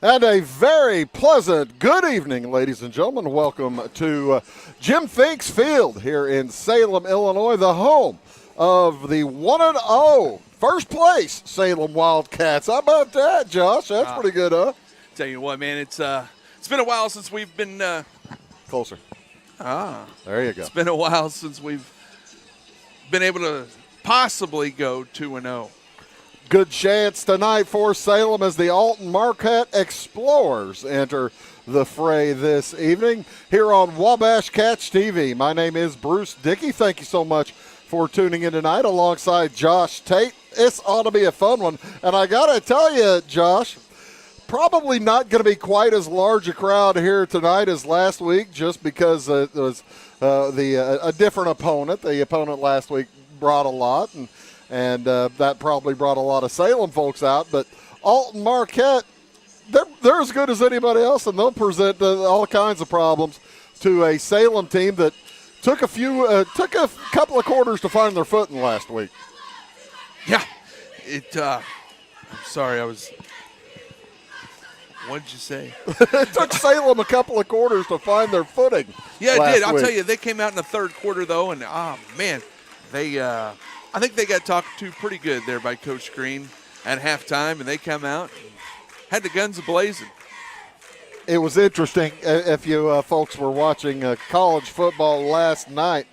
And a very pleasant good evening, ladies and gentlemen. Welcome to Jim Finks Field here in Salem, Illinois, the home of the 1-0 first place Salem Wildcats. How about that, Josh? That's pretty good, huh? Tell you what, man, it's been a while since we've been Closer. There you go. It's been a while since we've been able to possibly go 2-0. Good chance tonight for Salem as the Alton-Marquette Explorers enter the fray this evening here on Wabash Catch TV. My name is Bruce Dickey. Thank you so much for tuning in tonight alongside Josh Tate. This ought to be a fun one. And I got to tell you, Josh, probably not going to be quite as large a crowd here tonight as last week just because it was a different opponent. The opponent last week brought a lot, and that probably brought a lot of Salem folks out. But Alton-Marquette, they're as good as anybody else, and they'll present all kinds of problems to a Salem team that took a couple of quarters to find their footing last week. Yeah, I'm sorry, what did you say? It took Salem a couple of quarters to find their footing. Yeah, it did. I'll week. tell you, they came out in the third quarter though, and man, I think they got talked to pretty good there by Coach Green at halftime, and they come out and had the guns a-blazing. It was interesting. If you folks were watching college football last night,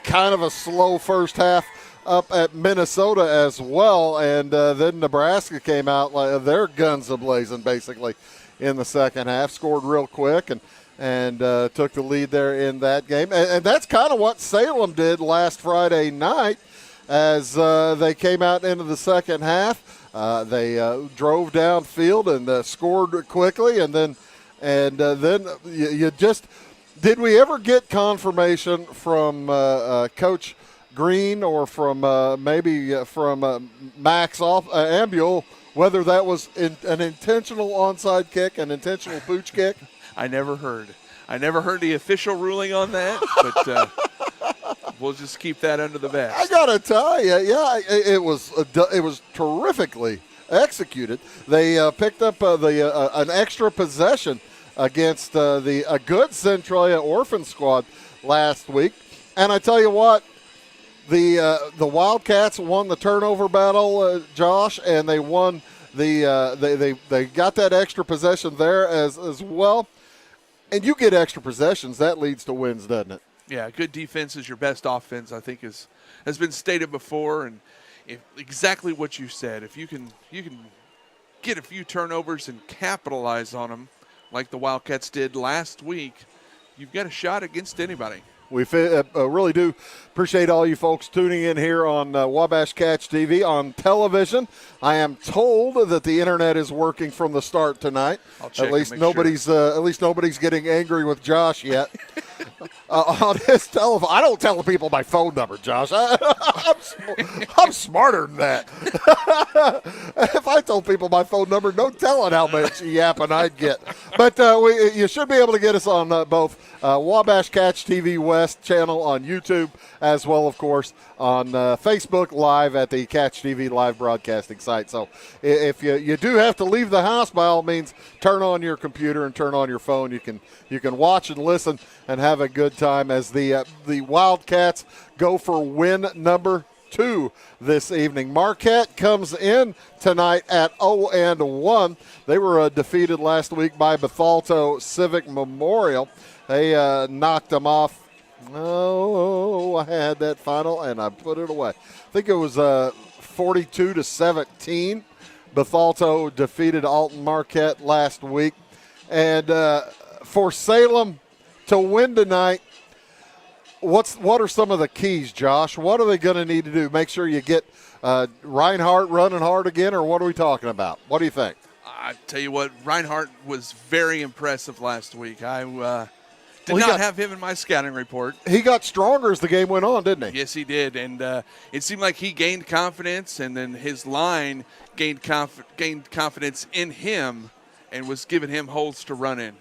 kind of a slow first half up at Minnesota as well, and then Nebraska came out like their guns a-blazing basically in the second half, scored real quick and took the lead there in that game. And that's kind of what Salem did last Friday night. As they came out into the second half, they drove downfield and scored quickly, and then you just did we ever get confirmation from Coach Green or from maybe from Max Ambule whether that was an intentional onside kick, an intentional pooch kick? I never heard the official ruling on that, but. We'll just keep that under the vest. I gotta tell you, yeah, it was terrifically executed. They picked up an extra possession against a good Centralia Orphan squad last week, and I tell you what, the Wildcats won the turnover battle, Josh, and they won they got that extra possession there as well. And you get extra possessions, that leads to wins, doesn't it? Yeah, good defense is your best offense, I think has been stated before, and exactly what you said. If you can get a few turnovers and capitalize on them like the Wildcats did last week, you've got a shot against anybody. We really do appreciate all you folks tuning in here on Wabash Catch TV on television. I am told that the internet is working from the start tonight. I'll check at least nobody's getting angry with Josh yet. On his telephone, I don't tell people my phone number, Josh. I'm smarter than that. If I told people my phone number, no telling how much yapping I'd get. But you should be able to get us on both Wabash Catch TV West channel on YouTube, as well, of course, on Facebook Live at the Catch TV live broadcasting site. So if you do have to leave the house, by all means, turn on your computer and turn on your phone. You can watch and listen and have a good time as the Wildcats go for win number 2 this evening. Marquette comes in tonight at 0-1. They were defeated last week by Bethalto Civic Memorial. They knocked them off. Oh, I had that final and I put it away. I think it was 42-17. Bethalto defeated Alton-Marquette last week. And for Salem to win tonight, what are some of the keys, Josh? What are they going to need to do? Make sure you get Reinhardt running hard again, or what are we talking about? What do you think? I tell you what, Reinhardt was very impressive last week. I did not have him in my scouting report. He got stronger as the game went on, didn't he? Yes, he did, and it seemed like he gained confidence, and then his line gained confidence in him and was giving him holes to run in.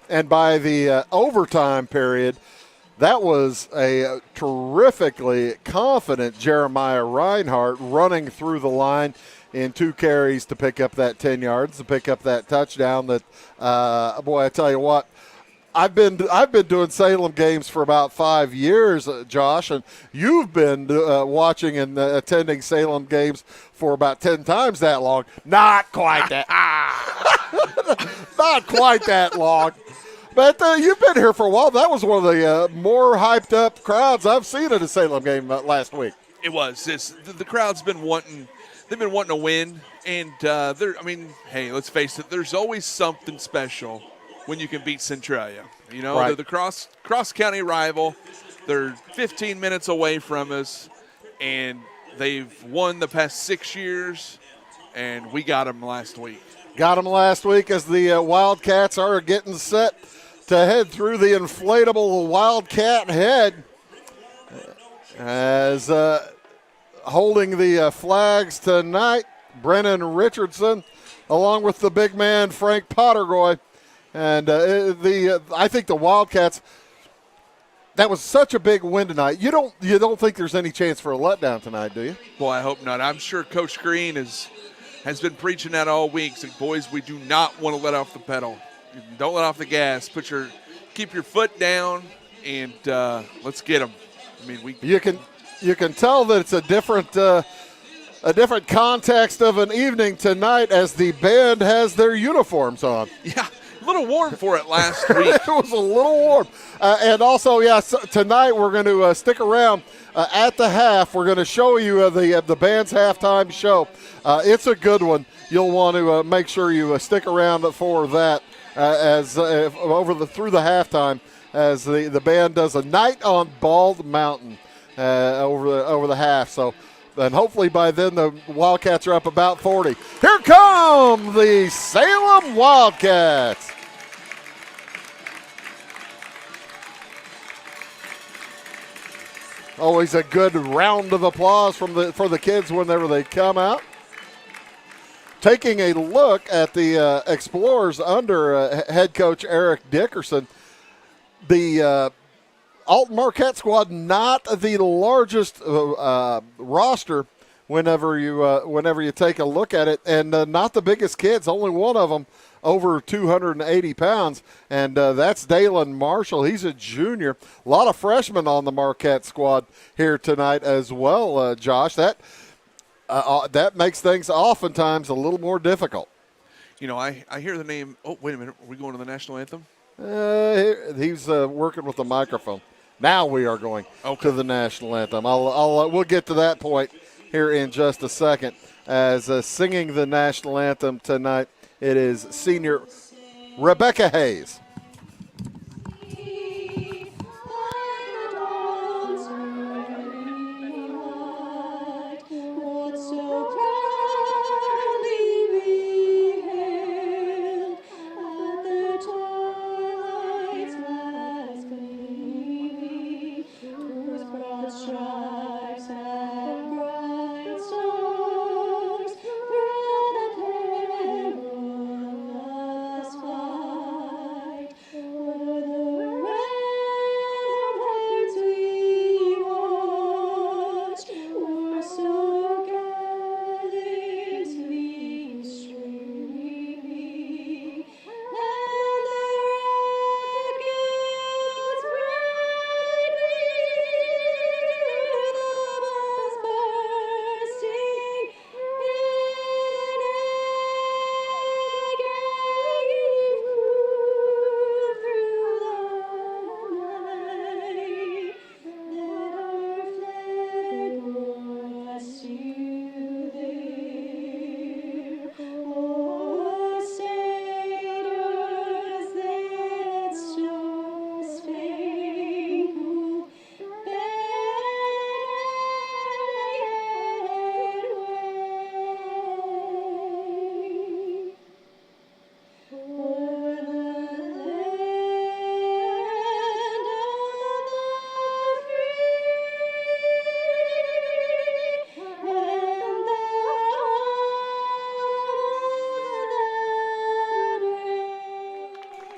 And by the overtime period, that was a terrifically confident Jeremiah Reinhardt running through the line in 2 carries to pick up that 10 yards, to pick up that touchdown. That boy, I tell you what. I've been doing Salem games for about 5 years, Josh, and you've been watching and attending Salem games for about 10 times that long. Not quite that. Not quite that long. But you've been here for a while. That was one of the more hyped up crowds I've seen at a Salem game last week. It was. The crowd's been wanting. They've been wanting to win, and hey, let's face it. There's always something special when you can beat Centralia. You know, right. They're the cross-county rival. They're 15 minutes away from us, and they've won the past 6 years, and we got them last week. Got them last week as the Wildcats are getting set to head through the inflatable Wildcat head as holding the flags tonight, Brennan Richardson, along with the big man Frank Pottergoy. And I think the Wildcats, that was such a big win tonight. You don't think there's any chance for a letdown tonight, do you? Boy, I hope not. I'm sure Coach Green has been preaching that all week. Saying, boys, we do not want to let off the pedal. Don't let off the gas. Keep your foot down, and let's get them. I mean, you can tell that it's a different context of an evening tonight as the band has their uniforms on. Yeah. A little warm for it last week. It was a little warm. And also, tonight we're going to stick around at the half. We're going to show you the band's halftime show. It's a good one. You'll want to make sure you stick around for that through the halftime as the band does a night on Bald Mountain over the half. So. And hopefully by then the Wildcats are up about 40. Here come the Salem Wildcats. Always a good round of applause for the kids whenever they come out. Taking a look at the Explorers under head coach Eric Dickerson, the Alton-Marquette squad, not the largest roster whenever you take a look at it, and not the biggest kids. Only one of them over 280 pounds, and that's Dalen Marshall. He's a junior. A lot of freshmen on the Marquette squad here tonight as well, Josh. That makes things oftentimes a little more difficult. You know, I hear the name. Oh, wait a minute. Are we going to the national anthem? He's working with the microphone. Now we are going to the national anthem. We'll get to that point here in just a second. As singing the national anthem tonight, it is senior Rebecca Hayes.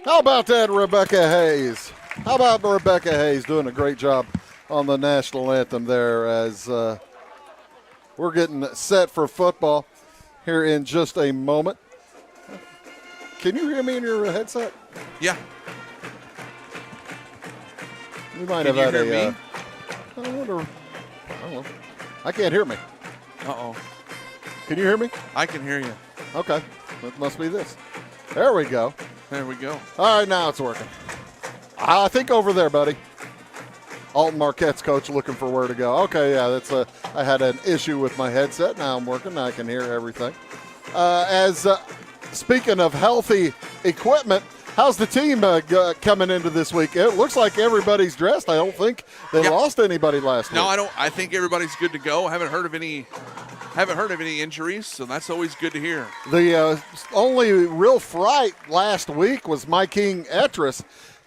How about that, Rebecca Hayes? How about Rebecca Hayes doing a great job on the national anthem there as we're getting set for football. here in just a moment. Can you hear me in your headset? Yeah. We might Can have you had hear a. me? I wonder. I don't know. I can't hear me. Uh-oh. Can you hear me? I can hear you. Okay. It must be this. There we go. There we go. All right, now it's working. I think over there, buddy. Alton-Marquette's coach looking for where to go. Okay, yeah, that's I had an issue with my headset. Now I'm working. Now I can hear everything. Speaking of healthy equipment, how's the team coming into this week? It looks like everybody's dressed. I don't think they lost anybody last week. No, I don't. I think everybody's good to go. I haven't heard of any injuries, so that's always good to hear. The only real fright last week was my King Etris.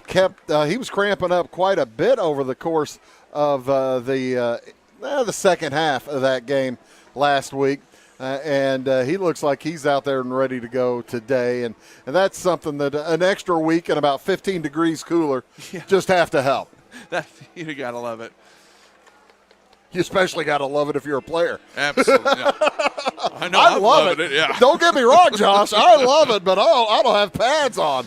He was cramping up quite a bit over the course of the second half of that game last week. And he looks like he's out there and ready to go today. And that's something that an extra week and about 15 degrees cooler just have to help. You got to love it. You especially got to love it if you're a player. Absolutely. Yeah. I know. I love it. Yeah. Don't get me wrong, Josh. I love it, but I don't have pads on.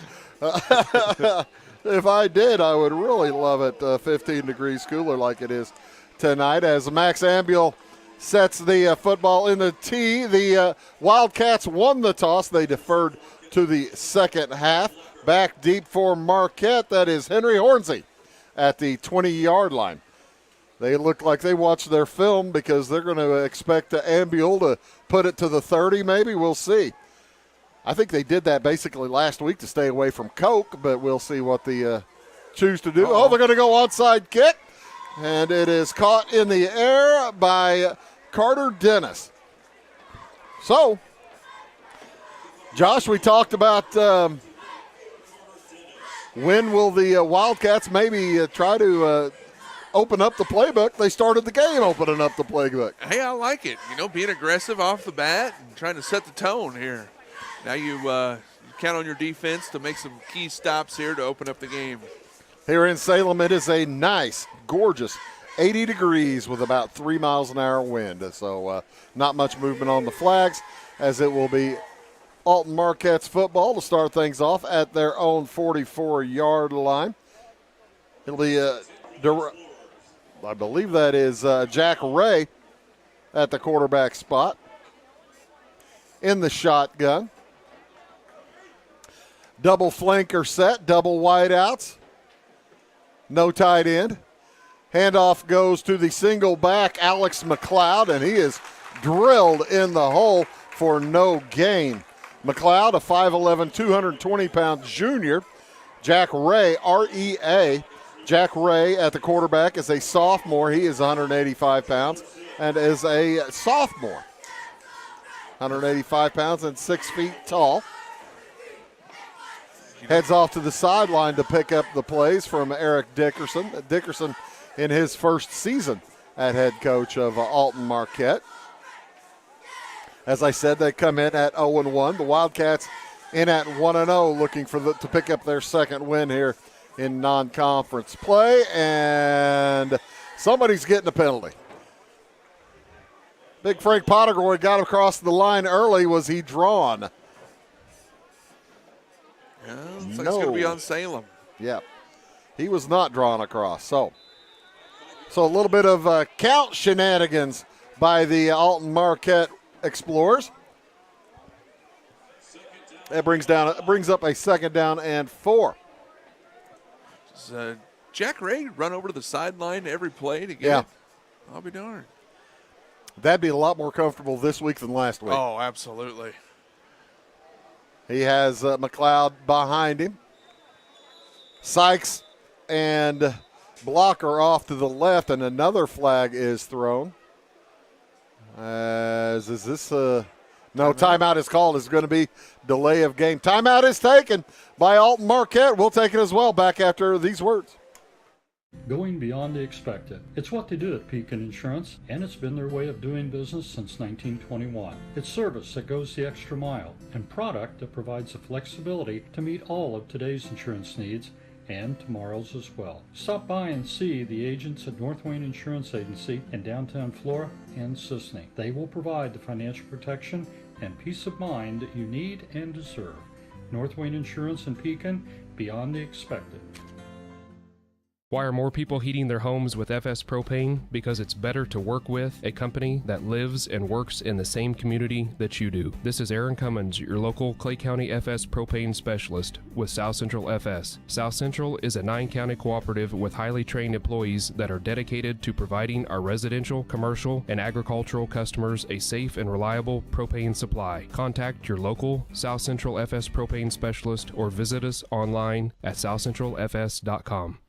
If I did, I would really love it 15 degrees cooler like it is tonight as Max Ambuel sets the football in the tee. The Wildcats won the toss. They deferred to the second half. Back deep for Marquette. That is Henry Hornsey at the 20-yard line. They look like they watched their film because they're going to expect Ambuel to put it to the 30 maybe. We'll see. I think they did that basically last week to stay away from Coke, but we'll see what they choose to do. Uh-oh. Oh, they're going to go onside kick, and it is caught in the air by Carter Dennis. So, Josh, we talked about when will the Wildcats maybe try to open up the playbook. They started the game opening up the playbook. Hey, I like it. Being aggressive off the bat and trying to set the tone here. Now you count on your defense to make some key stops here to open up the game. Here in Salem, it is a nice, gorgeous 80 degrees with about 3 miles an hour wind. So not much movement on the flags as it will be Alton-Marquette's football to start things off at their own 44-yard line. It'll be, I believe that is Jack Ray at the quarterback spot in the shotgun. Double flanker set, double wideouts. No tight end. Handoff goes to the single back, Alex McLeod, and he is drilled in the hole for no gain. McLeod, a 5'11", 220-pound junior. Jack Ray, R-E-A. Jack Ray at the quarterback is a sophomore. He is 185 pounds and is a sophomore. 185 pounds and 6 feet tall. Heads off to the sideline to pick up the plays from Eric Dickerson. Dickerson in his first season at head coach of Alton-Marquette. As I said, they come in at 0-1. The Wildcats in at 1-0, looking to pick up their second win here in non-conference play. And somebody's getting a penalty. Big Frank Pottergoy got across the line early. Was he drawn? Yeah, looks like it's going to be on Salem. Yep. He was not drawn across. So a little bit of count shenanigans by the Alton-Marquette Explorers. That brings up a second down and 4. Does Jack Ray run over to the sideline every play to get it? I'll be darned. That'd be a lot more comfortable this week than last week. Oh, absolutely. He has McLeod behind him. Sykes and Blocker off to the left, and another flag is thrown. Timeout is called. It's going to be delay of game. Timeout is taken by Alton-Marquette. We'll take it as well back after these words. Going beyond the expected. It's what they do at Pekin Insurance, and it's been their way of doing business since 1921. It's service that goes the extra mile, and product that provides the flexibility to meet all of today's insurance needs and tomorrow's as well. Stop by and see the agents at North Wayne Insurance Agency in downtown Flora and Sisney. They will provide the financial protection and peace of mind that you need and deserve. North Wayne Insurance in Pekin, beyond the expected. Why are more people heating their homes with FS Propane? Because it's better to work with a company that lives and works in the same community that you do. This is Aaron Cummins, your local Clay County FS Propane specialist with South Central FS. South Central is a 9-county cooperative with highly trained employees that are dedicated to providing our residential, commercial, and agricultural customers a safe and reliable propane supply. Contact your local South Central FS Propane specialist or visit us online at southcentralfs.com.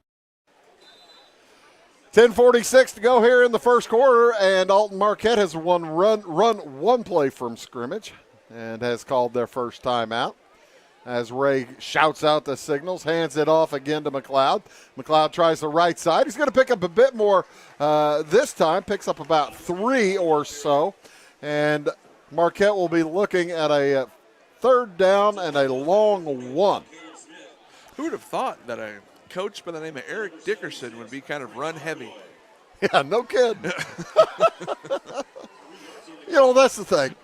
10:46 to go here in the first quarter, and Alton-Marquette has run one play from scrimmage and has called their first timeout. As Ray shouts out the signals, hands it off again to McLeod. McLeod tries the right side. He's going to pick up a bit more this time, picks up about 3 or so, and Marquette will be looking at a third down and a long one. Who would have thought that a coach by the name of Eric Dickerson would be kind of run heavy? Yeah, no kidding. That's the thing.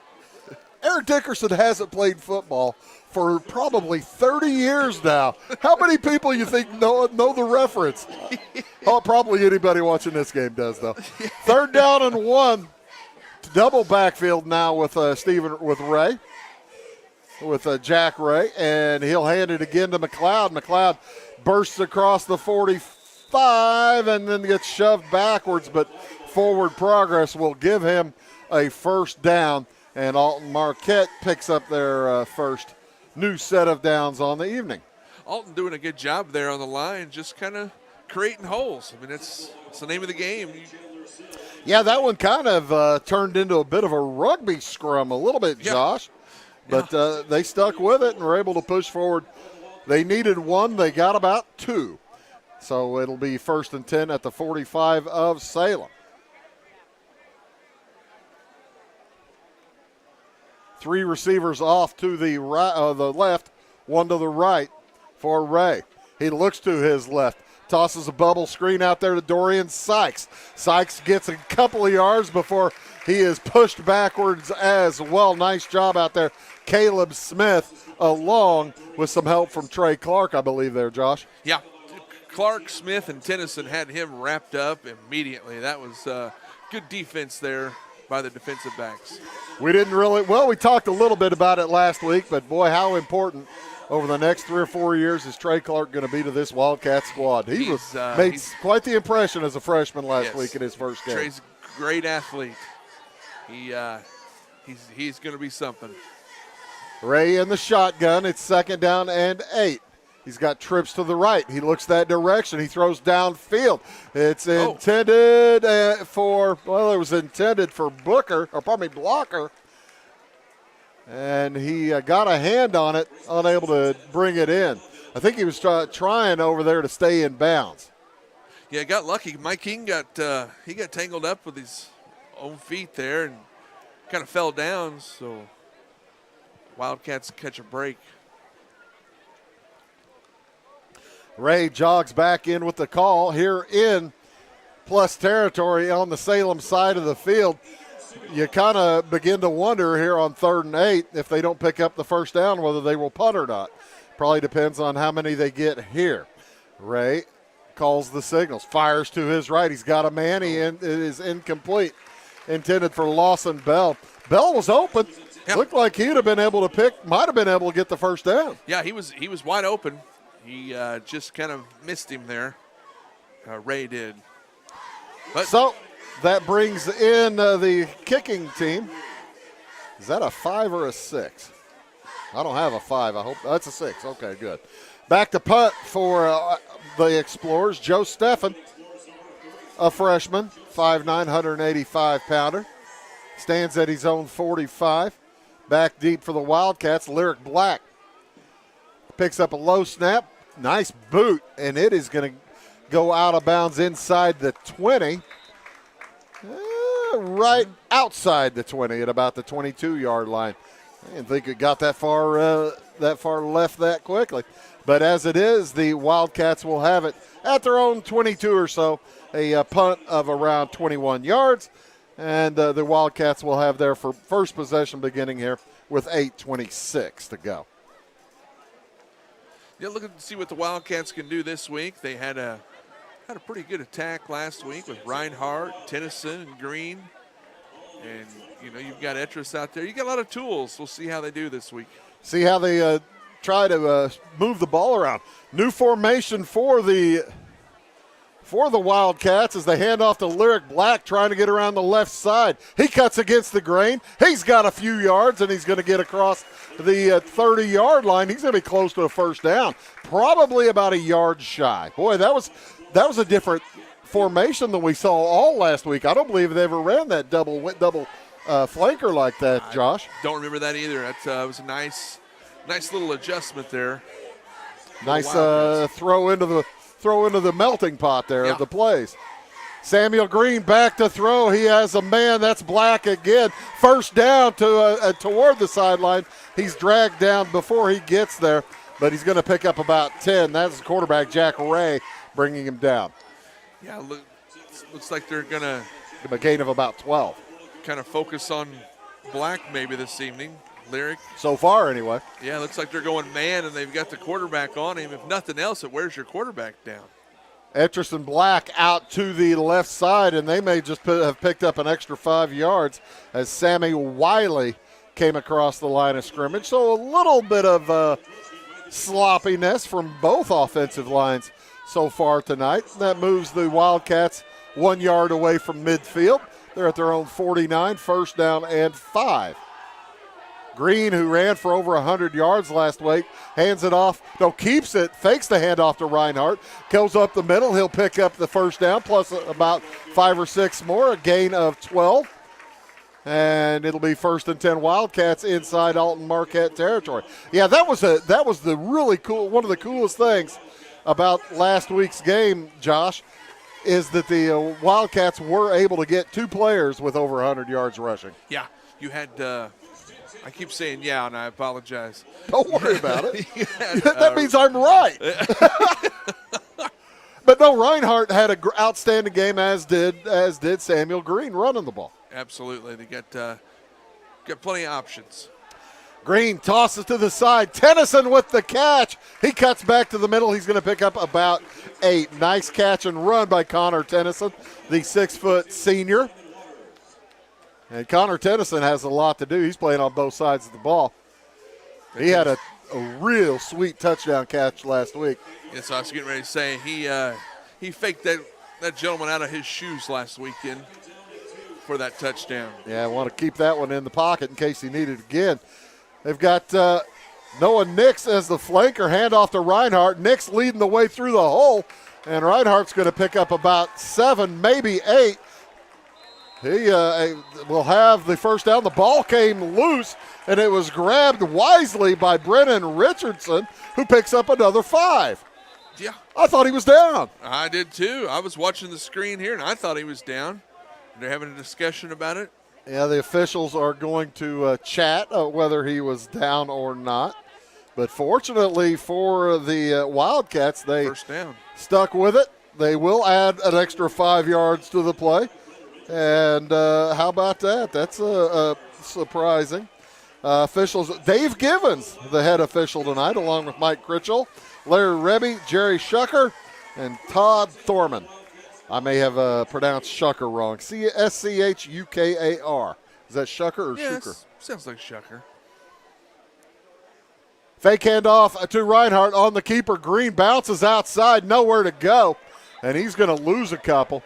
Eric Dickerson hasn't played football for probably 30 years now. How many people you think know the reference? Oh, probably anybody watching this game does, though. Third down and 1. Double backfield now with Ray. With Jack Ray, and he'll hand it again to McLeod. McLeod bursts across the 45 and then gets shoved backwards, but forward progress will give him a first down, and Alton-Marquette picks up their first new set of downs on the evening. Alton doing a good job there on the line, just kind of creating holes. I mean, it's the name of the game. Yeah, that one kind of turned into a bit of a rugby scrum a little bit, Josh. But they stuck with it and were able to push forward. They needed 1. They got about 2. So it'll be 1st and 10 at the 45 of Salem. 3 receivers off to the right, the left, 1 to the right for Ray. He looks to his left, tosses a bubble screen out there to Dorian Sykes. Sykes gets a couple of yards before he is pushed backwards as well. Nice job out there. Caleb Smith along with some help from Trey Clark, I believe there, Josh. Yeah, Clark, Smith, and Tennyson had him wrapped up immediately. That was good defense there by the defensive backs. We talked a little bit about it last week, but boy, how important over the next 3 or 4 years is Trey Clark going to be to this Wildcat squad. He made quite the impression as a freshman last week in his first game. Trey's a great athlete. He's going to be something. Ray in the shotgun. It's 2nd down and 8. He's got trips to the right. He looks that direction. He throws downfield. It's intended for Blocker. And he got a hand on it, unable to bring it in. I think he was trying over there to stay in bounds. Yeah, got lucky. Mike King got tangled up with his own feet there and kind of fell down, so Wildcats catch a break. Ray jogs back in with the call here in plus territory on the Salem side of the field. You kind of begin to wonder here on 3rd and 8 if they don't pick up the first down, whether they will punt or not. Probably depends on how many they get here. Ray calls the signals, fires to his right. He's got a man. It is incomplete. Intended for Lawson Bell. Bell was open. Yep. Looked like might have been able to get the first down. Yeah, he was wide open. He just kind of missed him there. Ray did. So that brings in the kicking team. Is that a 5 or a 6? I don't have a 5. I hope that's a 6. Okay, good. Back to punt for the Explorers. Joe Steffen, a freshman, 5'9", 185-pounder. Stands at his own 45. Back deep for the Wildcats, Lyric Black. Picks up a low snap. Nice boot, and it is going to go out of bounds inside the 20. Right outside the 20 at about the 22-yard line. I didn't think it got that far left that quickly. But as it is, the Wildcats will have it at their own 22 or so, a punt of around 21 yards. And the Wildcats will have their first possession beginning here with 8:26 to go. Yeah, looking to see what the Wildcats can do this week. They had a pretty good attack last week with Reinhardt, Tennyson, and Green. And, you've got Etris out there. You got a lot of tools. We'll see how they do this week. See how they try to move the ball around. New formation for the Wildcats as they hand off to Lyric Black, trying to get around the left side. He cuts against the grain. He's got a few yards, and he's going to get across the 30-yard line. He's going to be close to a first down, probably about a yard shy. Boy, that was a different formation than we saw all last week. I don't believe they ever ran that double flanker like that, Josh. I don't remember that either. That was a nice little adjustment there. Nice throw into the melting pot there of the plays. Samuel Green back to throw. He has a man. That's Black again. First down toward the sideline. He's dragged down before he gets there, but he's going to pick up about 10. That's the quarterback, Jack Ray, bringing him down. Yeah, looks like they're going to give him a gain of about 12. Kind of focus on Black maybe this evening. Lyric. So far, anyway. Yeah, looks like they're going man, and they've got the quarterback on him. If nothing else, it wears your quarterback down. Etris and Black out to the left side, and they may just have picked up an extra 5 yards as Sammy Wiley came across the line of scrimmage. So a little bit of sloppiness from both offensive lines so far tonight. That moves the Wildcats 1 yard away from midfield. They're at their own 49, first down and 5. Green, who ran for over 100 yards last week, hands it off. No, keeps it, fakes the handoff to Reinhardt, goes up the middle. He'll pick up the first down, plus about 5 or 6 more, a gain of 12. And it'll be first and 10 Wildcats inside Alton-Marquette territory. Yeah, that was the really cool, one of the coolest things about last week's game, Josh, is that the Wildcats were able to get 2 players with over 100 yards rushing. Yeah, you had I keep saying yeah, and I apologize. Don't worry about it. That means I'm right. But no, Reinhardt had an outstanding game, as did Samuel Green running the ball. Absolutely, they got plenty of options. Green tosses to the side. Tennyson with the catch. He cuts back to the middle. He's going to pick up about 8. Nice catch and run by Connor Tennyson, the 6-foot senior. And Connor Tennyson has a lot to do. He's playing on both sides of the ball. He had a real sweet touchdown catch last week. Yes, I was getting ready to say he faked that gentleman out of his shoes last weekend for that touchdown. Yeah, I want to keep that one in the pocket in case he needed it again. They've got Noah Nix as the flanker, handoff to Reinhardt. Nix leading the way through the hole, and Reinhardt's going to pick up about 7, maybe 8. He will have the first down. The ball came loose, and it was grabbed wisely by Brennan Richardson, who picks up another 5. Yeah. I thought he was down. I did too. I was watching the screen here, and I thought he was down. They're having a discussion about it. Yeah, the officials are going to chat whether he was down or not. But fortunately for the Wildcats, they first down. Stuck with it. They will add an extra 5 yards to the play. And how about that? That's surprising. Officials, Dave Givens, the head official tonight, along with Mike Critchell, Larry Rebbe, Jerry Shucker, and Todd Thorman. I may have pronounced Shucker wrong. Schukar. Is that Shucker or Shuker? Sounds like Shucker. Fake handoff to Reinhardt on the keeper. Green bounces outside, nowhere to go. And he's going to lose a couple,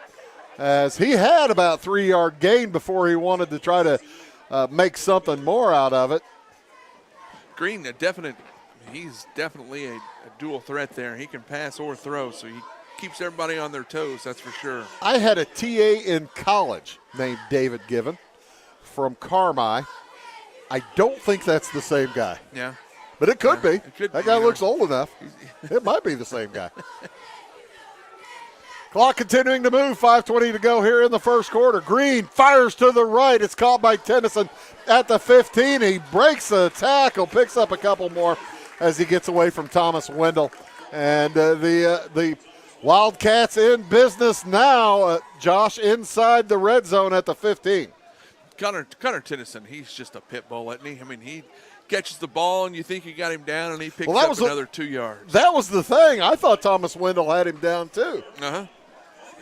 as he had about 3-yard gain before he wanted to try to make something more out of it. Green, he's definitely a dual threat there. He can pass or throw, so he keeps everybody on their toes, that's for sure. I had a TA in college named David Given from Carmi. I don't think that's the same guy. Yeah. But it could be. It could that be, guy looks old enough. It might be the same guy. Clock continuing to move. 5:20 to go here in the first quarter. Green fires to the right. It's caught by Tennyson at the 15. He breaks a tackle, picks up a couple more as he gets away from Thomas Wendell. And the Wildcats in business now, Josh, inside the red zone at the 15. Connor Tennyson, he's just a pit bull, isn't he? I mean, he catches the ball and you think you got him down, and he picks up another 2 yards. That was the thing. I thought Thomas Wendell had him down too. Uh-huh.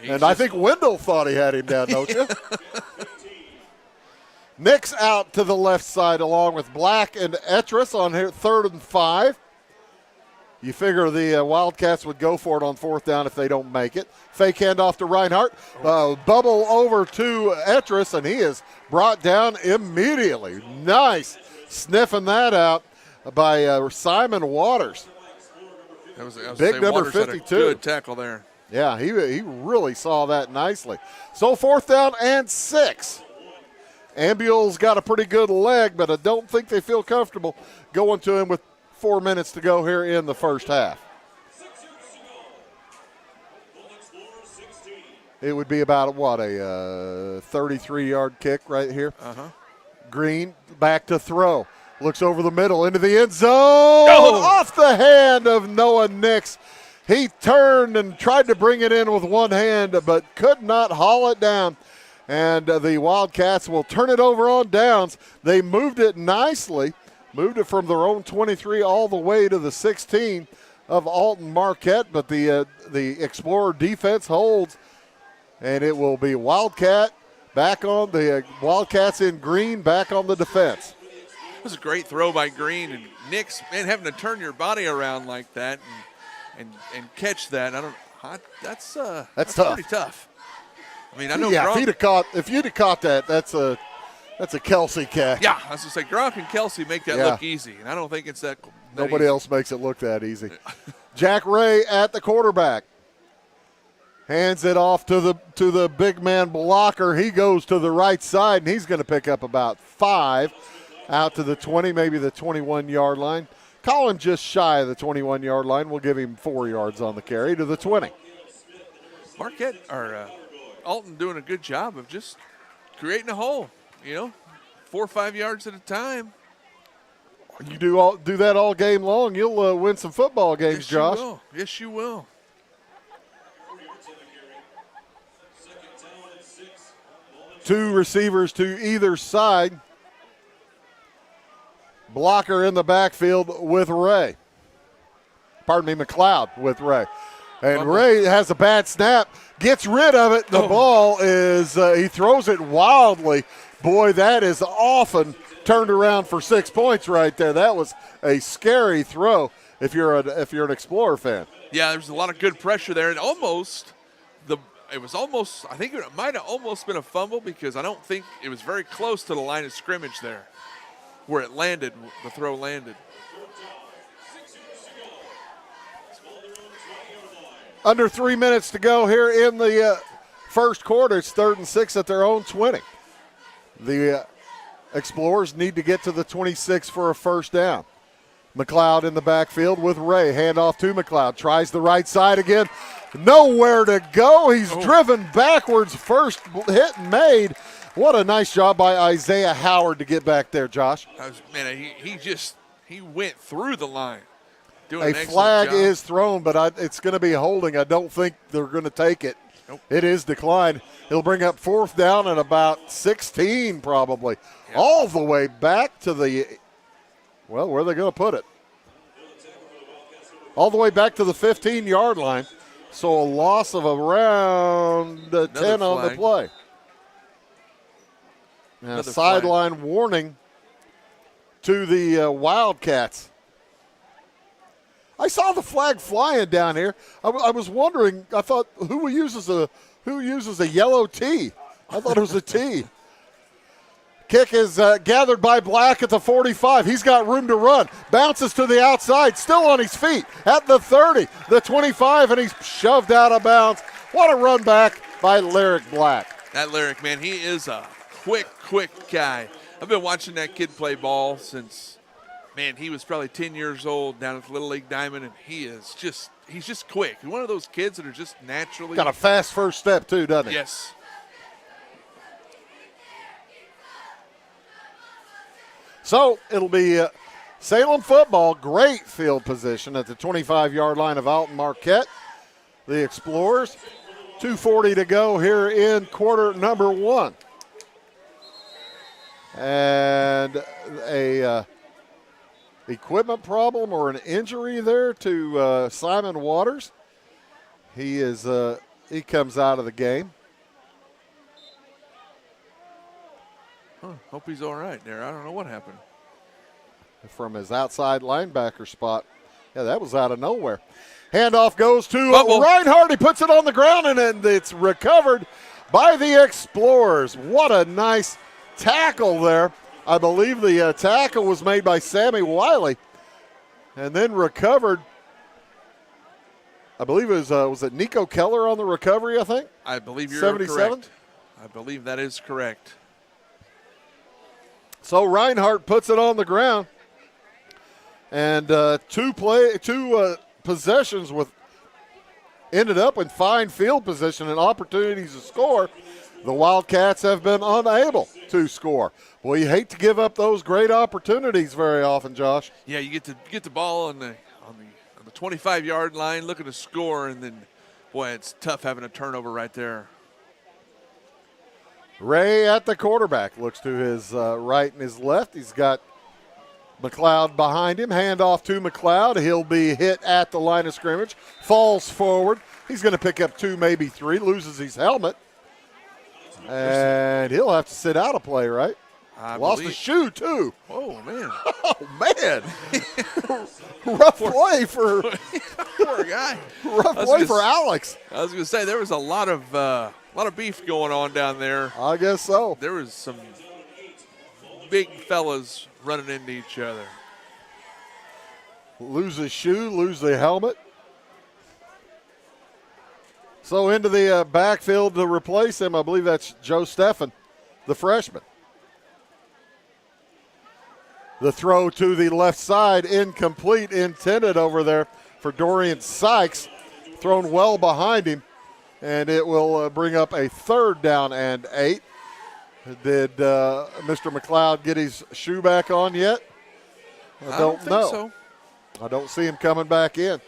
And I think Wendell thought he had him down, don't you? Nix out to the left side along with Black and Etris on here, 3rd and 5. You figure the Wildcats would go for it on 4th down if they don't make it. Fake handoff to Reinhardt. Bubble over to Etris, and he is brought down immediately. Nice. Sniffing that out by Simon Waters. That was big number Waters 52. Had a good tackle there. Yeah, he really saw that nicely. So 4th down and 6. Ambule's got a pretty good leg, but I don't think they feel comfortable going to him with 4 minutes to go here in the first half. It would be about, a 33-yard kick right here. Uh-huh. Green back to throw. Looks over the middle into the end zone. Off the hand of Noah Nix. He turned and tried to bring it in with one hand, but could not haul it down. And the Wildcats will turn it over on downs. They moved it nicely, moved it from their own 23 all the way to the 16 of Alton-Marquette, but the Explorer defense holds, and it will be Wildcat back on the Wildcats in green, back on the defense. It was a great throw by Green, and Nix, man, having to turn your body around like that and catch that. That's tough. Pretty tough. I mean, I know. Yeah, Gronk, if you'd have caught that, that's a Kelsey catch. Yeah, I was gonna say Gronk and Kelsey make that look easy, and I don't think it's that. Nobody easy. else makes it look that easy. Jack Ray at the quarterback. Hands it off to the big man blocker. He goes to the right side, and he's going to pick up about 5 out to the 20, maybe the 21-yard line. Call him just shy of the 21-yard line. We'll give him 4 yards on the carry to the 20. Marquette or Alton doing a good job of just creating a hole, 4 or 5 yards at a time. You do that all game long, you'll win some football games, Yes, Josh. You will. Yes, you will. Two receivers to either side. Blocker in the backfield with Ray. Pardon me, McLeod with Ray. And Ray has a bad snap, gets rid of it. The ball is, he throws it wildly. Boy, that is often turned around for 6 points right there. That was a scary throw if you're an Explorer fan. Yeah, there's a lot of good pressure there, and I think it might have almost been a fumble because I don't think it was very close to the line of scrimmage there where it landed, the throw landed. Under 3 minutes to go here in the first quarter. It's 3rd and 6 at their own 20. The Explorers need to get to the 26 for a first down. McLeod in the backfield with Ray. Handoff to McLeod. Tries the right side again. Nowhere to go. He's driven backwards. First hit made. What a nice job by Isaiah Howard to get back there, Josh. He went through the line. A flag is thrown, but it's going to be holding. I don't think they're going to take it. Nope. It is declined. He'll bring up 4th down at about 16 probably. Yep. All the way back to where are they going to put it? All the way back to the 15-yard line. So a loss of around 10 on the play. Now, sideline warning to the Wildcats. I saw the flag flying down here. I was wondering. I thought who uses a yellow tee? I thought it was a tee. Kick is gathered by Black at the 45. He's got room to run. Bounces to the outside, still on his feet at the 30, the 25, and he's shoved out of bounds. What a run back by Lyric Black. That Lyric, man, he is a quick guy. I've been watching that kid play ball since, man, he was probably 10 years old down at the Little League Diamond, and he's just quick. He's one of those kids that are just naturally. Got a fast first step too, doesn't he? Yes. So it'll be Salem football, great field position at the 25-yard line of Alton-Marquette. The Explorers, 2:40 to go here in quarter number 1. And a equipment problem or an injury there to Simon Waters. He comes out of the game. Hope he's all right there. I don't know what happened. From his outside linebacker spot. Yeah, that was out of nowhere. Handoff goes to Reinhardt. He puts it on the ground, and then it's recovered by the Explorers. What a nice tackle there. I believe the tackle was made by Sammy Wiley and then recovered. I believe it was it Nico Keller on the recovery, I think? I believe you're 77? correct. I believe that is correct. So Reinhardt puts it on the ground. And two possessions ended up in fine field position and opportunities to score. The Wildcats have been unable to score. Boy, you hate to give up those great opportunities very often, Josh. Yeah, you get the ball on the 25-yard line, looking to score, and then, boy, it's tough having a turnover right there. Ray at the quarterback looks to his right and his left. He's got McLeod behind him. Handoff to McLeod. He'll be hit at the line of scrimmage. Falls forward. He's going to pick up 2, maybe 3. Loses his helmet. And he'll have to sit out a play, right? Lost a shoe, too. Oh, man. Oh, man. Rough play for poor guy. Rough play for Alex. I was going to say there was a lot of beef going on down there. I guess so. There was some big fellas running into each other. Lose his shoe, lose the helmet. So into the backfield to replace him, I believe that's Joe Steffen, the freshman. The throw to the left side, incomplete, intended over there for Dorian Sykes. Thrown well behind him, and it will bring up a 3rd down and 8. Did Mr. McLeod get his shoe back on yet? I don't know. So. I don't see him coming back in.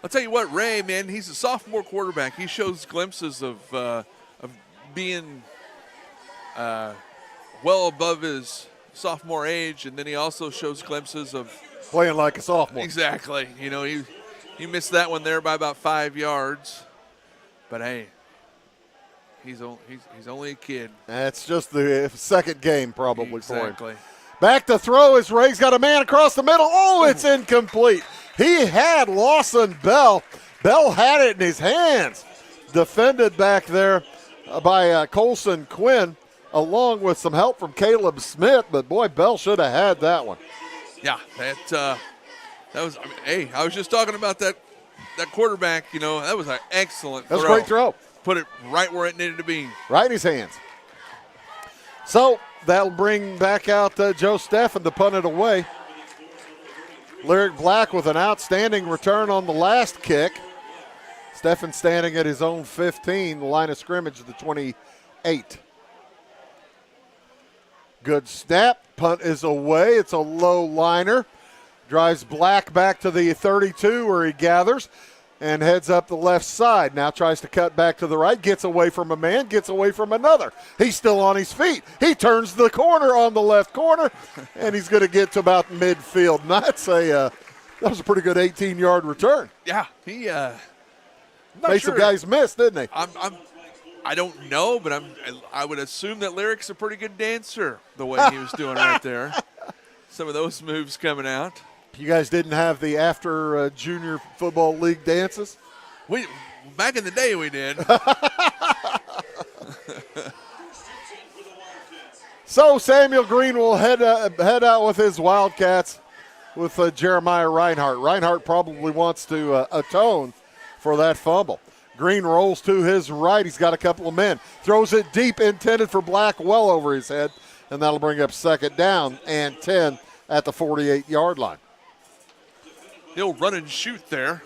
I'll tell you what, Ray, man, he's a sophomore quarterback. He shows glimpses of being well above his sophomore age, and then he also shows glimpses of playing like a sophomore. Exactly. You know, he missed that one there by about 5 yards, but hey, he's only a kid. That's just the second game probably for him. Exactly. Back to throw as Ray's got a man across the middle. Oh, it's incomplete. He had Lawson Bell. Bell had it in his hands. Defended back there by Colson Quinn, along with some help from Caleb Smith. But, boy, Bell should have had that one. Yeah, that was, hey, I was just talking about that quarterback, you know, that was an excellent throw. That was a great throw. Put it right where it needed to be. Right in his hands. So that'll bring back out Joe Steffen to punt it away. Lyric Black with an outstanding return on the last kick. Steffen standing at his own 15, the line of scrimmage of the 28. Good snap. Punt is away. It's a low liner. Drives Black back to the 32 where he gathers and heads up the left side. Now tries to cut back to the right. Gets away from a man. Gets away from another. He's still on his feet. He turns the corner on the left corner, and he's going to get to about midfield. And that was a pretty good 18-yard return. Yeah, he made some guys miss, didn't he? I don't know, but I would assume that Lyric's a pretty good dancer the way he was doing right there. Some of those moves coming out. You guys didn't have the after junior football league dances? Back in the day we did. So Samuel Green will head out with his Wildcats with Jeremiah Reinhardt. Reinhardt probably wants to atone for that fumble. Green rolls to his right. He's got a couple of men. Throws it deep, intended for Black, well over his head, and that'll bring up 2nd down and 10 at the 48-yard line. He'll run and shoot there.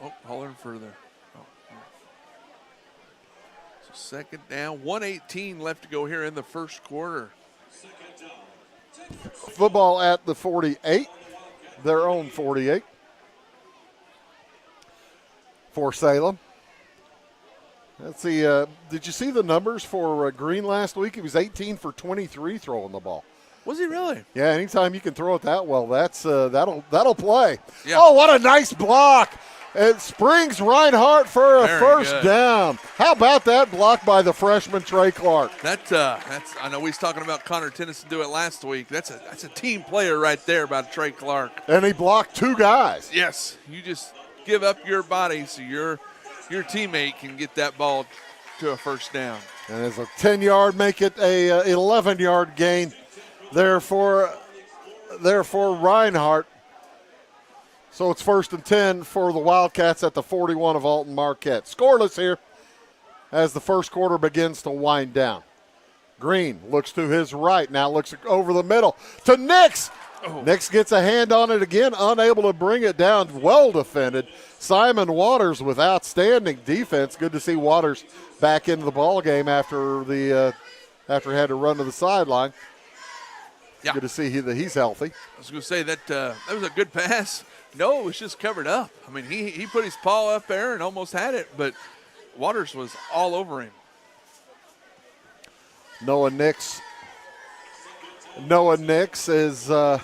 Oh, hollering further. So 2nd down, 1:18 left to go here in the first quarter. Football at the 48, their own 48 for Salem. Let's see. Did you see the numbers for Green last week? He was 18 for 23 throwing the ball. Was he really? Yeah, anytime you can throw it that well, that'll play. Yeah. Oh, what a nice block. It springs Reinhardt for a Very first good. down. How about that block by the freshman Trey Clark? That's I know we was talking about Connor Tennyson do it last week. That's a team player right there by Trey Clark. And he blocked two guys. Yes, you just give up your body so your teammate can get that ball to a first down. And as a 10-yard, make it a 11-yard gain there for Reinhardt. So it's 1st and 10 for the Wildcats at the 41 of Alton-Marquette. Scoreless here as the first quarter begins to wind down. Green looks to his right, now looks over the middle to Nix. Oh. Nix gets a hand on it again, unable to bring it down. Well defended. Simon Waters with outstanding defense. Good to see Waters back into the ball game after he had to run to the sideline. Yeah. Good to see that he's healthy. I was going to say that was a good pass. No, it was just covered up. I mean, he put his paw up there and almost had it, but Waters was all over him. Noah Nix is I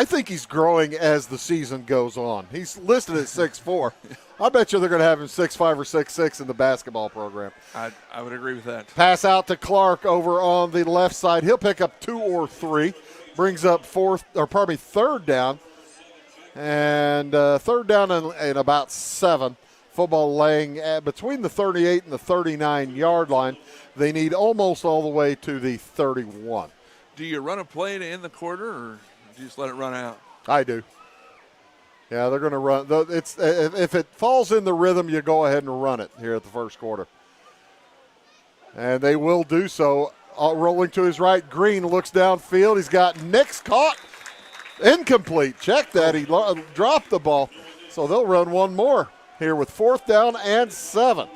think he's growing as the season goes on. He's listed at 6'4". I bet you they're going to have him 6'5" or 6'6" in the basketball program. I would agree with that. Pass out to Clark over on the left side. He'll pick up 2 or 3. Brings up third down. And third down and about 7. Football laying between the 38 and the 39-yard line. They need almost all the way to the 31. Do you run a play to end the quarter, or do you just let it run out? I do. Yeah, they're going to run. If it falls in the rhythm, you go ahead and run it here at the first quarter. And they will do so. Rolling to his right, Green looks downfield. He's got Nix caught. Incomplete. Check that. He dropped the ball. So they'll run one more here with 4th down and 7.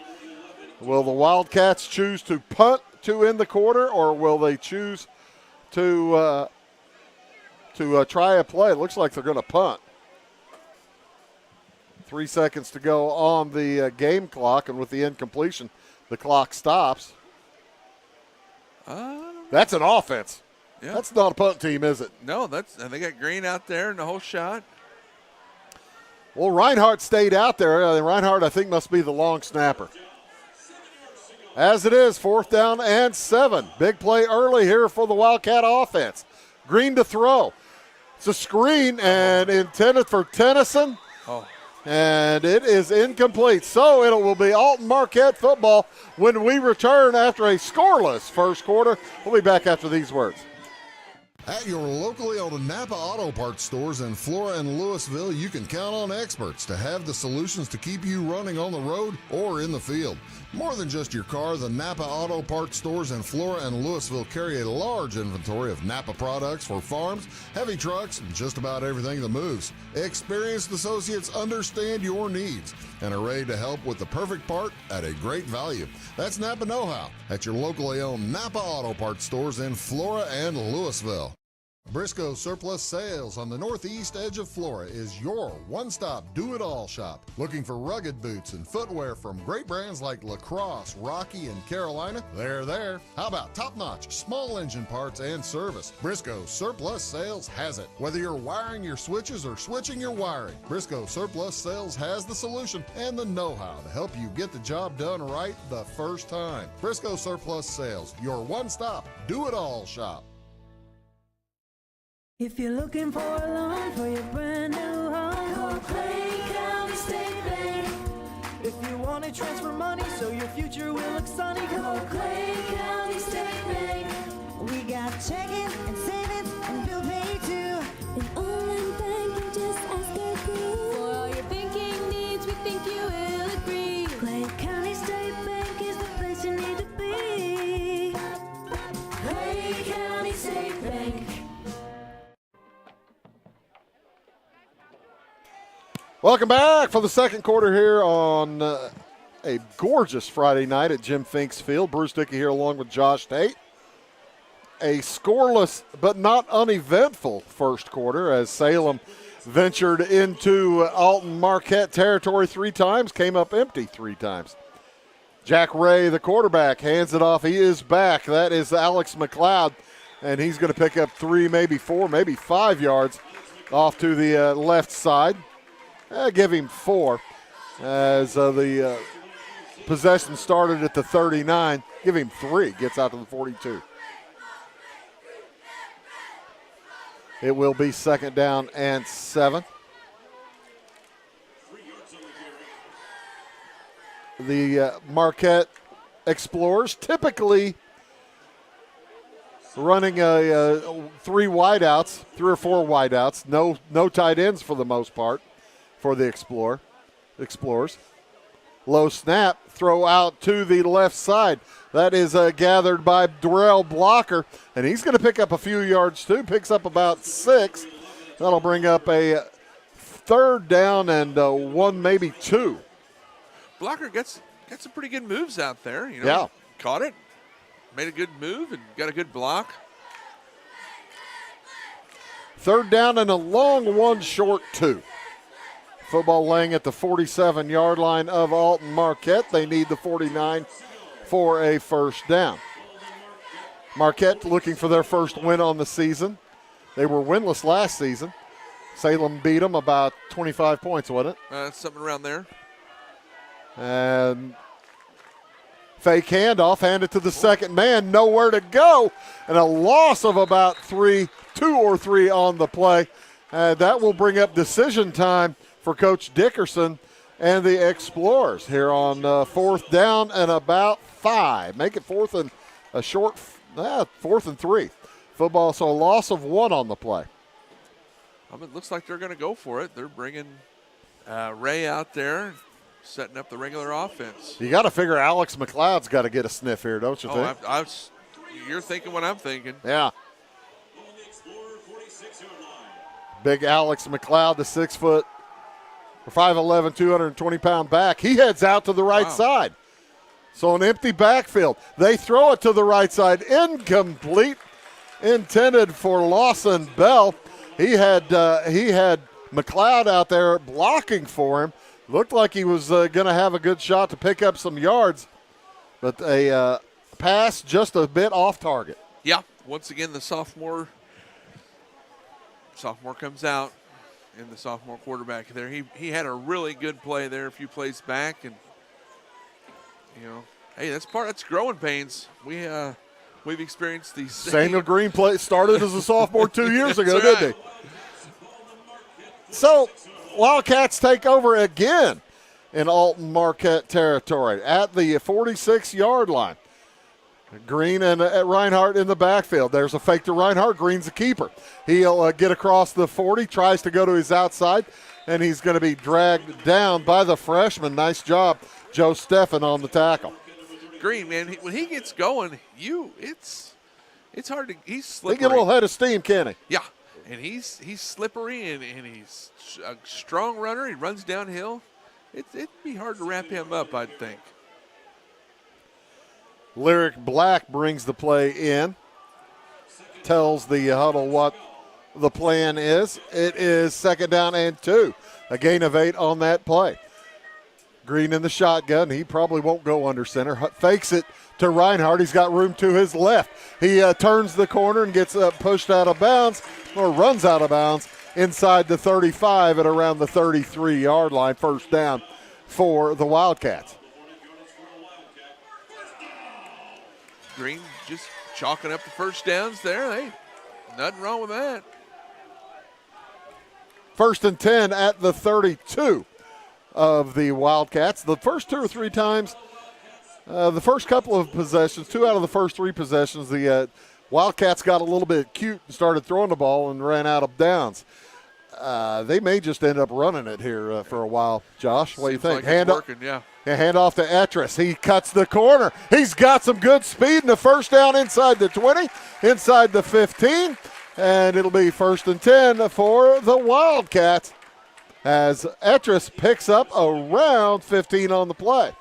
Will the Wildcats choose to punt to end the quarter, or will they choose to try a play? It looks like they're going to punt. 3 seconds to go on the game clock, and with the incompletion, the clock stops. That's an offense. Yeah. That's not a punt team, is it? No, they got Green out there in the whole shot. Well, Reinhardt stayed out there. Reinhardt, I think, must be the long snapper. As it is, 4th down and 7. Big play early here for the Wildcat offense. Green to throw. It's a screen and intended for Tennyson. Oh. And it is incomplete. So it will be Alton-Marquette football when we return after a scoreless first quarter. We'll be back after these words. At your locally owned Napa Auto Parts stores in Flora and Louisville, you can count on experts to have the solutions to keep you running on the road or in the field. More than just your car, the Napa Auto Parts stores in Flora and Louisville carry a large inventory of Napa products for farms, heavy trucks, and just about everything that moves. Experienced associates understand your needs and are ready to help with the perfect part at a great value. That's Napa Know-How at your locally owned Napa Auto Parts stores in Flora and Louisville. Briscoe Surplus Sales on the northeast edge of Flora is your one-stop do-it-all shop. Looking for rugged boots and footwear from great brands like Lacrosse, Rocky, and Carolina? They're there. How about top-notch small engine parts and service? Briscoe Surplus Sales has it. Whether you're wiring your switches or switching your wiring, Briscoe Surplus Sales has the solution and the know-how to help you get the job done right the first time. Briscoe Surplus Sales, your one-stop do-it-all shop. If you're looking for a loan for your brand new home, call Clay County State Bank. If you want to transfer money so your future will look sunny, call Clay County State Bank. We got checking and savings and bill pay too. An online banking, just ask our crew. For all your banking needs, we think you will agree. Clay County State Bank is the place you need to be. Clay County State Bank. Welcome back for the second quarter here on a gorgeous Friday night at Jim Finks Field. Bruce Dickey here along with Josh Tate. A scoreless but not uneventful first quarter as Salem ventured into Alton-Marquette territory 3 times, came up empty 3 times. Jack Ray, the quarterback, hands it off. He is back. That is Alex McLeod, and he's going to pick up 3, maybe 4, maybe 5 yards off to the left side. Give him 4 as the possession started at the 39. Give him 3, gets out to the 42. It will be 2nd down and 7. The Marquette Explorers typically running 3 wideouts, 3 or 4 wideouts. No tight ends for the most part for the Explorers. Low snap, throw out to the left side. That is gathered by Darrell Blocker, and he's going to pick up a few yards too. Picks up about 6. That'll bring up a 3rd down and 1, maybe 2. Blocker gets some pretty good moves out there. Yeah. Caught it, made a good move, and got a good block. 3rd down and a long 1, short 2. Football laying at the 47-yard line of Alton-Marquette. They need the 49 for a 1st down. Marquette looking for their first win on the season. They were winless last season. Salem beat them about 25 points, wasn't it? Something around there. And fake handoff, handed to the second man, nowhere to go, and a loss of about 2 or 3 on the play. That will bring up decision time for Coach Dickerson and the Explorers here on 4th down and about 5. Make it 4th and a short, 4th and 3. Football, so a loss of 1 on the play. It looks like they're going to go for it. They're bringing Ray out there, setting up the regular offense. You got to figure Alex McLeod's got to get a sniff here, don't you think? You're thinking what I'm thinking. Yeah. Big Alex McLeod, the 6', 5'11", 220-pound back. He heads out to the right side. So an empty backfield. They throw it to the right side. Incomplete. Intended for Lawson Bell. He had McLeod out there blocking for him. Looked like he was going to have a good shot to pick up some yards. But a pass just a bit off target. Yeah. Once again, the sophomore comes out. And the sophomore quarterback there, he had a really good play there a few plays back, and hey, that's growing pains. We've experienced these. Samuel Green started as a sophomore 2 years ago, didn't he? So Wildcats take over again in Alton-Marquette territory at the 46-yard line. Green and Reinhardt in the backfield. There's a fake to Reinhardt. Green's a keeper. He'll get across the 40, tries to go to his outside, and he's going to be dragged down by the freshman. Nice job, Joe Steffen on the tackle. Green, man, when he gets going, it's hard to. He's slippery. He get a little head of steam, can he? Yeah, and he's slippery and he's a strong runner. He runs downhill. It'd be hard to wrap him up, I'd think. Lyric Black brings the play in, tells the huddle what the plan is. It is 2nd down and 2. A gain of 8 on that play. Green in the shotgun. He probably won't go under center. Fakes it to Reinhardt. He's got room to his left. He turns the corner and gets pushed out of bounds, or runs out of bounds inside the 35 at around the 33-yard line. 1st down for the Wildcats. Green just chalking up the 1st downs there. Hey, nothing wrong with that. 1st and 10 at the 32 of the Wildcats. The first 2 or 3 times, the first couple of possessions, 2 out of the first 3 possessions, the Wildcats got a little bit cute and started throwing the ball and ran out of downs. They may just end up running it here for a while. Josh, what do you think? Like working, yeah. Hand off to Etris. He cuts the corner. He's got some good speed and a 1st down inside the 20, inside the 15, and it'll be 1st and 10 for the Wildcats as Etris picks up around 15 on the play.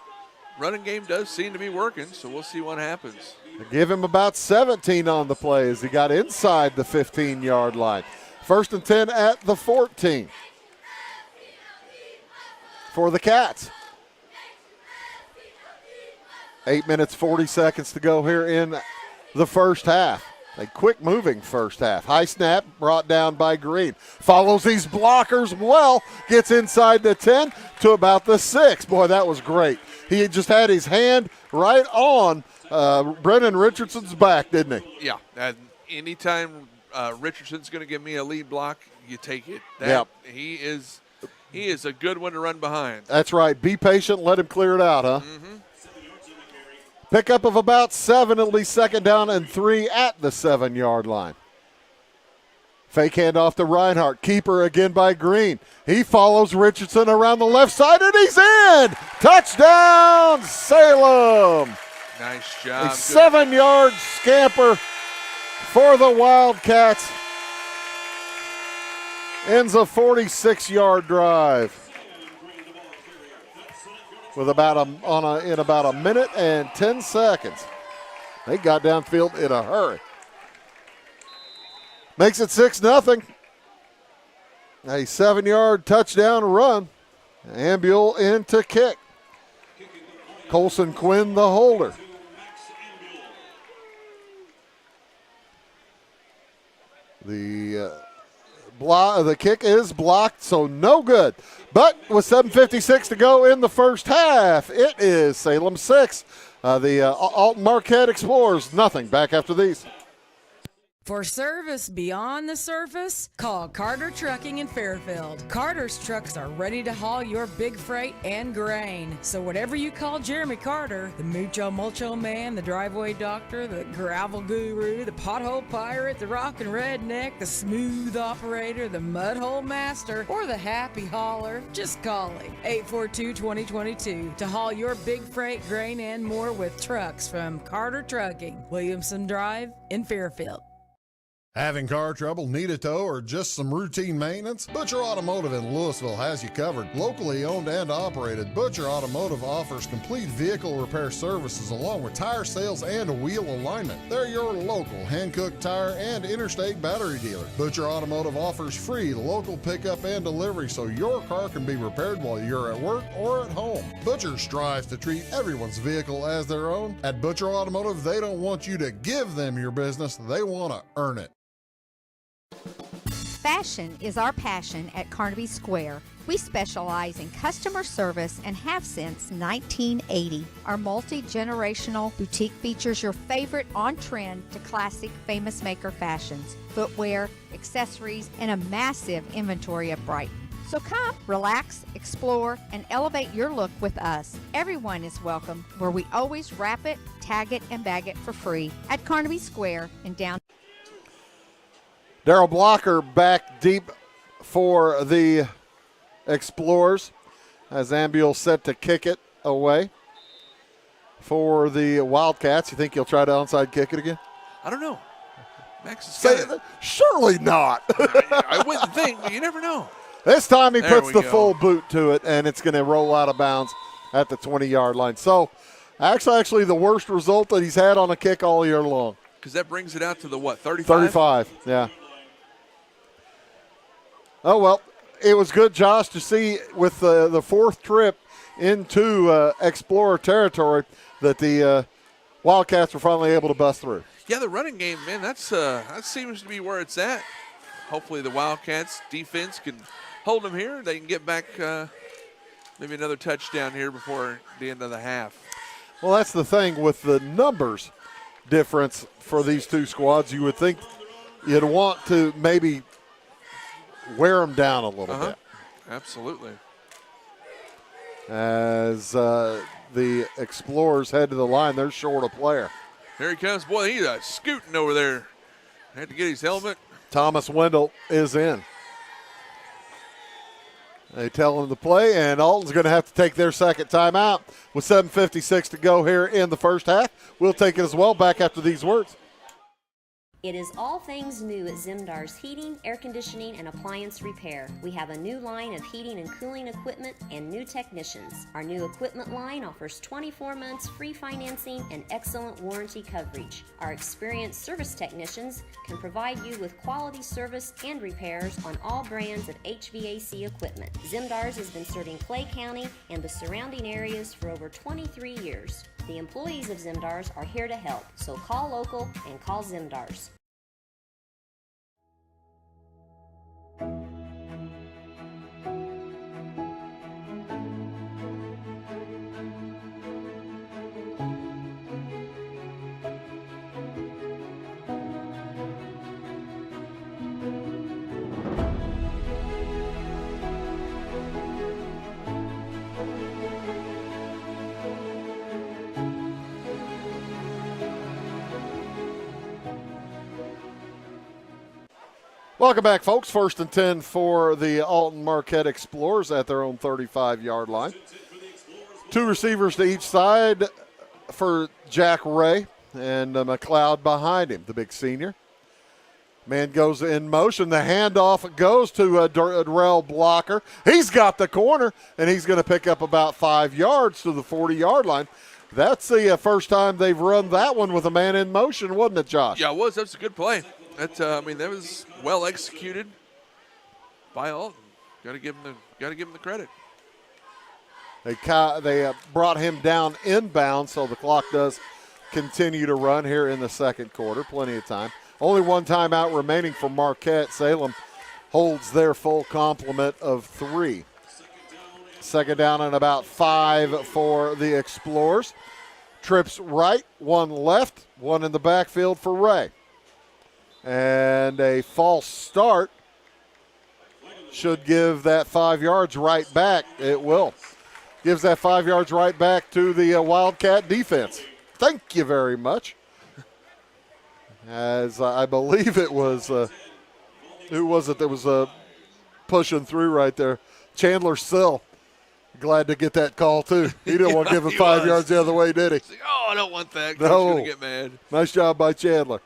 Running game does seem to be working, so we'll see what happens. Give him about 17 on the play as he got inside the 15-yard line. First and 10 at the 14 for the Cats. 8 minutes, 40 seconds to go here in the first half. A quick-moving first half. High snap brought down by Green. Follows these blockers well. Gets inside the 10 to about the 6. Boy, that was great. He just had his hand right on Brennan Richardson's back, didn't he? Yeah. And anytime Richardson's going to give me a lead block, you take it. Yep. He is a good one to run behind. That's right. Be patient. Let him clear it out, huh? Mm-hmm. Pickup of about 7, at least second down and 3 at the 7-yard line. Fake handoff to Reinhardt. Keeper again by Green. He follows Richardson around the left side, and he's in! Touchdown, Salem! Nice A job. 7-yard scamper for the Wildcats. Ends a 46-yard drive. With in about a minute and 10 seconds. They got downfield in a hurry. Makes it 6-0. A 7-yard touchdown run. Ambule in to kick. Colson Quinn the holder. The kick is blocked, so no good. But with 7:56 to go in the first half, it is Salem 6. The Alton-Marquette Explorers, nothing. Back after these. For service beyond the surface, call Carter Trucking in Fairfield. Carter's trucks are ready to haul your big freight and grain. So whatever you call Jeremy Carter, the Mucho Mulcho Man, the driveway doctor, the gravel guru, the pothole pirate, the rockin' redneck, the smooth operator, the mudhole master, or the happy hauler, just call him. 842-2022 to haul your big freight, grain, and more with trucks from Carter Trucking, Williamson Drive in Fairfield. Having car trouble, need a tow, or just some routine maintenance? Butcher Automotive in Louisville has you covered. Locally owned and operated, Butcher Automotive offers complete vehicle repair services along with tire sales and wheel alignment. They're your local Hankook tire and interstate battery dealer. Butcher Automotive offers free local pickup and delivery so your car can be repaired while you're at work or at home. Butcher strives to treat everyone's vehicle as their own. At Butcher Automotive, they don't want you to give them your business, they want to earn it. Fashion is our passion at Carnaby Square. We specialize in customer service and have since 1980. Our multi-generational boutique features your favorite on-trend to classic famous maker fashions, footwear, accessories, and a massive inventory of Brighton. So come, relax, explore, and elevate your look with us. Everyone is welcome, where we always wrap it, tag it, and bag it for free at Carnaby Square in downtown. Darryl Blocker back deep for the Explorers as Ambule set to kick it away for the Wildcats. You think he'll try to onside kick it again? I don't know. Max is Say, surely not. I wouldn't think, but you never know. This time he There puts we the go. full boot to it, and it's going to roll out of bounds at the 20-yard line. So actually the worst result that he's had on a kick all year long. Because that brings it out to the what, 35? 35, yeah. Oh, well, it was good, Josh, to see with the fourth trip into Explorer territory that the Wildcats were finally able to bust through. Yeah, the running game, man, that seems to be where it's at. Hopefully the Wildcats defense can hold them here. They can get back maybe another touchdown here before the end of the half. Well, that's the thing with the numbers difference for these two squads. You would think you'd want to maybe wear them down a little bit. Absolutely. As the Explorers head to the line, they're short a player. Here he comes. Boy, he's scooting over there. Had to get his helmet. Thomas Wendell is in. They tell him to play, and Alton's going to have to take their second timeout with 7:56 to go here in the first half. We'll take it as well back after these words. It is all things new at Zimdar's Heating, Air Conditioning, and Appliance Repair. We have a new line of heating and cooling equipment and new technicians. Our new equipment line offers 24 months free financing and excellent warranty coverage. Our experienced service technicians can provide you with quality service and repairs on all brands of HVAC equipment. Zimdar's has been serving Clay County and the surrounding areas for over 23 years. The employees of Zimdar's are here to help, so call local and call Zimdar's. Welcome back, folks. 1st and 10 for the Alton-Marquette Explorers at their own 35-yard line. 2 receivers to each side for Jack Ray and McLeod behind him, the big senior. Man goes in motion. The handoff goes to Darrell Blocker. He's got the corner, and he's going to pick up about 5 yards to the 40-yard line. That's the first time they've run that one with a man in motion, wasn't it, Josh? Yeah, it was. That's a good play. That that was well executed by Alton. Got to give him the credit. They brought him down inbound, so the clock does continue to run here in the second quarter. Plenty of time. Only one timeout remaining for Marquette. Salem holds their full complement of 3. Second down and about 5 for the Explorers. Trips right, 1 left, 1 in the backfield for Ray. And a false start should give that 5 yards right back. It will. Gives that 5 yards right back to the Wildcat defense. Thank you very much. As I believe it was, who was it that was pushing through right there? Chandler Sill. Glad to get that call, too. He didn't want to give him 5 yards the other way, did he? Oh, I don't want that. No. Coach's going to get mad. Nice job by Chandler.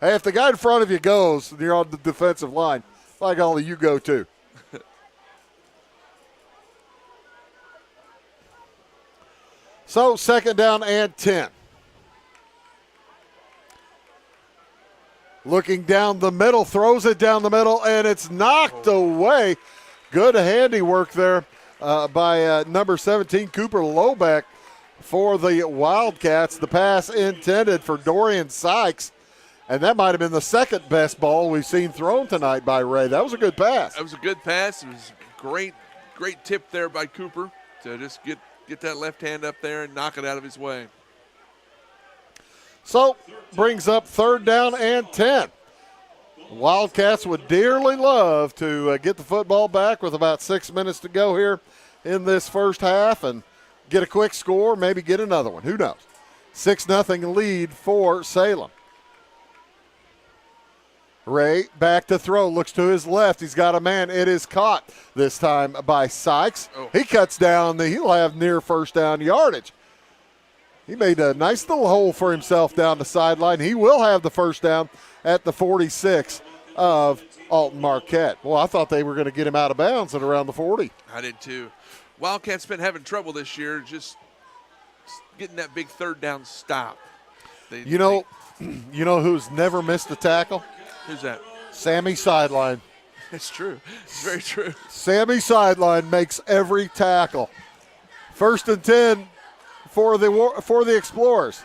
Hey, if the guy in front of you goes and you're on the defensive line, by golly, you go too. So, second down and 10. Looking down the middle, throws it down the middle, and it's knocked away. Good handiwork there by number 17, Cooper Lobeck, for the Wildcats. The pass intended for Dorian Sykes. And that might have been the second best ball we've seen thrown tonight by Ray. That was a good pass. That was a good pass. It was great tip there by Cooper to just get that left hand up there and knock it out of his way. So, brings up third down and 10. Wildcats would dearly love to get the football back with about 6 minutes to go here in this first half and get a quick score, maybe get another one. Who knows? 6-0 lead for Salem. Ray back to throw, looks to his left. He's got a man. It is caught this time by Sykes. Oh. He cuts down. He'll have near first down yardage. He made a nice little hole for himself down the sideline. He will have the first down at the 46 of Alton-Marquette. Well, I thought they were going to get him out of bounds at around the 40. I did too. Wildcats been having trouble this year just getting that big third down stop. You know who's never missed a tackle? Who's that? Sammy Sideline. It's true. It's very true. Sammy Sideline makes every tackle. 1st and 10 for the Explorers.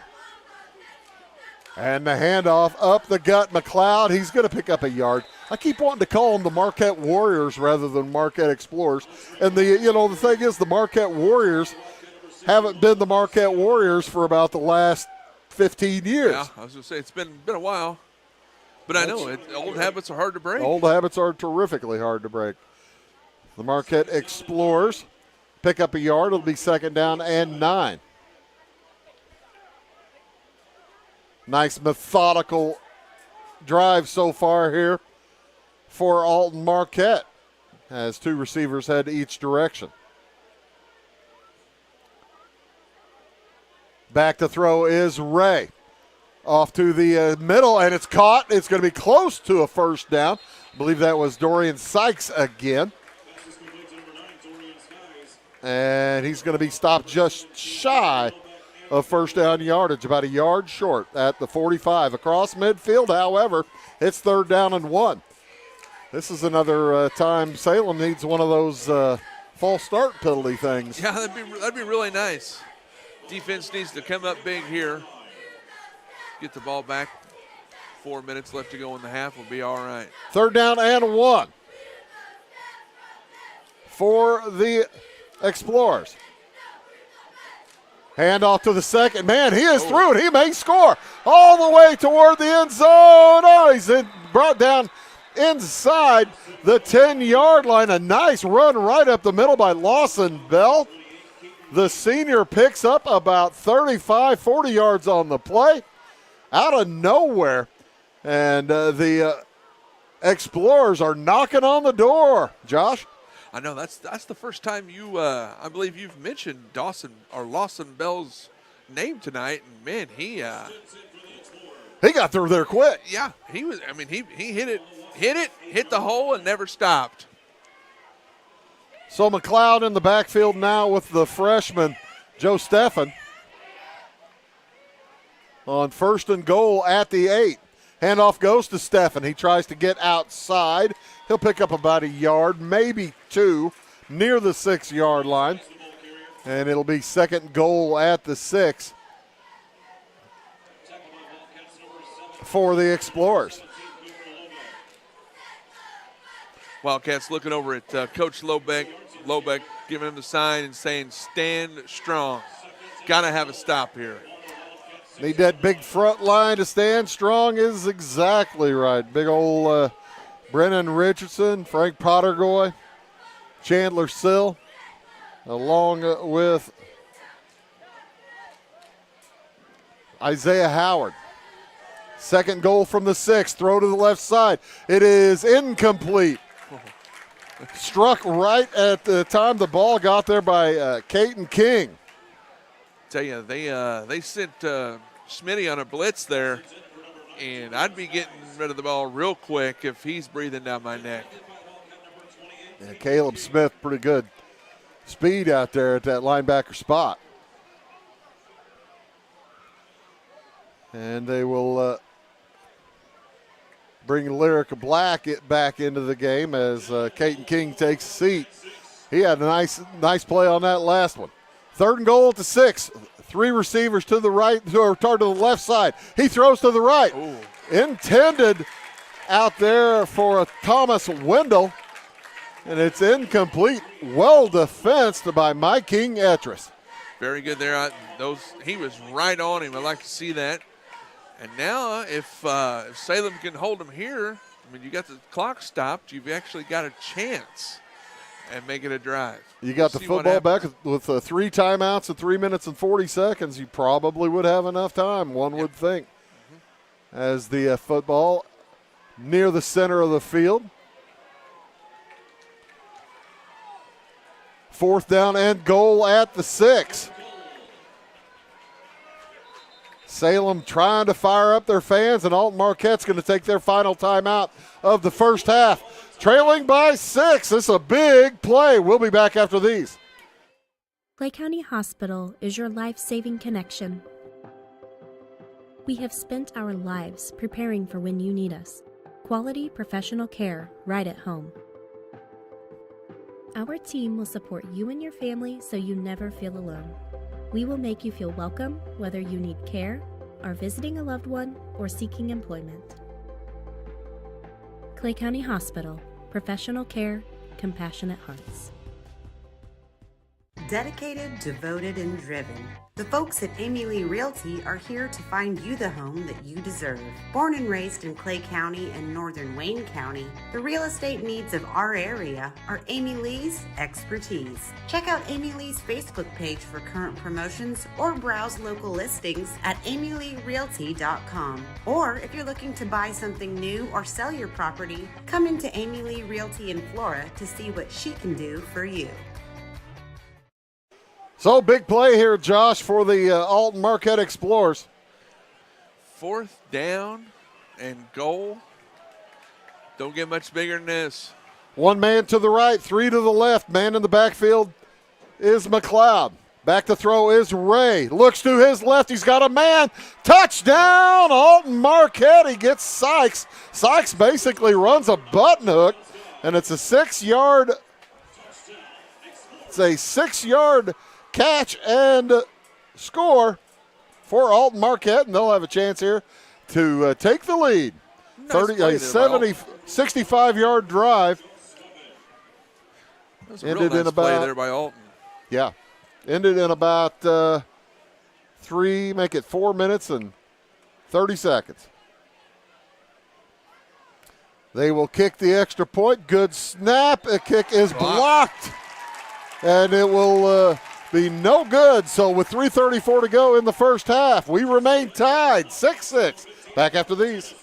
And the handoff up the gut. McLeod, he's going to pick up a yard. I keep wanting to call them the Marquette Warriors rather than Marquette Explorers. And the thing is, the Marquette Warriors haven't been the Marquette Warriors for about the last 15 years. Yeah, I was going to say it's been a while. But I know old habits are hard to break. Old habits are terrifically hard to break. The Marquette Explorers pick up a yard. It'll be second down and 9. Nice methodical drive so far here for Alton-Marquette as 2 receivers head each direction. Back to throw is Ray. Off to the middle, and it's caught. It's going to be close to a first down. I believe that was Dorian Sykes again. And he's going to be stopped just shy of first down yardage, about a yard short at the 45. Across midfield, however, it's 3rd down and 1. This is another time Salem needs one of those false start penalty things. Yeah, that'd be really nice. Defense needs to come up big here. Get the ball back. 4 minutes left to go in the half. We'll be all right. 3rd down and 1 for the Explorers. Handoff to the second man. He is through it. He may score all the way toward the end zone. Oh, he's brought down inside the 10-yard line. A nice run right up the middle by Lawson Bell. The senior picks up about 35, 40 yards on the play out of nowhere. And the Explorers are knocking on the door, Josh. I know that's the first time I believe you've mentioned Lawson Bell's name tonight, and man, he got through there quick. Yeah, he was. I mean, he hit the hole and never stopped. So McLeod in the backfield now with the freshman Joe Steffen on 1st and goal at the 8. Handoff goes to Steffen. He tries to get outside. He'll pick up about a yard, maybe 2, near the 6-yard line. And it'll be 2nd goal at the 6 for the Explorers. Wildcats looking over at Coach Lobeck. Lobeck giving him the sign and saying, stand strong. Got to have a stop here. Need that big front line to stand strong is exactly right. Big old Brennan Richardson, Frank Pottergoy, Chandler Sill, along with Isaiah Howard. 2nd goal from the 6, throw to the left side. It is incomplete. Struck right at the time the ball got there by Caton King. Tell you, they sent Smitty on a blitz there, and I'd be getting rid of the ball real quick if he's breathing down my neck. Yeah, Caleb Smith, pretty good speed out there at that linebacker spot. And they will bring Lyrica Black back into the game as Caton King takes a seat. He had a nice play on that last one. 3rd and goal at the 6. 3 receivers to the right, to the left side. He throws to the right. Ooh. Intended out there for a Thomas Wendell, and it's incomplete. Well defensed by Mike King Etris. Very good there. He was right on him. I'd like to see that. And now, if Salem can hold him here, I mean, you got the clock stopped. You've actually got a chance and make it a drive. You got the football back with 3 timeouts and 3 minutes and 40 seconds. You probably would have enough time, one would think. As the football near the center of the field. 4th down and goal at the 6. Salem trying to fire up their fans, and Alton-Marquette's going to take their final timeout of the first half. Trailing by 6. This is a big play. We'll be back after these. Clay County Hospital is your life-saving connection. We have spent our lives preparing for when you need us. Quality professional care right at home. Our team will support you and your family so you never feel alone. We will make you feel welcome whether you need care, are visiting a loved one, or seeking employment. Clay County Hospital. Professional care, compassionate hearts. Dedicated, devoted, and driven. The folks at Amy Lee Realty are here to find you the home that you deserve. Born and raised in Clay County and northern Wayne County, the real estate needs of our area are Amy Lee's expertise. Check out Amy Lee's Facebook page for current promotions or browse local listings at amyleerealty.com. Or if you're looking to buy something new or sell your property, come into Amy Lee Realty in Flora to see what she can do for you. So big play here, Josh, for the Alton-Marquette Explorers. 4th down and goal. Don't get much bigger than this. One man to the right, 3 to the left. Man in the backfield is McLeod. Back to throw is Ray. Looks to his left. He's got a man. Touchdown, Alton-Marquette. He gets Sykes. Sykes basically runs a button hook, and it's a 6-yard. It's a 6-yard catch and score for Alton-Marquette, and they'll have a chance here to take the lead. Nice 65-yard drive. That was a real nice play there by Alton. Yeah. Ended in about 4 minutes and 30 seconds. They will kick the extra point. Good snap. A kick is blocked. And it will be no good. So with 3:34 to go in the first half, we remain tied 6-6. Back after these.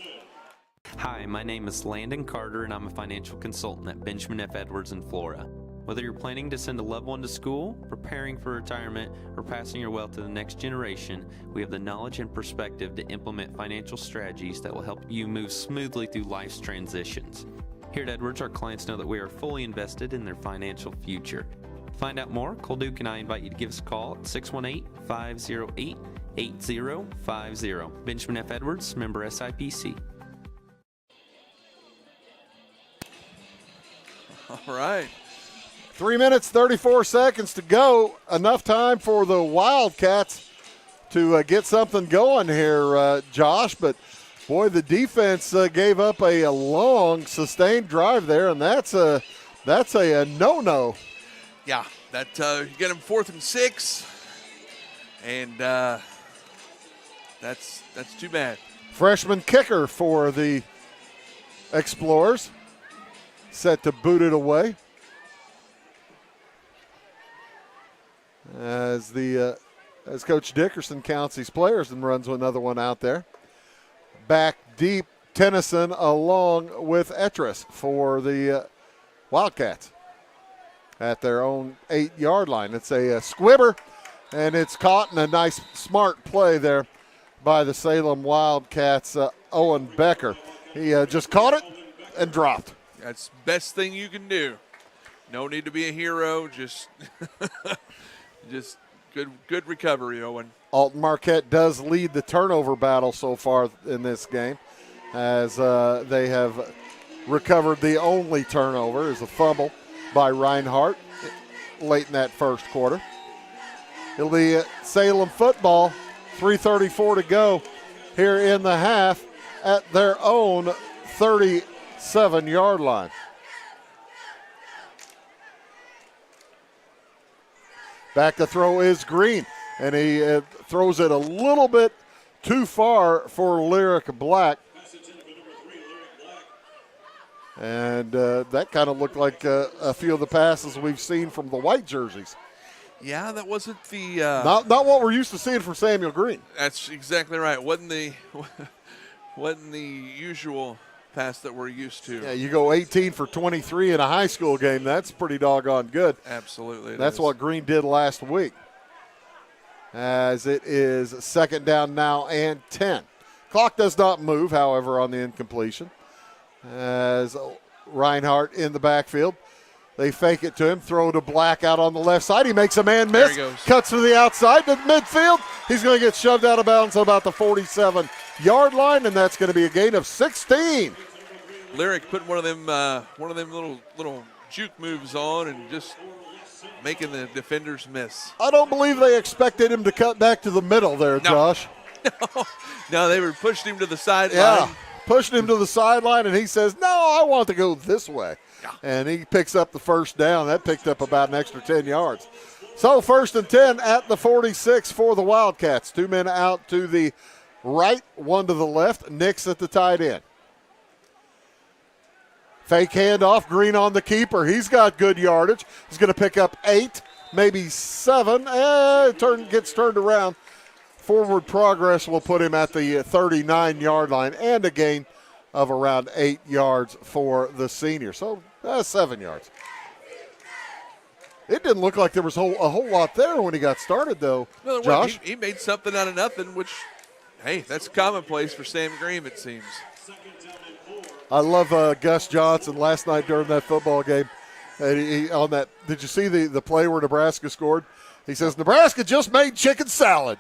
Hi, my name is Landon Carter, and I'm a financial consultant at Benjamin F. Edwards in Florida. Whether you're planning to send a loved one to school, preparing for retirement, or passing your wealth to the next generation, we have the knowledge and perspective to implement financial strategies that will help you move smoothly through life's transitions. Here at Edwards, our clients know that we are fully invested in their financial future. To find out more, Cole Duke and I invite you to give us a call at 618-508-8050. Benjamin F. Edwards, member SIPC. All right. 3 minutes, 34 seconds to go. Enough time for the Wildcats to get something going here, Josh. But, boy, the defense gave up a long, sustained drive there, and that's a no-no. Yeah, that you get them 4th and 6, and that's too bad. Freshman kicker for the Explorers, set to boot it away. As Coach Dickerson counts these players and runs another one out there. Back deep, Tennyson along with Etris for the Wildcats at their own 8-yard line. It's a squibber, and it's caught, and a nice, smart play there by the Salem Wildcats, Owen Becker. He just caught it and dropped. That's the best thing you can do. No need to be a hero, just just good recovery, Owen. Alton-Marquette does lead the turnover battle so far in this game, as they have recovered the only turnover is a fumble by Reinhardt late in that first quarter. It'll be Salem football, 3:34 to go here in the half at their own 37-yard line. Back to throw is Green, and he throws it a little bit too far for Lyric Black. And that kind of looked like a few of the passes we've seen from the white jerseys. Yeah, that wasn't the not what we're used to seeing from Samuel Green. That's exactly right. Wasn't the usual pass that we're used to. Yeah, you go 18 for 23 in a high school game. That's pretty doggone good. Absolutely. That's what Green did last week. As it is 2nd down now and 10. Clock does not move, however, on the incompletion. As Reinhardt in the backfield. They fake it to him, throw to Black out on the left side. He makes a man miss, cuts to the outside to midfield. He's going to get shoved out of bounds at about the 47-yard line, and that's going to be a gain of 16. Lyric putting one of them little juke moves on and just making the defenders miss. I don't believe they expected him to cut back to the middle there, Josh. No, they were pushing him to the sideline. Yeah, pushing him to the sideline, and he says, no, I want to go this way. Yeah. And he picks up the first down. That picked up about an extra 10 yards. So 1st and 10 at the 46 for the Wildcats. 2 men out to the right, 1 to the left. Nix at the tight end. Fake handoff, Green on the keeper. He's got good yardage. He's going to pick up 8, maybe 7. Gets turned around. Forward progress will put him at the 39-yard line, and a gain of around 8 yards for the senior. So 7 yards. It didn't look like there was a whole lot there when he got started, though. No, Josh. He made something out of nothing, which Hey, that's commonplace for Sam Graham, it seems. I love Gus Johnson last night during that football game. And he on that, did you see the play where Nebraska scored? He says, Nebraska just made chicken salad.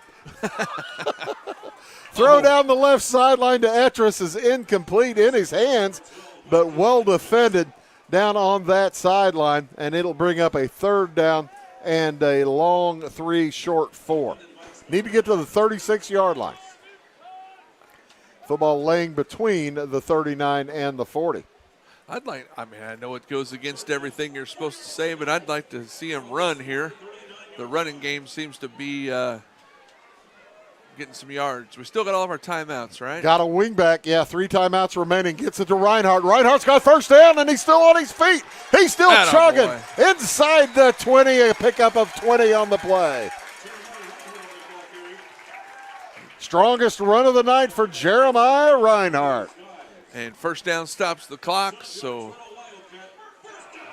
Throw down the left sideline to Etris is incomplete in his hands, but well defended down on that sideline, and it'll bring up a 3rd down and a long 3, short 4. Need to get to the 36-yard line. Football laying between the 39 and the 40. I know it goes against everything you're supposed to say, but I'd like to see him run here. The running game seems to be getting some yards. We still got all of our timeouts, right? Got a wing back. Yeah, 3 timeouts remaining. Gets it to Reinhardt. Reinhardt's got 1st down, and he's still on his feet. He's still chugging inside the 20, a pickup of 20 on the play. Strongest run of the night for Jeremiah Reinhardt. And 1st down stops the clock, so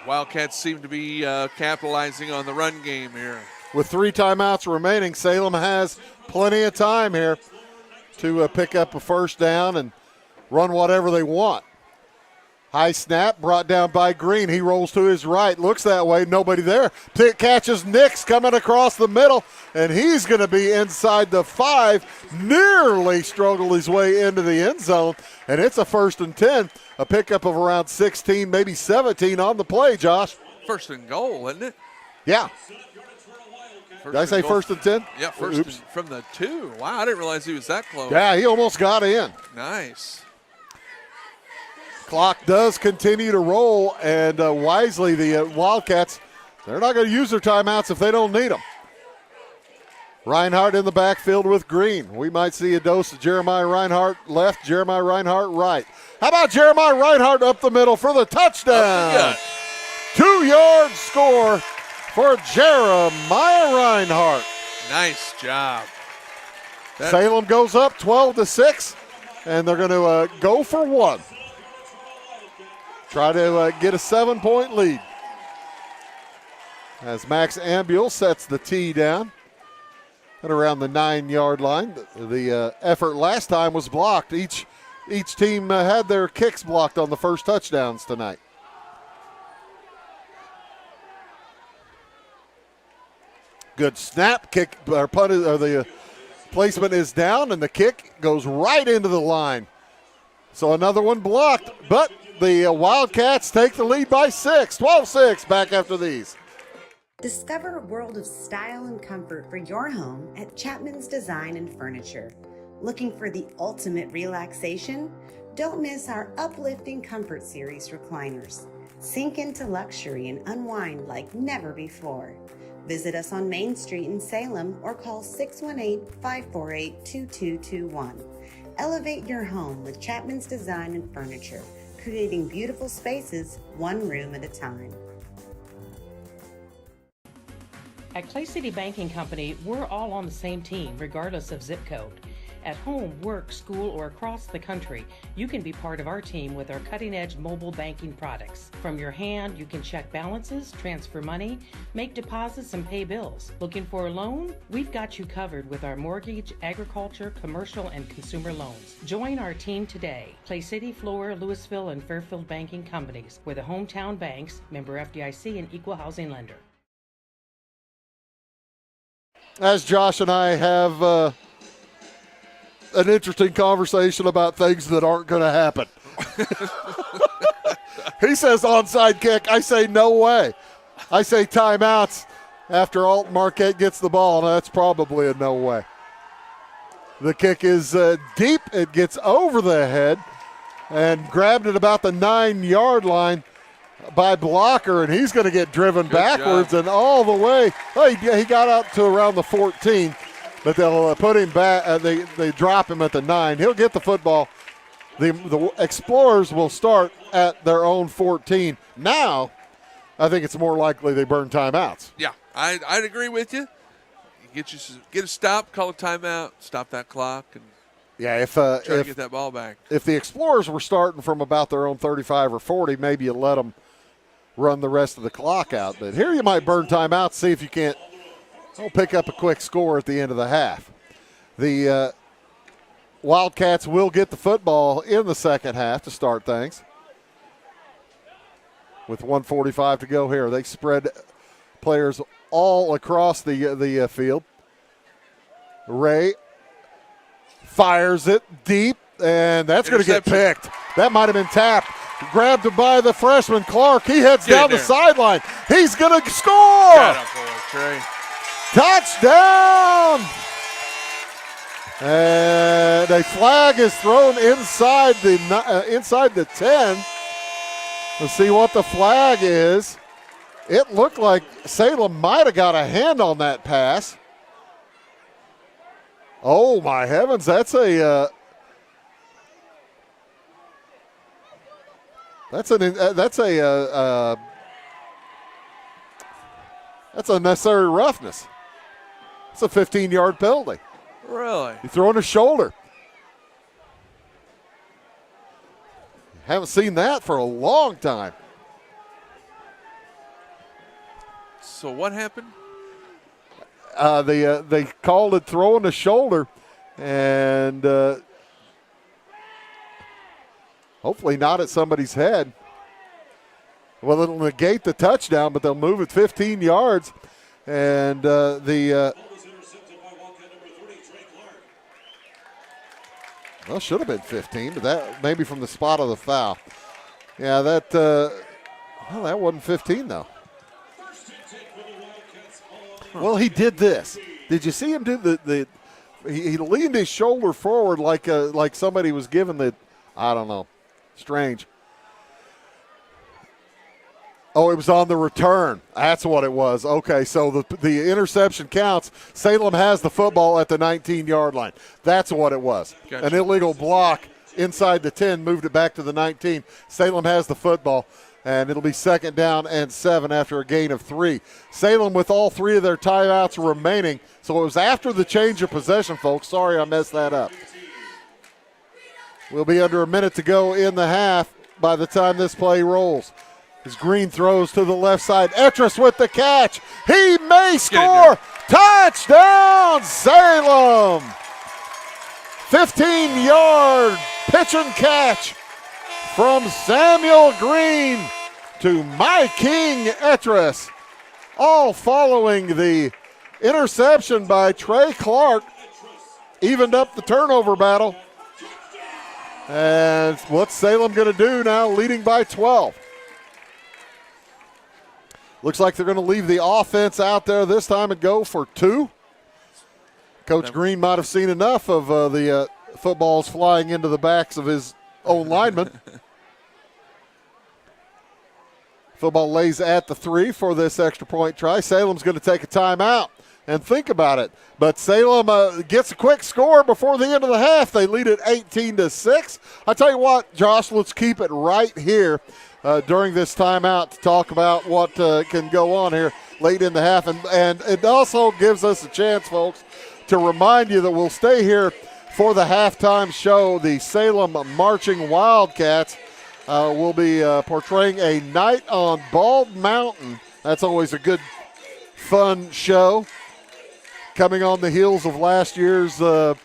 Wildcats seem to be capitalizing on the run game here. With 3 timeouts remaining, Salem has plenty of time here to pick up a 1st down and run whatever they want. High snap brought down by Green. He rolls to his right, looks that way, nobody there. Pick catches Nix coming across the middle, and he's going to be inside the 5. Nearly struggled his way into the end zone, and it's a 1st and 10. A pickup of around 16, maybe 17 on the play, Josh. 1st and goal, isn't it? Yeah. Did I say 1st and 10? Yeah, 1st and from the 2. Wow, I didn't realize he was that close. Yeah, he almost got in. Nice. Clock does continue to roll, and wisely the Wildcats, they're not going to use their timeouts if they don't need them. Reinhardt in the backfield with Green. We might see a dose of Jeremiah Reinhardt left, Jeremiah Reinhardt right. How about Jeremiah Reinhardt up the middle for the touchdown? 2-yard score for Jeremiah Reinhardt. Nice job. Salem goes up 12-6, and they're going to go for 1. Try to get a 7-point lead. As Max Ambule sets the tee down at around the 9-yard line. The effort last time was blocked. Each team had their kicks blocked on the first touchdowns tonight. Good snap, kick, or punt, or the placement is down, and the kick goes right into the line. So another one blocked, but the Wildcats take the lead by 6, 12-6 back after these. Discover a world of style and comfort for your home at Chapman's Design and Furniture. Looking for the ultimate relaxation? Don't miss our uplifting Comfort Series recliners. Sink into luxury and unwind like never before. Visit us on Main Street in Salem or call 618-548-2221. Elevate your home with Chapman's Design and Furniture, creating beautiful spaces one room at a time. At Clay City Banking Company, we're all on the same team, regardless of zip code. At home, work, school, or across the country, you can be part of our team with our cutting-edge mobile banking products. From your hand, you can check balances, transfer money, make deposits, and pay bills. Looking for a loan? We've got you covered with our mortgage, agriculture, commercial, and consumer loans. Join our team today. Clay City, Flora, Louisville, and Fairfield Banking Companies. We're the hometown banks, member FDIC, and equal housing lender. As Josh and I have an interesting conversation about things that aren't going to happen. He says onside kick. I say no way. I say timeouts after Alton-Marquette gets the ball, and that's probably a no way. The kick is deep. It gets over the head and grabbed at about the 9-yard line by Blocker, and he's going to get driven backwards and all the way. Well, he got out to around the 14. But they'll put him back. They drop him at the 9. He'll get the football. The Explorers will start at their own 14. Now, I think it's more likely they burn timeouts. Yeah, I'd agree with you. Get a stop, call a timeout, stop that clock, and try to get that ball back. If the Explorers were starting from about their own 35 or 40, maybe you let them run the rest of the clock out. But here you might burn timeouts, see if you can't pick up a quick score at the end of the half. The Wildcats will get the football in the second half to start things. With 1:45 to go here. They spread players all across the field. Ray fires it deep, and that's going to get picked. That might have been tapped. Grabbed by the freshman Clark. He heads down the sideline. He's going to score. Trey. Touchdown. And a flag is thrown inside the 10. Let's see what the flag is. It looked like Salem might have got a hand on that pass. Oh my heavens, that's a unnecessary roughness. It's a 15-yard penalty. Really? You're throwing a shoulder. Haven't seen that for a long time. So what happened? They called it throwing a shoulder, and hopefully not at somebody's head. Well, it'll negate the touchdown, but they'll move it 15 yards, and well, should have been 15, but that maybe from the spot of the foul. Yeah, that wasn't 15 though. Well, he did this. Did you see him do he leaned his shoulder forward like somebody was giving I don't know, strange. Oh, it was on the return. That's what it was. Okay, so the interception counts. Salem has the football at the 19-yard line. That's what it was. Gotcha. An illegal block inside the 10, moved it back to the 19. Salem has the football, and it'll be 2nd down and 7 after a gain of 3. Salem with all 3 of their timeouts remaining. So it was after the change of possession, folks. Sorry I messed that up. We'll be under a minute to go in the half by the time this play rolls. As Green throws to the left side. Etris with the catch. He may score. Touchdown, Salem. 15-yard pitch and catch from Samuel Green to My King Etris. All following the interception by Trey Clark. Evened up the turnover battle. And what's Salem going to do now, leading by 12? Looks like they're going to leave the offense out there this time and go for 2. Coach Green might have seen enough of the footballs flying into the backs of his own linemen. Football lays at the 3 for this extra point try. Salem's going to take a timeout and think about it. But Salem gets a quick score before the end of the half. They lead it 18-6. I tell you what, Josh, let's keep it right here during this timeout to talk about what can go on here late in the half. And it also gives us a chance, folks, to remind you that we'll stay here for the halftime show. The Salem Marching Wildcats will be portraying A Night on Bald Mountain. That's always a good, fun show. Coming on the heels of last year's 9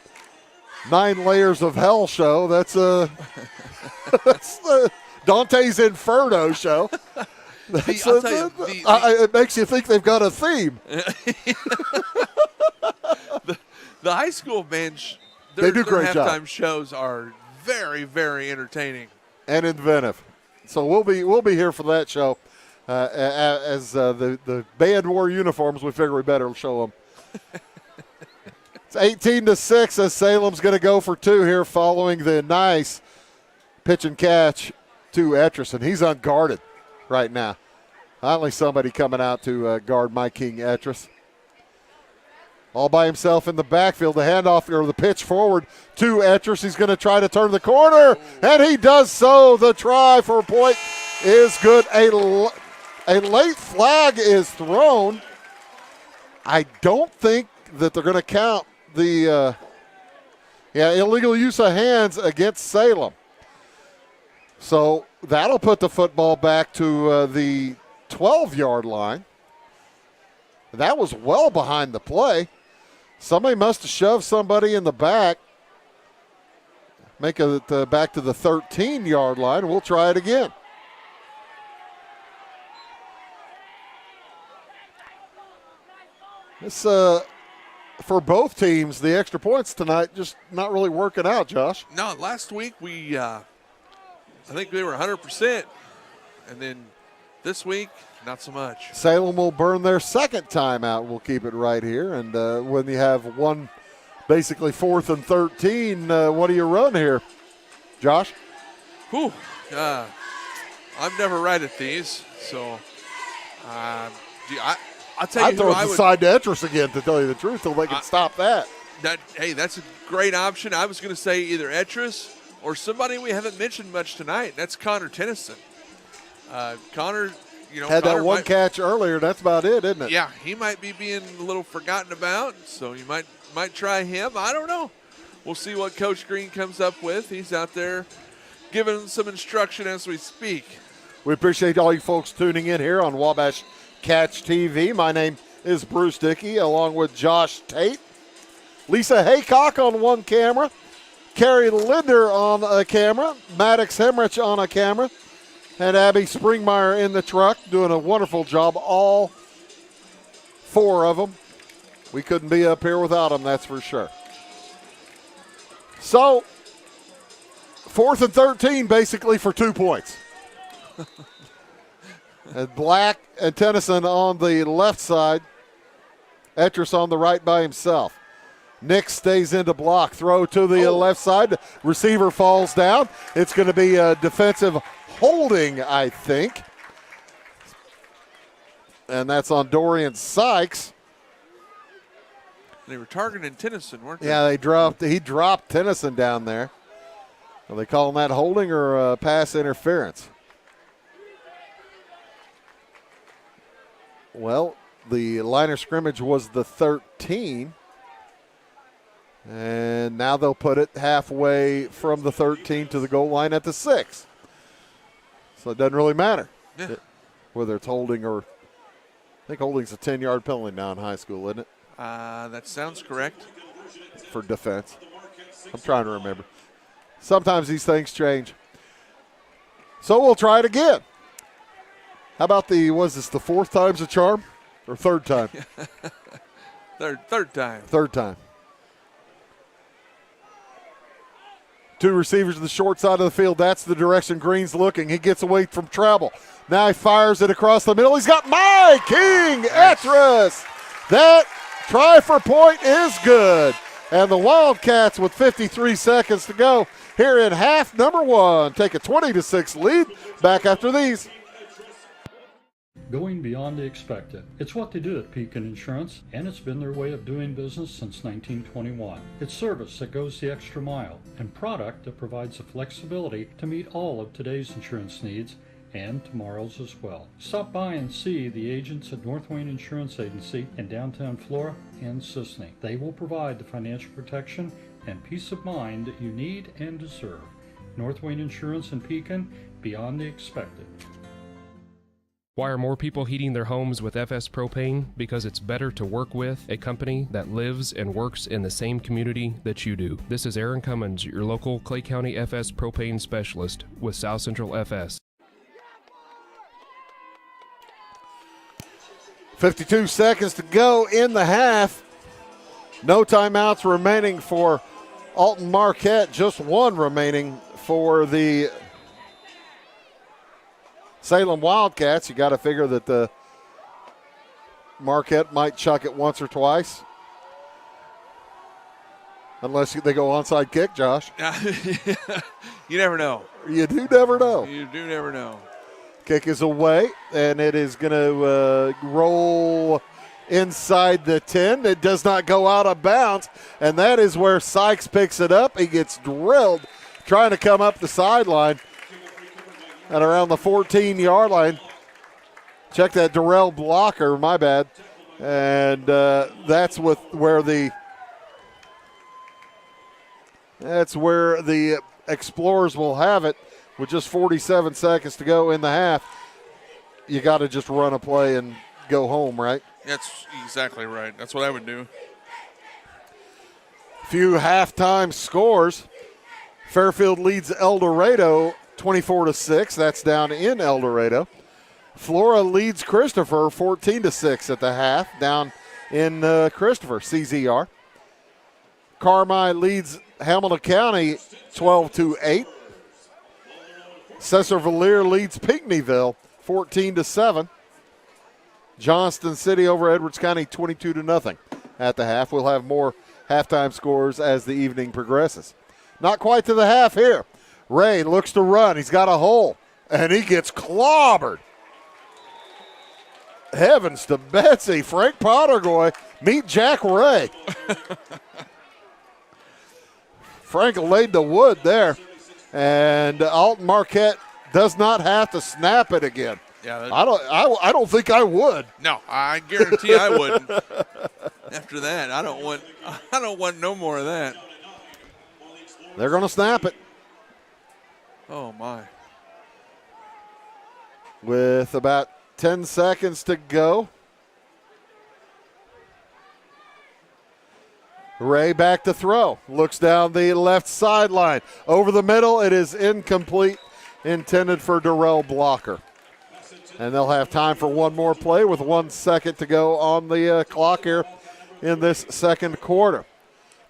Layers of Hell show. That's Dante's Inferno show. It makes you think they've got a theme. The high school band, they do a great job. Halftime shows are very, very entertaining and inventive. So we'll be here for that show. As the band wore uniforms, we figure we better show them. It's 18-6 as Salem's going to go for 2 here following the nice pitch and catch to Etris, and he's unguarded right now. Finally somebody coming out to guard My King Etris. All by himself in the backfield. The handoff or the pitch forward to Etris. He's going to try to turn the corner, and he does so. The try for a point is good. A late flag is thrown. I don't think that they're going to count the illegal use of hands against Salem. So that'll put the football back to the 12-yard line. That was well behind the play. Somebody must have shoved somebody in the back. make it back to the 13-yard line. We'll try it again. This, for both teams, the extra points tonight just not really working out, Josh. No, last week I think we were 100%. And then this week, not so much. Salem will burn their second timeout. We'll keep it right here. And when you have one, basically 4th and 13, what do you run here, Josh? Whew. I'm never right at these. So, I'll tell you I'd throw it side to Etris again, to tell you the truth, till they can stop that. Hey, that's a great option. I was going to say either Etris or somebody we haven't mentioned much tonight. That's Connor Tennyson. Connor, had that one catch earlier. That's about it, isn't it? Yeah, he might be being a little forgotten about, so you might try him. I don't know. We'll see what Coach Green comes up with. He's out there giving some instruction as we speak. We appreciate all you folks tuning in here on Wabash Catch TV. My name is Bruce Dickey, along with Josh Tate, Lisa Haycock on one camera, Carrie Linder on a camera, Maddox Hemrich on a camera, and Abby Springmeyer in the truck doing a wonderful job, all 4 of them. We couldn't be up here without them, that's for sure. So, 4th and 13 basically for 2 points. And Black and Tennyson on the left side, Etris on the right by himself. Nick stays into block, throw to the left side, receiver falls down. It's going to be a defensive holding, I think. And that's on Dorian Sykes. They were targeting Tennyson, weren't they? Yeah, he dropped Tennyson down there. Are they calling that holding or pass interference? Well, the line of scrimmage was the 13. And now they'll put it halfway from the 13 to the goal line at the 6. So it doesn't really matter whether it's holding or I think holding's a 10-yard penalty now in high school, isn't it? That sounds correct. For defense. I'm trying to remember. Sometimes these things change. So we'll try it again. How about was this the 4th time's a charm or 3rd time? Third time. 3rd time. 2 receivers to the short side of the field. That's the direction Green's looking. He gets away from travel. Now he fires it across the middle. He's got Mike King Etris. That try for point is good. And the Wildcats, with 53 seconds to go here in half number 1, take a 20-6 lead. Back after these. Going beyond the expected. It's what they do at Pekin Insurance, and it's been their way of doing business since 1921. It's service that goes the extra mile, and product that provides the flexibility to meet all of today's insurance needs and tomorrow's as well. Stop by and see the agents at North Wayne Insurance Agency in downtown Flora and Sisney. They will provide the financial protection and peace of mind that you need and deserve. North Wayne Insurance in Pekin, beyond the expected. Why are more people heating their homes with FS Propane? Because it's better to work with a company that lives and works in the same community that you do. This is Aaron Cummins, your local Clay County FS Propane specialist with South Central FS. 52 seconds to go in the half. No timeouts remaining for Alton-Marquette. Just 1 remaining for the Salem Wildcats. You got to figure that the Marquette might chuck it once or twice. Unless they go onside kick, Josh. You never know. You do never know. You do never know. Kick is away, and it is going to roll inside the 10. It does not go out of bounds, and that is where Sykes picks it up. He gets drilled trying to come up the sideline at around the 14-yard line. Check that Durrell blocker, my bad. And that's where the Explorers will have it. With just 47 seconds to go in the half, you got to just run a play and go home, right? That's exactly right. That's what I would do. Few halftime scores. Fairfield leads El Dorado 24-6. That's down in El Dorado. Flora leads Christopher 14-6 at the half, down in Christopher, CZR. Carmi leads Hamilton County 12-8. Cesar-Valier leads Pinckneyville 14-7. Johnston City over Edwards County 22-0 at the half. We'll have more halftime scores as the evening progresses. Not quite to the half here. Ray looks to run. He's got a hole, and he gets clobbered. Heavens to Betsy. Frank Pottergoy, meet Jack Ray. Frank laid the wood there, and Alton-Marquette does not have to snap it again. Yeah, I don't think I would. No, I guarantee I wouldn't. After that, I don't want no more of that. They're going to snap it. Oh my. With about 10 seconds to go. Ray back to throw. Looks down the left sideline. Over the middle, it is incomplete, intended for Darrell Blocker. And they'll have time for one more play with 1 second to go on the clock here in this second quarter.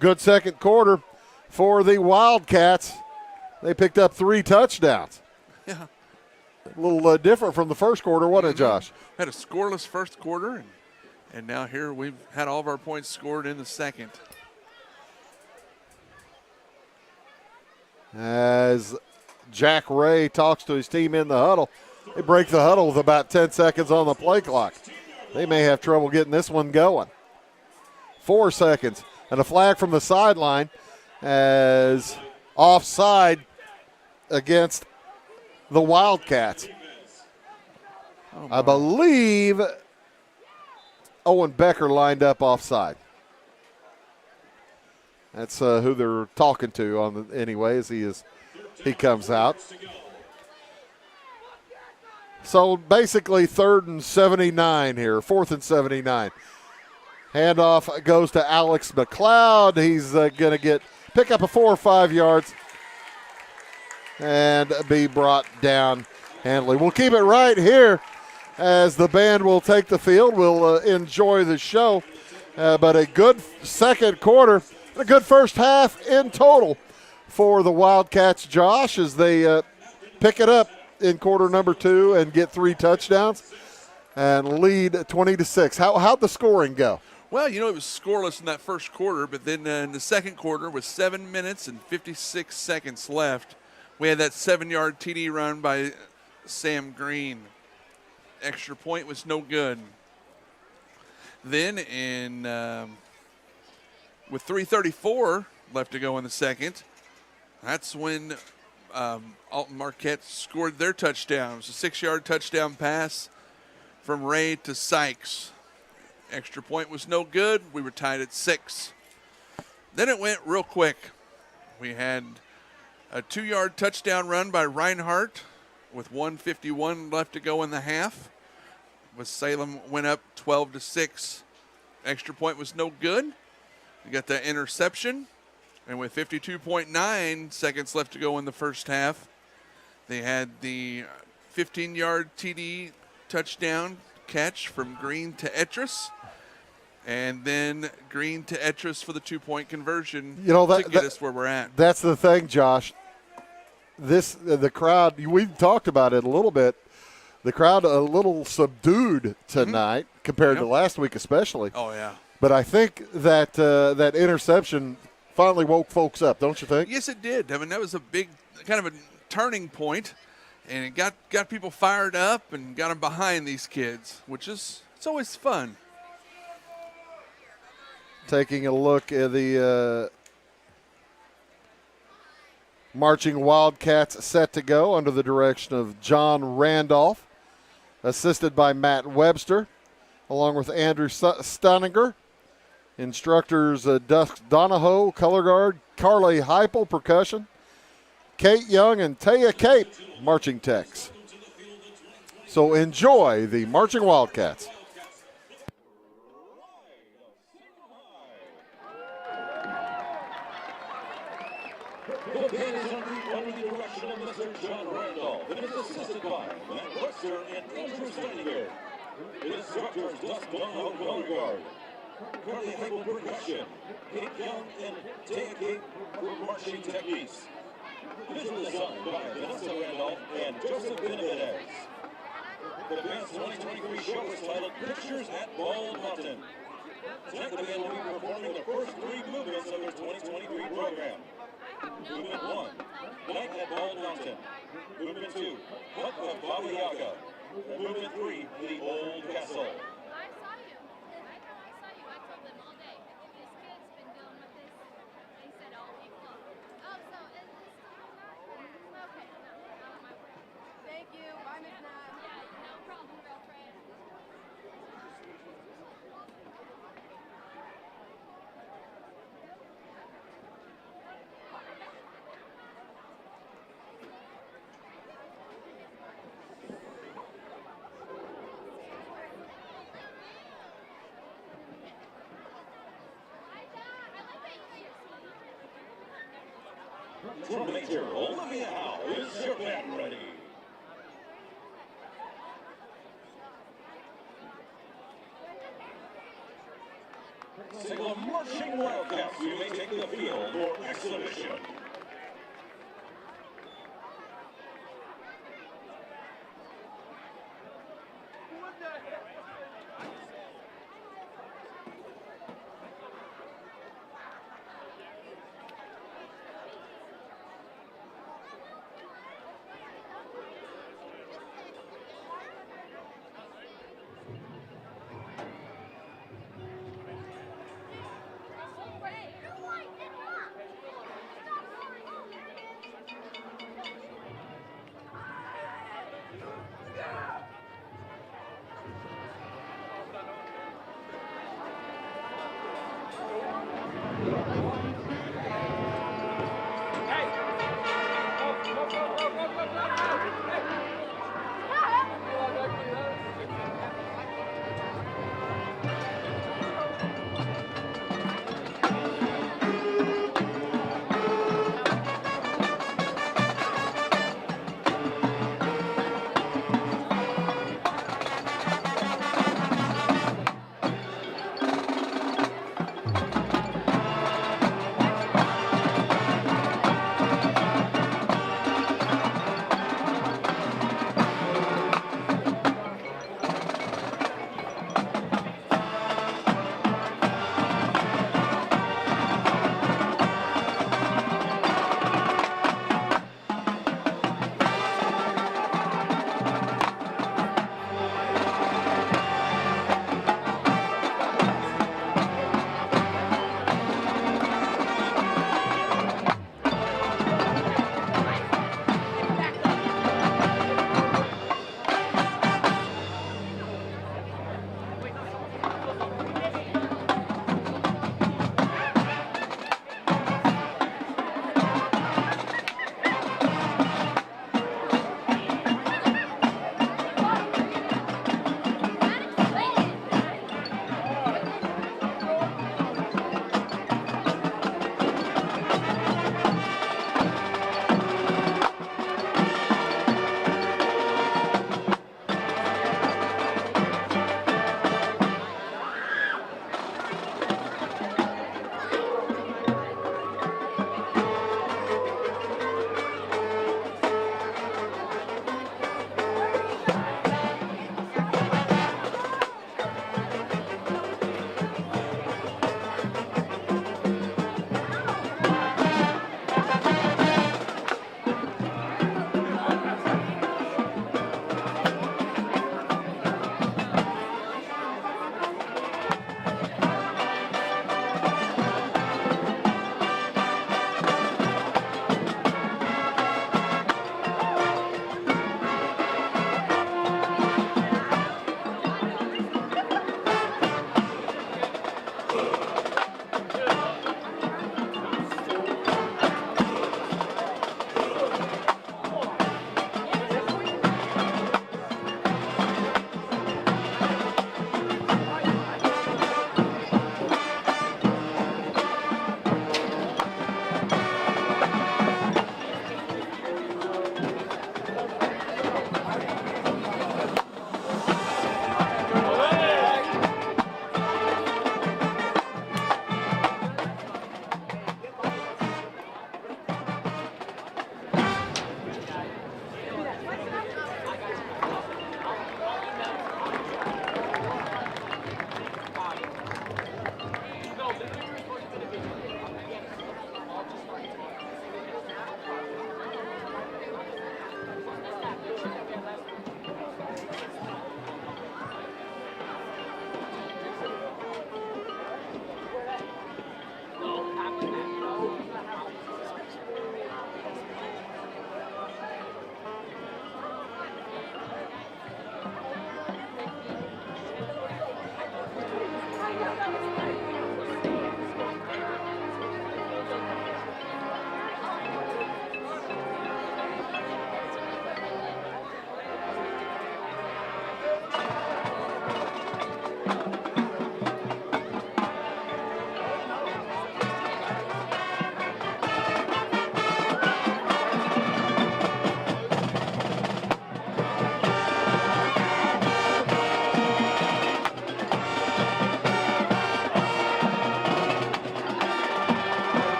Good second quarter for the Wildcats. They picked up 3 touchdowns. Yeah. A little different from the first quarter, wasn't it, Josh? Had a scoreless first quarter, and now here we've had all of our points scored in the second. As Jack Ray talks to his team in the huddle, they break the huddle with about 10 seconds on the play clock. They may have trouble getting this one going. 4 seconds, and a flag from the sideline as offside against the Wildcats. Oh, I believe Owen Becker lined up offside. That's who they're talking to on the, anyway, as he comes out. So basically 3rd and 79 here, 4th and 79. Handoff goes to Alex McLeod. He's going to pick up a 4 or 5 yards and be brought down handily. We'll keep it right here as the band will take the field. We'll enjoy the show. But a good second quarter, and a good first half in total for the Wildcats, Josh, as they pick it up in quarter number 2 and get 3 touchdowns and lead 20-6. How'd the scoring go? Well, it was scoreless in that first quarter, but then in the second quarter with 7 minutes and 56 seconds left, we had that 7-yard TD run by Sam Green. Extra point was no good. Then with 3:34 left to go in the second, that's when Alton-Marquette scored their touchdown. It was a 6-yard touchdown pass from Ray to Sykes. Extra point was no good. We were tied at 6. Then it went real quick. We had a 2-yard touchdown run by Reinhardt with 1:51 left to go in the half. With Salem went up 12-6. Extra point was no good. We got that interception. And with 52.9 seconds left to go in the first half, they had the 15-yard TD touchdown catch from Green to Etris. And then Green to Etris for the 2-point conversion to get us where we're at. That's the thing, Josh. The crowd, we talked about it a little bit. The crowd a little subdued tonight compared to last week especially. Oh, yeah. But I think that that interception finally woke folks up, don't you think? Yes, it did. I mean, that was a big kind of a turning point, and it got people fired up and got them behind these kids, which is it's always fun. Taking a look at the marching Wildcats set to go under the direction of John Randolph, assisted by Matt Webster, along with Andrew Stunninger. Instructors Dusk Donahoe, color guard, Carly Heipel, percussion, Kate Young, and Taya Cape, marching techs. So enjoy the marching Wildcats. The band is under the direction of Mr. John Randolph and is assisted by Matt Webster and Andrew Steininger. Instructors Dustin Hildegarde, Carly Hagel percussion, Kate Young and Taya Kate for marching techniques. Visual design by Vanessa Randolph and Joseph Benavidez. The band's 2023 show is titled Pictures at Bald Mountain. Tonight the band will be performing the first 3 movements of their 2023 program. Movement 1, Night at Bald Mountain. Movement 2, Hut of Baba Yaga. And Movement 3, The Old Castle. From Major Olivia Howe, is your band ready? Salem Marching Wildcats, you may take the field for exhibition.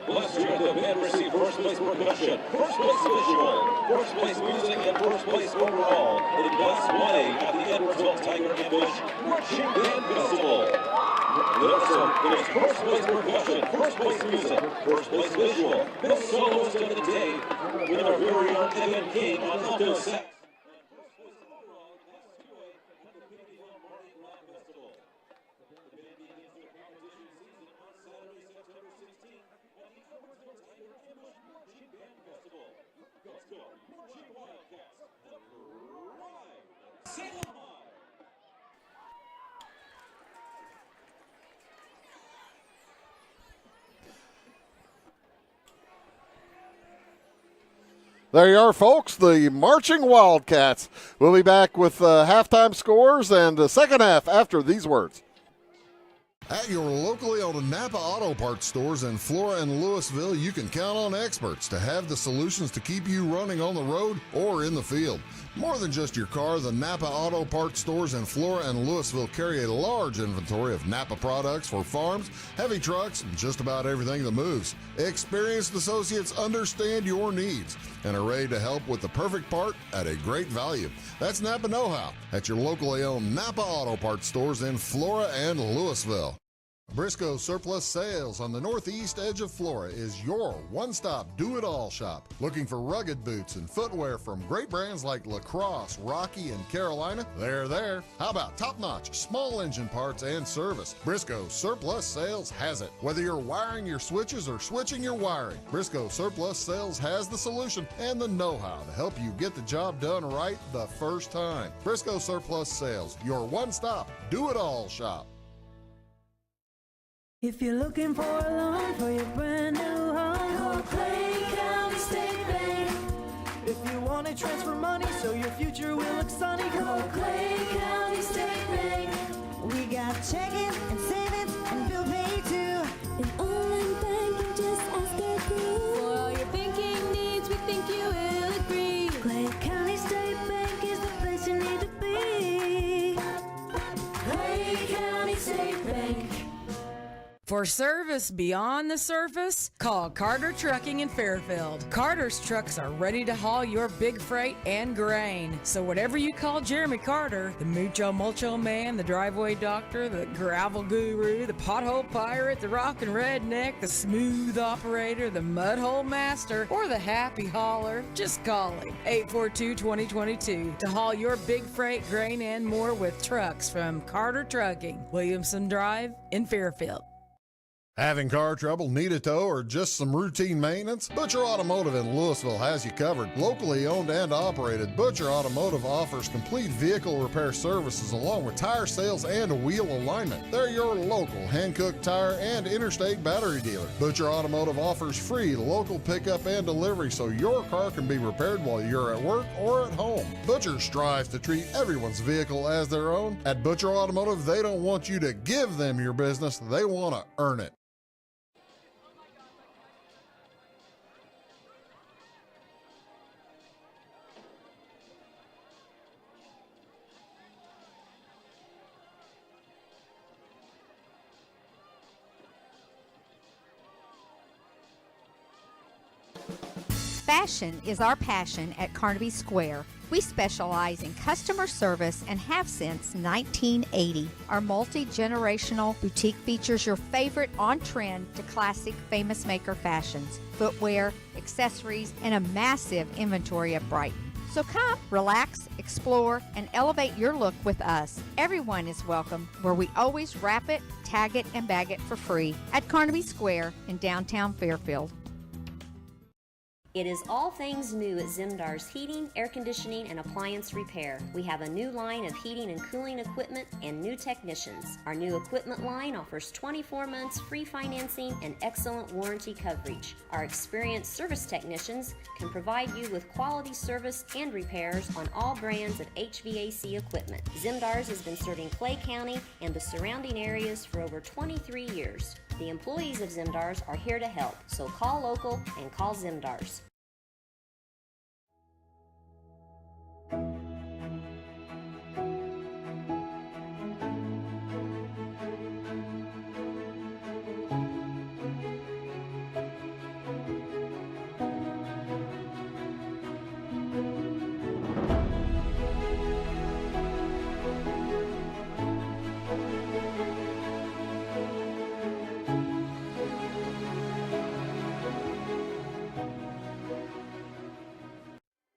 Let's check the band receive first place percussion, first place visual, first place music, and first place overall in Class 1A at the Edwardsville Tiger Ambush Marching Band Festival. Also, there's first place percussion, first place music, first place visual, best soloist of the day with our very own Evan King on alto sax. There you are, folks, the Marching Wildcats. We'll be back with halftime scores and the second half after these words. At your locally owned Napa Auto Parts stores in Flora and Louisville, you can count on experts to have the solutions to keep you running on the road or in the field. More than just your car, the Napa Auto Parts stores in Flora and Louisville carry a large inventory of Napa products for farms, heavy trucks, and just about everything that moves. Experienced associates understand your needs and are ready to help with the perfect part at a great value. That's Napa Know-How at your locally owned Napa Auto Parts stores in Flora and Louisville. Briscoe Surplus Sales on the northeast edge of Flora is your one-stop do-it-all shop. Looking for rugged boots and footwear from great brands like Lacrosse, Rocky, and Carolina? They're there. How about top-notch small engine parts and service? Briscoe Surplus Sales has it. Whether you're wiring your switches or switching your wiring, Briscoe Surplus Sales has the solution and the know-how to help you get the job done right the first time. Briscoe Surplus Sales, your one-stop do-it-all shop. If you're looking for a loan for your brand new home, call Clay County State Bank. If you want to transfer money so your future will look sunny, call Clay County State Bank. We got checking and savings and bill pay too. An online banking, just ask our crew. For all your banking needs, we think you will agree. Clay County State Bank is the place you need to be. Clay County State Bank. For service beyond the surface, call Carter Trucking in Fairfield. Carter's trucks are ready to haul your big freight and grain. So whatever you call Jeremy Carter, the Mucho Mulcho Man, the driveway doctor, the gravel guru, the pothole pirate, the rockin' redneck, the smooth operator, the mudhole master, or the happy hauler, just call him. 842-2022 to haul your big freight, grain, and more with trucks from Carter Trucking, Williamson Drive in Fairfield. Having car trouble, need a tow, or just some routine maintenance? Butcher Automotive in Louisville has you covered. Locally owned and operated, Butcher Automotive offers complete vehicle repair services along with tire sales and wheel alignment. They're your local Hankook tire and interstate battery dealer. Butcher Automotive offers free local pickup and delivery so your car can be repaired while you're at work or at home. Butcher strives to treat everyone's vehicle as their own. At Butcher Automotive, they don't want you to give them your business, they want to earn it. Fashion is our passion at Carnaby Square. We specialize in customer service and have since 1980. Our multi-generational boutique features your favorite on-trend to classic Famous Maker fashions, footwear, accessories, and a massive inventory of Brighton. So come, relax, explore, and elevate your look with us. Everyone is welcome, where we always wrap it, tag it, and bag it for free at Carnaby Square in downtown Fairfield. It is all things new at Zimdar's Heating, Air Conditioning, and Appliance Repair. We have a new line of heating and cooling equipment and new technicians. Our new equipment line offers 24 months free financing and excellent warranty coverage. Our experienced service technicians can provide you with quality service and repairs on all brands of HVAC equipment. Zimdar's has been serving Clay County and the surrounding areas for over 23 years. The employees of Zimdar's are here to help, so call local and call Zimdar's.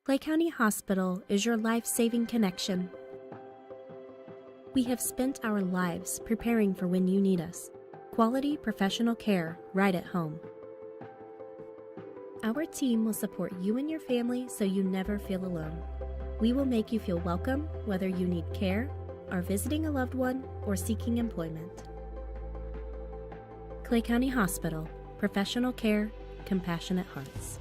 Clay County Hospital is your life-saving connection. We have spent our lives preparing for when you need us. Quality professional care right at home. Our team will support you and your family so you never feel alone. We will make you feel welcome whether you need care, are visiting a loved one, or seeking employment. Clay County Hospital, professional care, compassionate hearts.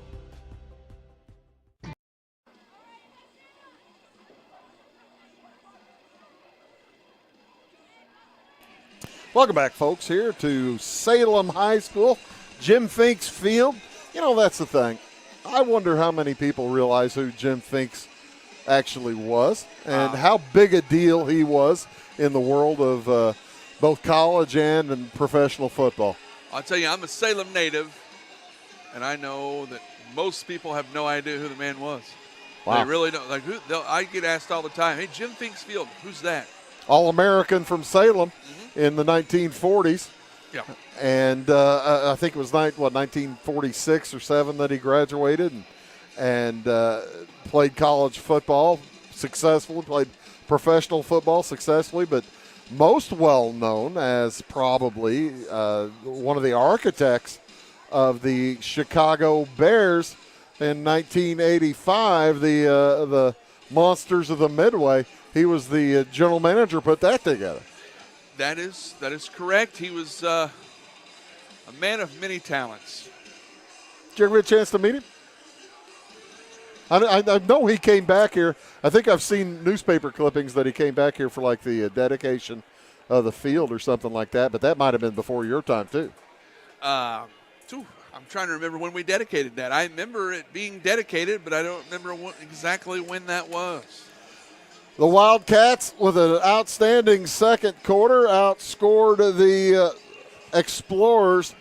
Welcome back, folks, here to Salem High School, Jim Finks Field. You know, that's the thing. I wonder how many people realize who Jim Finks actually was and how big a deal he was in the world of both college and professional football. I'll tell you, I'm a Salem native, and I know that most people have no idea who the man was. Wow. They really don't. Like, I get asked all the time, hey, Jim Finks Field, who's that? All-American from Salem in the 1940s. Yeah. And I think it was 1946 or 7 that he graduated and played college football successfully, played professional football successfully, but most well known as probably one of the architects of the Chicago Bears in 1985, the Monsters of the Midway. He was the general manager, put that together. That is correct. He was a man of many talents. Did you ever get a chance to meet him? I know he came back here. I think I've seen newspaper clippings that he came back here for like the dedication of the field or something like that, but that might have been before your time too. I'm trying to remember when we dedicated that. I remember it being dedicated, but I don't remember exactly when that was. The Wildcats, with an outstanding second quarter, outscored the Explorers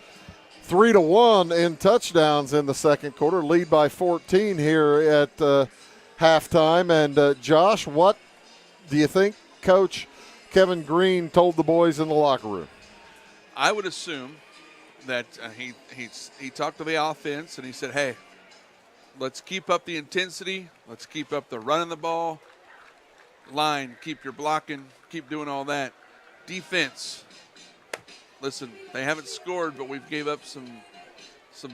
3-1 in touchdowns in the second quarter, lead by 14 here at halftime. And Josh, what do you think Coach Kevin Green told the boys in the locker room? I would assume that he talked to the offense and he said, hey, let's keep up the intensity. Let's keep up the running the ball. Line, keep your blocking, keep doing all that. Defense, listen, they haven't scored, but we've gave up some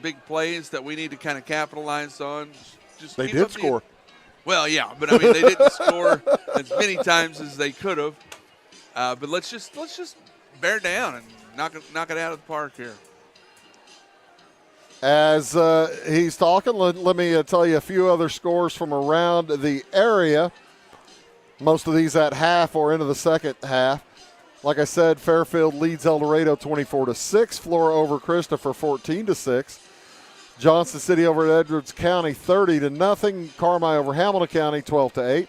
big plays that we need to kind of capitalize on. They did score. Well, yeah, but I mean they didn't score as many times as they could have. But let's just bear down and knock it out of the park here. As he's talking, let me tell you a few other scores from around the area. Most of these at half or into the second half. Like I said, Fairfield leads El Dorado 24-6. Flora over Christopher 14-6. Johnson City over Edwards County 30-0. Carmi over Hamilton County 12-8.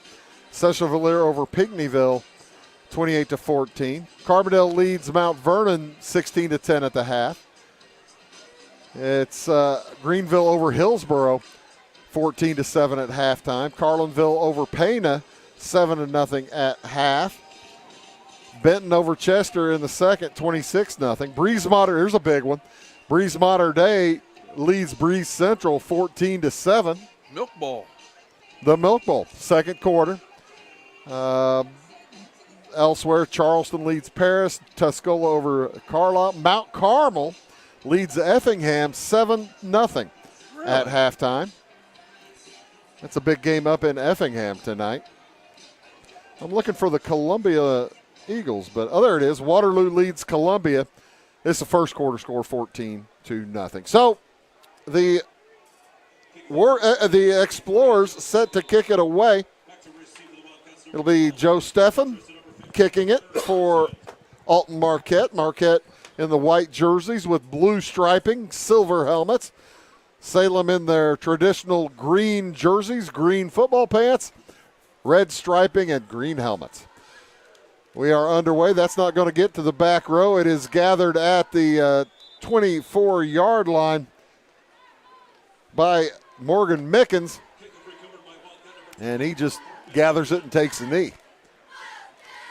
Cecil-Valier over Pinckneyville 28-14. Carbondale leads Mount Vernon 16-10 at the half. It's Greenville over Hillsboro 14-7 at halftime. Carlinville over Pana, 7-0 at half. Benton over Chester in the second, 26-0. Breeze Mater, here's a big one. Breeze Mater Day leads Breeze Central 14-7. Milk Bowl. The Milk Bowl, second quarter. Elsewhere, Charleston leads Paris. Tuscola over Carlisle. Mount Carmel leads Effingham 7-0 at halftime. That's a big game up in Effingham tonight. I'm looking for the Columbia Eagles, but there it is. Waterloo leads Columbia. This is the first quarter score, 14-0. So the Explorers set to kick it away. It'll be Joe Steffen kicking it for Alton-Marquette. Marquette in the white jerseys with blue striping, silver helmets. Salem in their traditional green jerseys, green football pants, red striping, and green helmets. We are underway. That's not going to get to the back row. It is gathered at the 24-yard line by Morgan Mickens, and he just gathers it and takes a knee.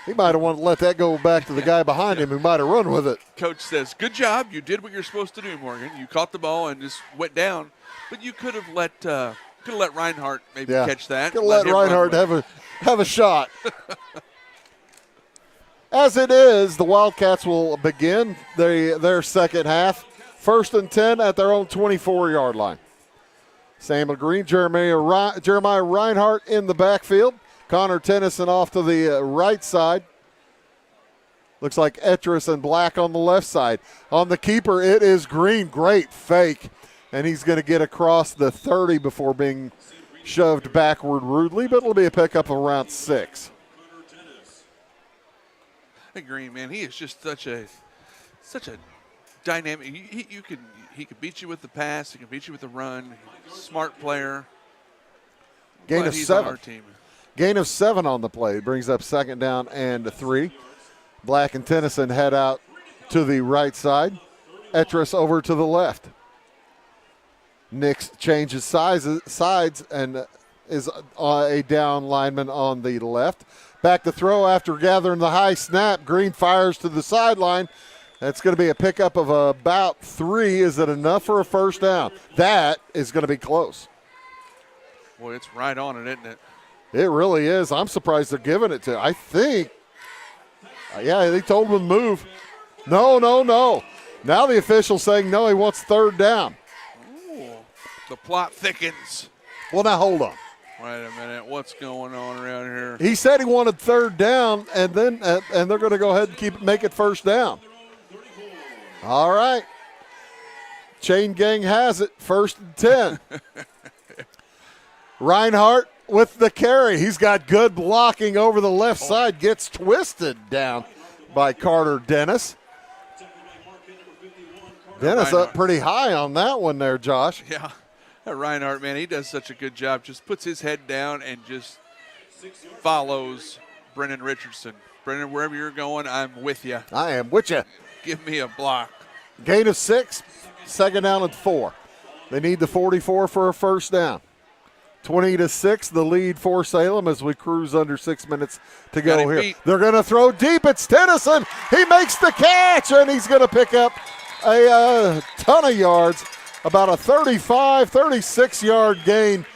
He might have wanted to let that go back to the guy behind him who might have run with it. Coach says, good job. You did what you're supposed to do, Morgan. You caught the ball and just went down. But you could have let Reinhardt maybe catch that. Could have let Reinhardt have a shot. As it is, the Wildcats will begin their second half. 1st and 10 at their own 24-yard line. Samuel Green, Jeremiah Reinhardt in the backfield. Connor Tennyson off to the right side. Looks like Etris and Black on the left side. On the keeper, it is Green. Great fake. And he's going to get across the 30 before being shoved backward rudely, but it'll be a pickup of around 6. Hey, Green, man, he is just such a dynamic. He could beat you with the pass. He can beat you with the run. Smart player. Gain of he's 7. on our team. Gain of 7 on the play. Brings up 2nd down and 3. Black and Tennyson head out to the right side. Etris over to the left. Nix changes sides and is a down lineman on the left. Back to throw after gathering the high snap. Green fires to the sideline. That's going to be a pickup of about 3. Is it enough for a first down? That is going to be close. Boy, it's right on it, isn't it? It really is. I'm surprised they're giving it to. I think, they told him to move. No. Now the official's saying no, he wants 3rd down. Ooh, the plot thickens. Well, now hold on. Wait a minute. What's going on around here? He said he wanted 3rd down, and then and they're going to go ahead and make it 1st down. All right. Chain gang has it. 1st and 10. Reinhardt with the carry. He's got good blocking over the left side. Gets twisted down by Carter Dennis. Dennis up pretty high on that one there, Josh. Yeah. That Reinhardt, man, he does such a good job. Just puts his head down and just follows Brennan Richardson. Brennan, wherever you're going, I'm with you. I am with you. Give me a block. Gain of 6, 2nd down and 4. They need the 44 for a 1st down. 20-6, the lead for Salem as we cruise under 6 minutes to go here. Beat. They're going to throw deep. It's Tennyson. He makes the catch, and he's going to pick up a ton of yards. About a 35, 36-yard gain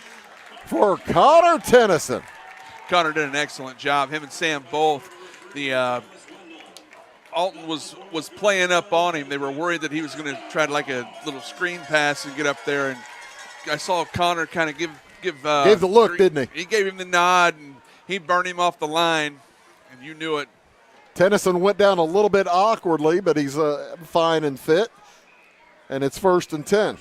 for Connor Tennyson. Connor did an excellent job. Him and Sam both. The Alton was playing up on him. They were worried that he was going to try like a little screen pass and get up there. And I saw Connor kind of give gave the look, didn't he? He gave him the nod, and he burned him off the line, and you knew it. Tennyson went down a little bit awkwardly, but he's fine and fit. And it's 1st and 10.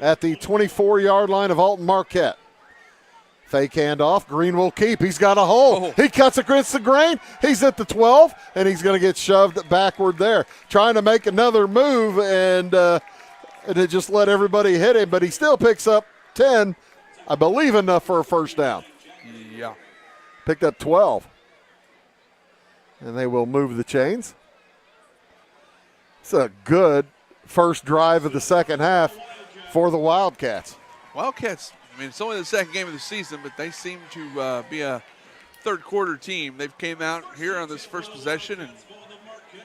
At the 24-yard line of Alton-Marquette. Fake handoff. Green will keep. He's got a hole. Oh. He cuts against the grain. He's at the 12, and he's going to get shoved backward there. Trying to make another move, and it just let everybody hit him. But he still picks up 10, I believe enough for a 1st down. Yeah. Picked up 12. And they will move the chains. It's a good first drive of the second half for the Wildcats. Wildcats, I mean, it's only the second game of the season, but they seem to be a third quarter team. They've came out here on this first possession and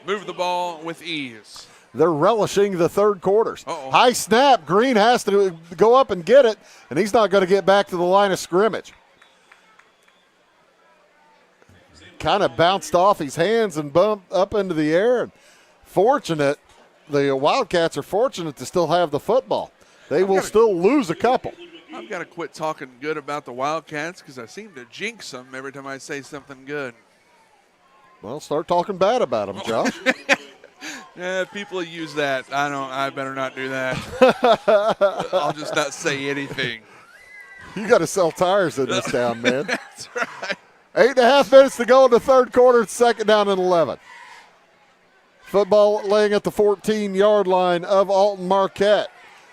moved the ball with ease. They're relishing the third quarters. Uh-oh. High snap. Green has to go up and get it, and he's not going to get back to the line of scrimmage. Kind of bounced off his hands and bumped up into the air. Fortunate, the Wildcats are fortunate to still have the football. They will still lose a couple. I've got to quit talking good about the Wildcats because I seem to jinx them every time I say something good. Well, start talking bad about them, Josh. Yeah, people use that. I better not do that. I'll just not say anything. You got to sell tires in this town, man. That's right. 8.5 minutes to go in the third quarter. It's second down and 11. Football laying at the 14-yard line of Alton-Marquette.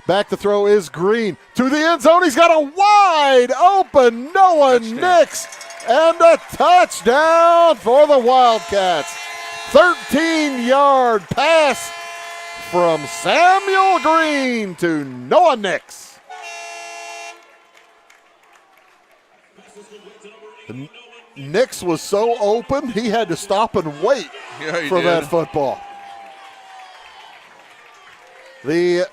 Back to throw is Green. To the end zone. He's got a wide open Noah Nix. And a touchdown for the Wildcats. 13-yard pass from Samuel Green to Noah Nix. Nix was so open, he had to stop and wait for that football. The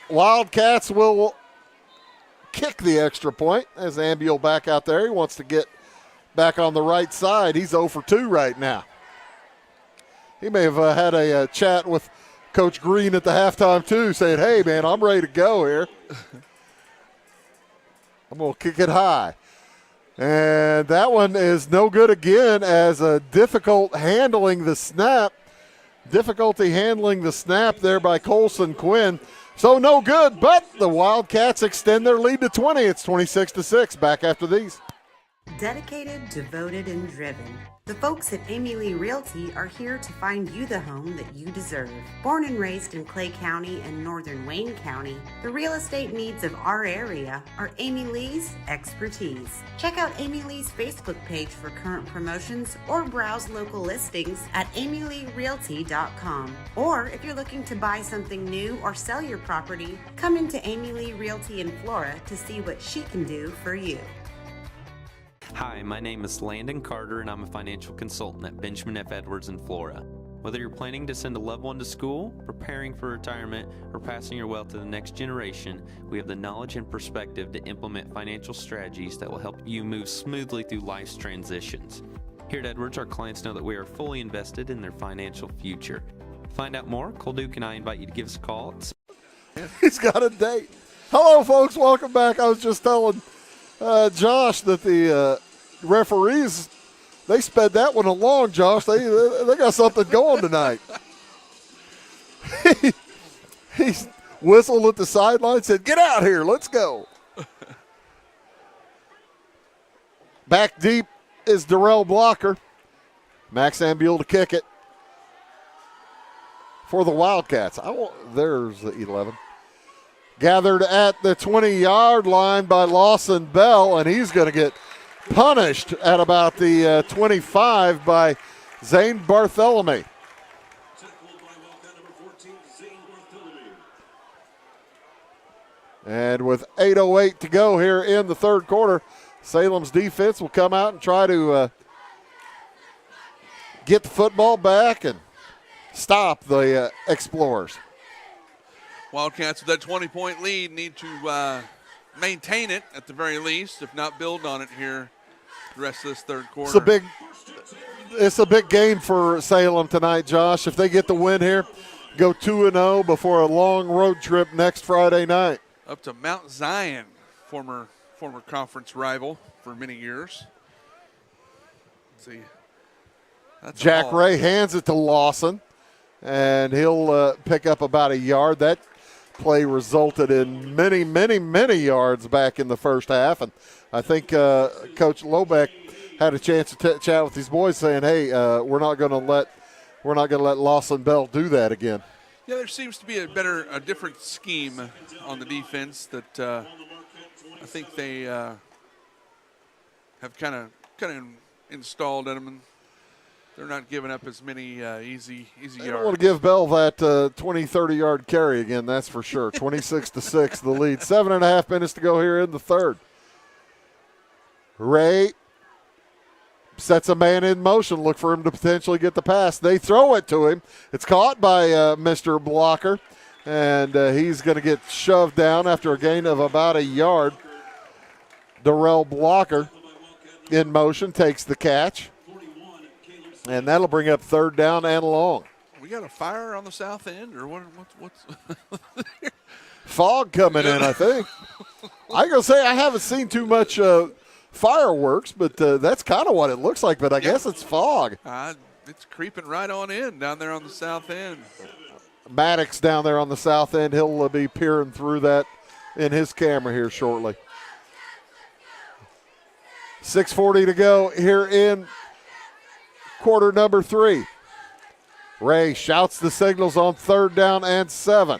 Wildcats will kick the extra point as Ambiel back out there. He wants to get back on the right side. He's 0 for 2 right now. He may have had a chat with Coach Green at the halftime too, saying, hey, man, I'm ready to go here. I'm going to kick it high. And that one is no good again as a difficulty handling the snap there by Colson Quinn. So no good, but the Wildcats extend their lead to 20. It's 26-6. Back after these. Dedicated, devoted, and driven. The folks at Amy Lee Realty are here to find you the home that you deserve. Born and raised in Clay County and northern Wayne County, the real estate needs of our area are Amy Lee's expertise. Check out Amy Lee's Facebook page for current promotions or browse local listings at amyleerealty.com. Or if you're looking to buy something new or sell your property, come into Amy Lee Realty in Flora to see what she can do for you. Hi, my name is Landon Carter, and I'm a financial consultant at Benjamin F. Edwards in Flora. Whether you're planning to send a loved one to school, preparing for retirement, or passing your wealth to the next generation, we have the knowledge and perspective to implement financial strategies that will help you move smoothly through life's transitions. Here at Edwards, our clients know that we are fully invested in their financial future. To find out more, Cole Duke and I invite you to give us a call. He's got a date. Hello, folks. Welcome back. I was just telling Josh that the referees, they sped that one along, Josh. They got something going tonight. He whistled at the sideline, said, get out here, let's go. Back deep is Darrell Blocker. Max Ambiel to kick it for the Wildcats. There's the 11. Gathered at the 20-yard line by Lawson Bell, and he's going to get punished at about the 25 by Zane Bartholomew. And with 8:08 to go here in the third quarter, Salem's defense will come out and try to get the football back and stop the Explorers. Wildcats with that 20-point lead need to maintain it at the very least, if not build on it here the rest of this third quarter. It's a big game for Salem tonight, Josh. If they get the win here, go 2-0 before a long road trip next Friday night. Up to Mount Zion, former conference rival for many years. Let's see. That's Jack Ray hands it to Lawson, and he'll pick up about a yard. That play resulted in many, many, many yards back in the first half, and I think Coach Lobeck had a chance to chat with these boys, saying, "Hey, we're not going to let Lawson Bell do that again." Yeah, there seems to be a different scheme on the defense that I think they have kind of installed in them. they're not giving up as many easy They yards. don't want to give Bell that 20, 30-yard carry again, that's for sure. 26-6, the lead. 7.5 minutes to go here in the third. Ray sets a man in motion, look for him to potentially get the pass. They throw it to him. It's caught by Mr. Blocker, and he's going to get shoved down after a gain of about a yard. Darrell Blocker in motion takes the catch, and that'll bring up third down and long. We got a fire on the south end, or what's Fog coming in, I think. I gotta say I haven't seen too much fireworks, but that's kind of what it looks like. But I guess it's fog. It's creeping right on in down there on the south end. Maddox down there on the south end. He'll be peering through that in his camera here shortly. 6:40 to go here in quarter number 3. Ray shouts the signals on third down and 7.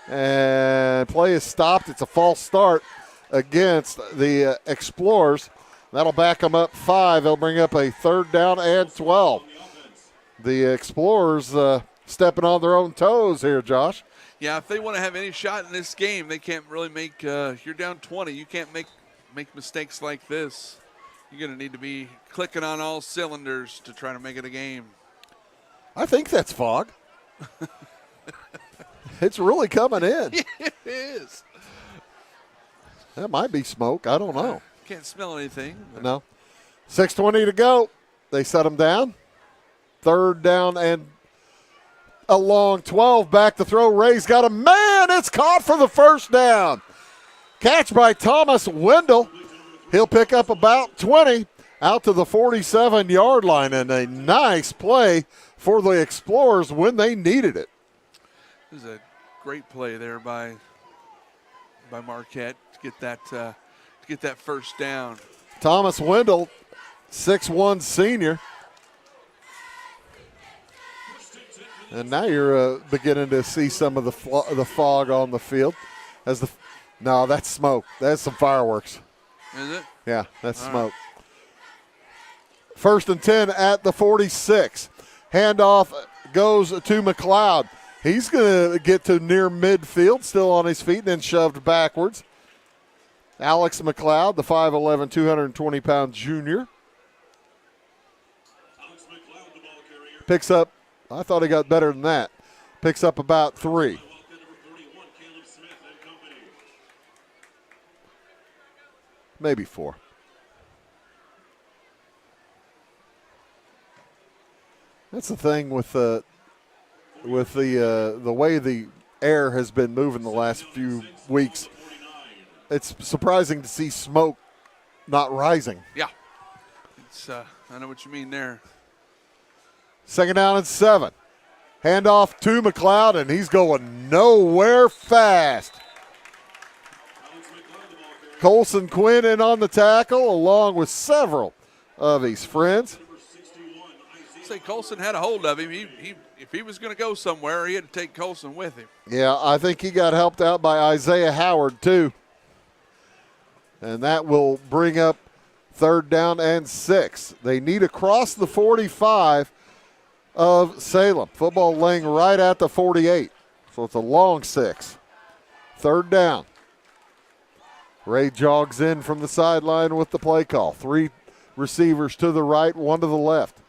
And play is stopped. It's a false start against the Explorers. That'll back them up 5. They'll bring up a third down and 12. The Explorers stepping on their own toes here, Josh. Yeah, if they want to have any shot in this game, they can't really make you're down 20. You can't make mistakes like this. You're going to need to be clicking on all cylinders to try to make it a game. I think that's fog. It's really coming in. It is. That might be smoke. I don't know. Can't smell anything. No. 6:20 to go. They set them down. Third down and a long 12 back to throw. Ray's got a man. It's caught for the first down. Catch by Thomas Wendell. He'll pick up about 20 out to the 47-yard line, and a nice play for the Explorers when they needed it. This is a great play there by Marquette to get that first down. Thomas Wendell, 6'1" senior. And now you're beginning to see some of the fog on the field. No, that's smoke. That's some fireworks. Is it? Yeah, that's smoke. First and 10 at the 46. Handoff goes to McLeod. He's going to get to near midfield, still on his feet, and then shoved backwards. Alex McLeod, the 5'11", 220-pound junior. Picks up, I thought he got better than that. Picks up about 3. Maybe 4. That's the thing with the way the air has been moving the last few weeks. It's surprising to see smoke not rising. Yeah. It's I know what you mean there. Second down and 7. Handoff to McLeod, and he's going nowhere fast. Colson Quinn in on the tackle, along with several of his friends. Say Colson had a hold of him. He if he was going to go somewhere, he had to take Colson with him. Yeah, I think he got helped out by Isaiah Howard, too. And that will bring up third down and 6. They need across the 45 of Salem. Football laying right at the 48. So it's a long 6. Third down. Ray jogs in from the sideline with the play call. 3 receivers to the right, 1 to the left.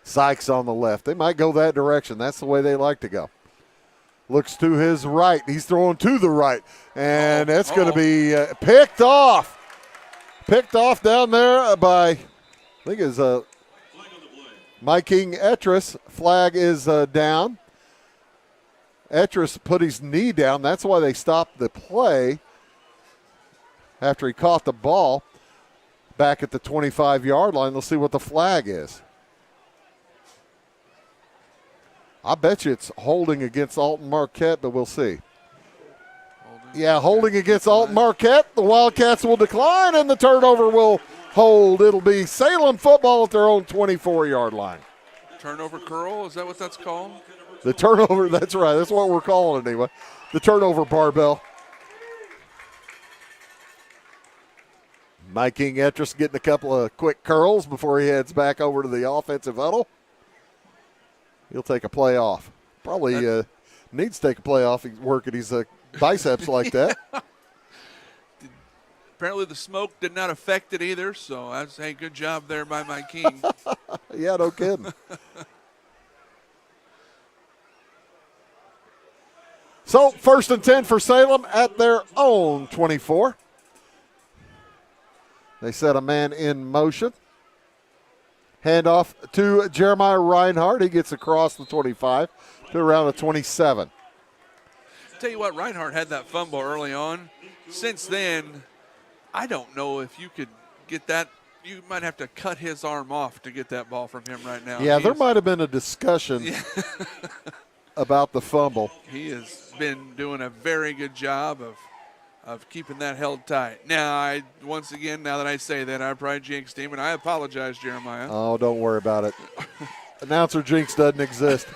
Sykes on the left. They might go that direction. That's the way they like to go. Looks to his right. He's throwing to the right. And that's going to be picked off. Picked off down there by, I think it's Mike King Etris. Flag is down. Etris put his knee down. That's why they stopped the play after he caught the ball back at the 25-yard line. They'll see what the flag is. I bet you it's holding against Alton-Marquette, but we'll see. Holding against Alton-Marquette. The Wildcats will decline, and the turnover will hold. It'll be Salem football at their own 24-yard line. Turnover curl, is that what that's called? The turnover, that's right. That's what we're calling it anyway. The turnover barbell. Mike King Etris getting a couple of quick curls before he heads back over to the offensive huddle. He'll take a play off. Probably needs to take a play off. He's working his biceps like that. Apparently the smoke did not affect it either, so that's a good job there by Mike King. Yeah, no kidding. So 1st and 10 for Salem at their own 24. They set a man in motion. Handoff to Jeremiah Reinhardt. He gets across the 25 to around the 27. Tell you what, Reinhardt had that fumble early on. Since then, I don't know if you could get that. You might have to cut his arm off to get that ball from him right now. Yeah, there might have been a discussion about the fumble. He has been doing a very good job of keeping that held tight. Now, once again, now that I say that, I probably jinxed him, and I apologize, Jeremiah. Oh, don't worry about it. Announcer jinx doesn't exist.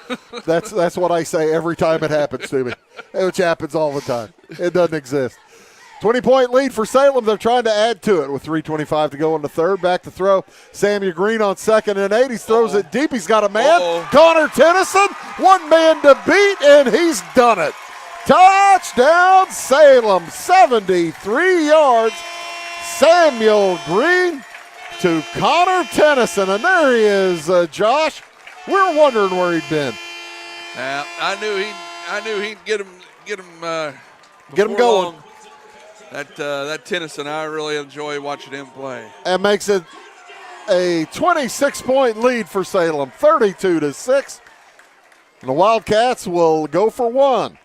That's what I say every time it happens to me, which happens all the time. It doesn't exist. 20-point lead for Salem. They're trying to add to it with 3:25 to go in the third. Back to throw. Samuel Green on 2nd and 8. He throws it deep. He's got a man. Connor Tennyson, one man to beat, and he's done it. Touchdown, Salem, 73 yards. Samuel Green to Connor Tennyson, and there he is, Josh. We were wondering where he'd been. I knew he'd get him going. Long. That Tennyson, I really enjoy watching him play. And makes it a 26-point lead for Salem, 32-6. And the Wildcats will go for one.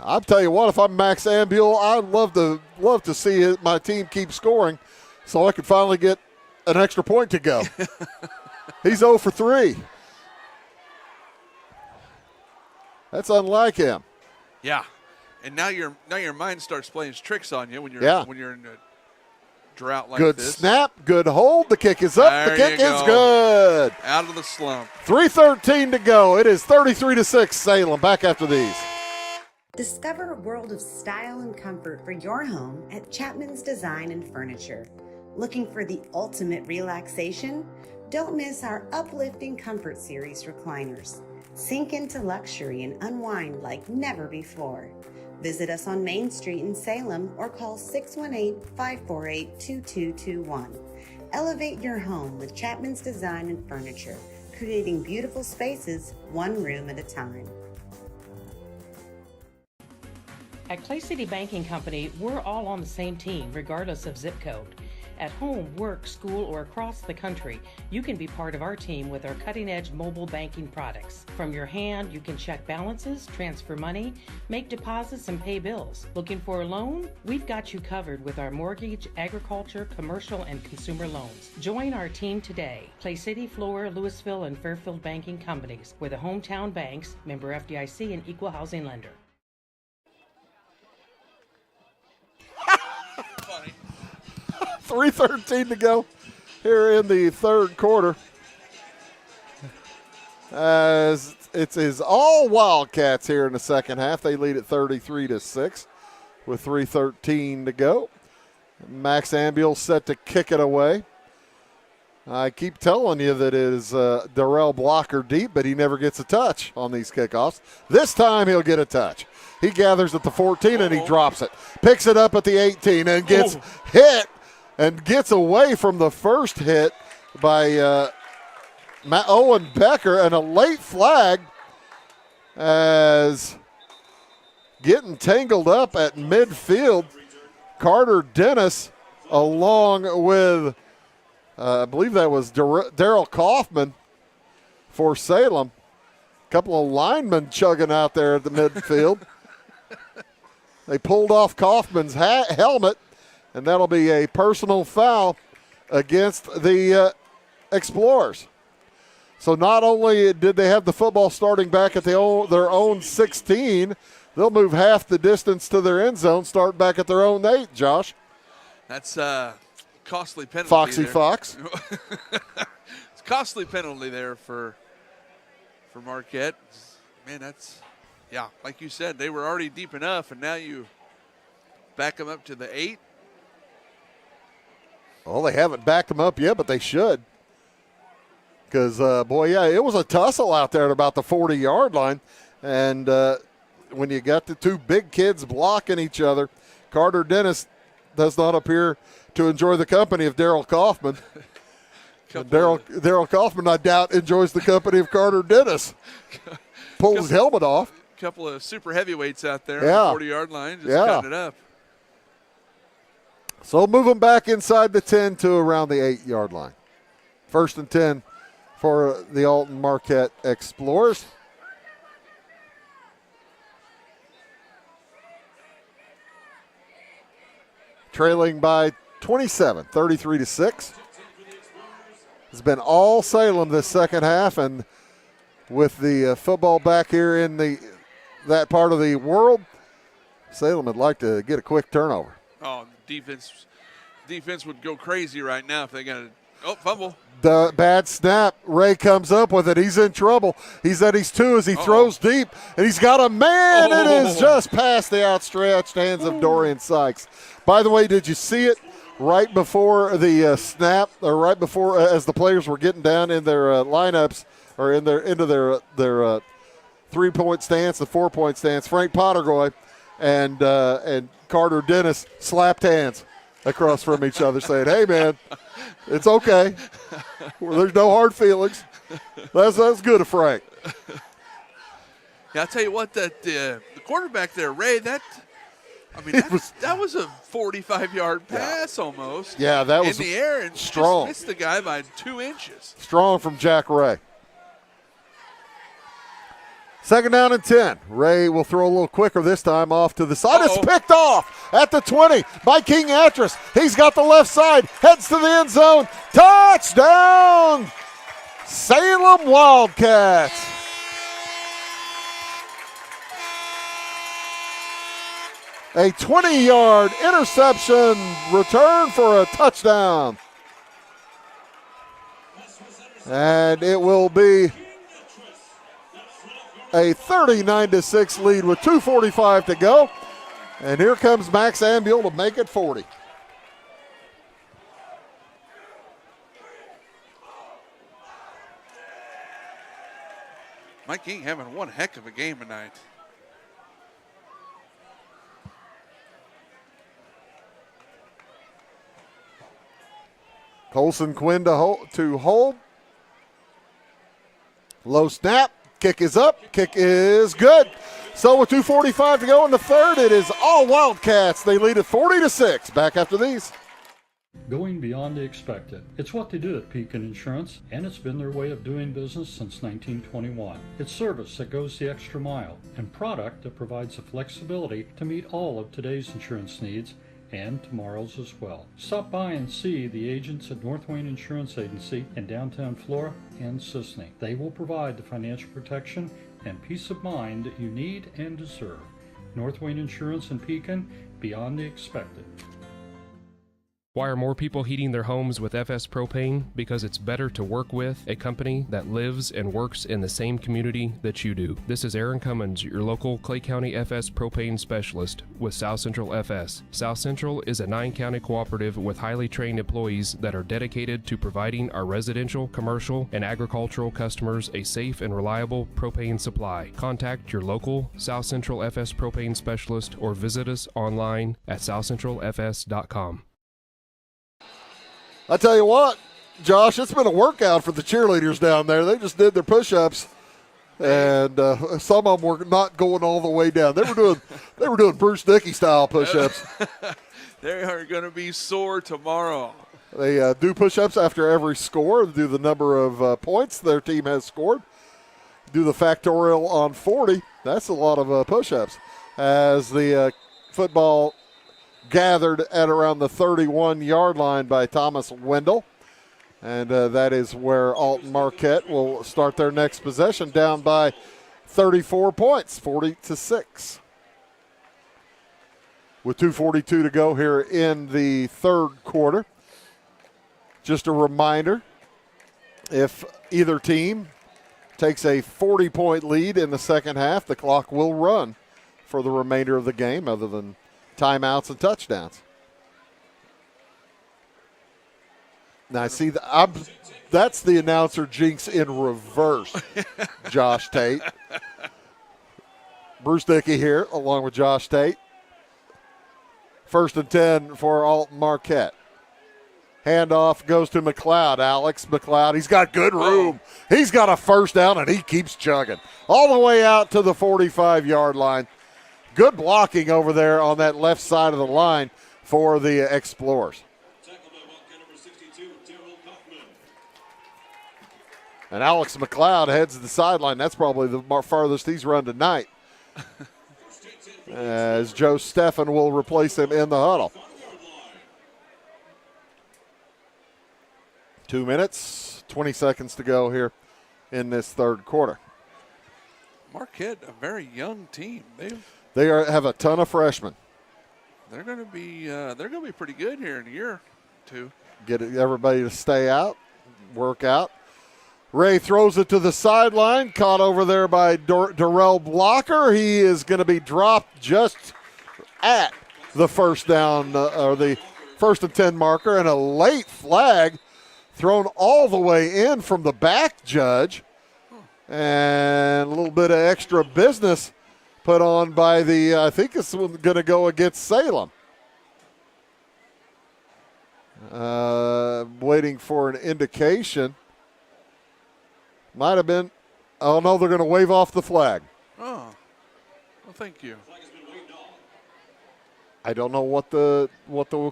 I'll tell you what, if I'm Max Ambule, I'd love to see my team keep scoring so I could finally get an extra point to go. He's 0 for 3. That's unlike him. Yeah. And now your mind starts playing tricks on you when you're in a drought like good this. Good snap, good hold. The kick is up. There the kick you is go. good. Out of the slump. 3:13 to go. It is 33-6 Salem. Back after these. Discover a world of style and comfort for your home at Chapman's Design and Furniture. Looking for the ultimate relaxation? Don't miss our uplifting Comfort Series recliners. Sink into luxury and unwind like never before. Visit us on Main Street in Salem or call 618-548-2221. Elevate your home with Chapman's Design and Furniture, creating beautiful spaces one room at a time. At Clay City Banking Company, we're all on the same team, regardless of zip code. At home, work, school, or across the country, you can be part of our team with our cutting-edge mobile banking products. From your hand, you can check balances, transfer money, make deposits, and pay bills. Looking for a loan? We've got you covered with our mortgage, agriculture, commercial, and consumer loans. Join our team today. Clay City, Flora, Louisville, and Fairfield Banking Companies. We're the hometown banks, member FDIC, and equal housing lender. 3:13 to go here in the third quarter. As it is all Wildcats here in the second half. They lead at 33-6 with 3:13 to go. Max Ambule set to kick it away. I keep telling you that it is Darrell Blocker deep, but he never gets a touch on these kickoffs. This time he'll get a touch. He gathers at the 14 and he drops it. Picks it up at the 18 and gets hit and gets away from the first hit by Owen Becker, and a late flag as getting tangled up at midfield. Carter Dennis along with I believe that was Daryl Kaufman for Salem. A couple of linemen chugging out there at the midfield. They pulled off Kaufman's helmet, and that'll be a personal foul against the Explorers. So not only did they have the football starting back at their own 16, they'll move half the distance to their end zone, start back at their own 8, Josh. That's costly penalty. Foxy there. Fox. It's a costly penalty there for Marquette. Man, that's, yeah, like you said, they were already deep enough, and now you back them up to the 8. Well, they haven't backed them up yet, but they should. Because, it was a tussle out there at about the 40-yard line. And when you got the two big kids blocking each other, Carter Dennis does not appear to enjoy the company of Daryl Kaufman. Daryl Kaufman, I doubt, enjoys the company of Carter Dennis. Pulled his helmet off. A couple of super heavyweights out there on the 40-yard line, just cutting it up. So move them back inside the 10 to around the 8-yard line. 1st and 10 for the Alton-Marquette Explorers. Trailing by 27, 33-6. It's been all Salem this second half, and with the football back here in that part of the world, Salem would like to get a quick turnover. Oh, defense would go crazy right now if they got a fumble. The bad snap. Ray comes up with it. He's in trouble. He's at his 2 as he throws deep, and he's got a man. It is just past the outstretched hands of Dorian Sykes. By the way, did you see it? Right before the snap, or right before as the players were getting down in their lineups or into their 3-point stance, the 4-point stance, Frank Pottergoy and Carter Dennis slapped hands across from each other, saying, "Hey, man, it's okay. There's no hard feelings." That's good of Frank. Yeah, I'll tell you what, the quarterback there, Ray, that was a 45-yard pass almost. Yeah, that was in the air and strong. Just missed the guy by 2 inches. Strong from Jack Ray. 2nd down and 10. Ray will throw a little quicker this time off to the side. It's picked off at the 20 by King Atris. He's got the left side, heads to the end zone. Touchdown, Salem Wildcats. A 20-yard interception return for a touchdown. And it will be a 39-6 lead with 2:45 to go. And here comes Max Ambuel to make it 40. Mike King having one heck of a game tonight. Colson Quinn to hold. Low snap. Kick is up. Kick is good. So with 2:45 to go in the third, it is all Wildcats. They lead at 40-6. Back after these. Going beyond the expected. It's what they do at Pekin Insurance, and it's been their way of doing business since 1921. It's service that goes the extra mile, and product that provides the flexibility to meet all of today's insurance needs and tomorrow's as well. Stop by and see the agents at North Wayne Insurance Agency in downtown Flora and Sisney. They will provide the financial protection and peace of mind that you need and deserve. North Wayne Insurance in Pekin, beyond the expected. Why are more people heating their homes with FS Propane? Because it's better to work with a company that lives and works in the same community that you do. This is Aaron Cummins, your local Clay County FS Propane specialist with South Central FS. South Central is a 9-county cooperative with highly trained employees that are dedicated to providing our residential, commercial, and agricultural customers a safe and reliable propane supply. Contact your local South Central FS Propane specialist or visit us online at southcentralfs.com. I tell you what, Josh, it's been a workout for the cheerleaders down there. They just did their push-ups, and some of them were not going all the way down. They were doing Bruce Dickey style push-ups. They are going to be sore tomorrow. They do push-ups after every score. They do the number of points their team has scored. Do the factorial on 40. That's a lot of push-ups. As the football gathered at around the 31-yard line by Thomas Wendell. And that is where Alton-Marquette will start their next possession, down by 34 points, 40-6. With 2:42 to go here in the third quarter. Just a reminder, if either team takes a 40-point lead in the second half, the clock will run for the remainder of the game, other than timeouts and touchdowns. Now, see, that's the announcer jinx in reverse, Josh Tate. Bruce Dickey here, along with Josh Tate. 1st and 10 for Alton-Marquette. Handoff goes to McLeod. Alex McLeod, he's got good room. He's got a first down, and he keeps chugging all the way out to the 45-yard line. Good blocking over there on that left side of the line for the Explorers. And Alex McLeod heads to the sideline. That's probably the farthest he's run tonight. As Joe Steffen will replace him in the huddle. 2 minutes, 20 seconds to go here in this third quarter. Marquette, a very young team. They have a ton of freshmen. They're going to be pretty good here in a year or two. Get everybody to stay out, work out. Ray throws it to the sideline, caught over there by Darrell Blocker. He is going to be dropped just at the first down, or the 1st and 10 marker, and a late flag thrown all the way in from the back judge. And a little bit of extra business put on by the, I think it's going to go against Salem. Waiting for an indication. Might have been. Oh, no, they're going to wave off the flag. Oh, well, thank you. I don't know what the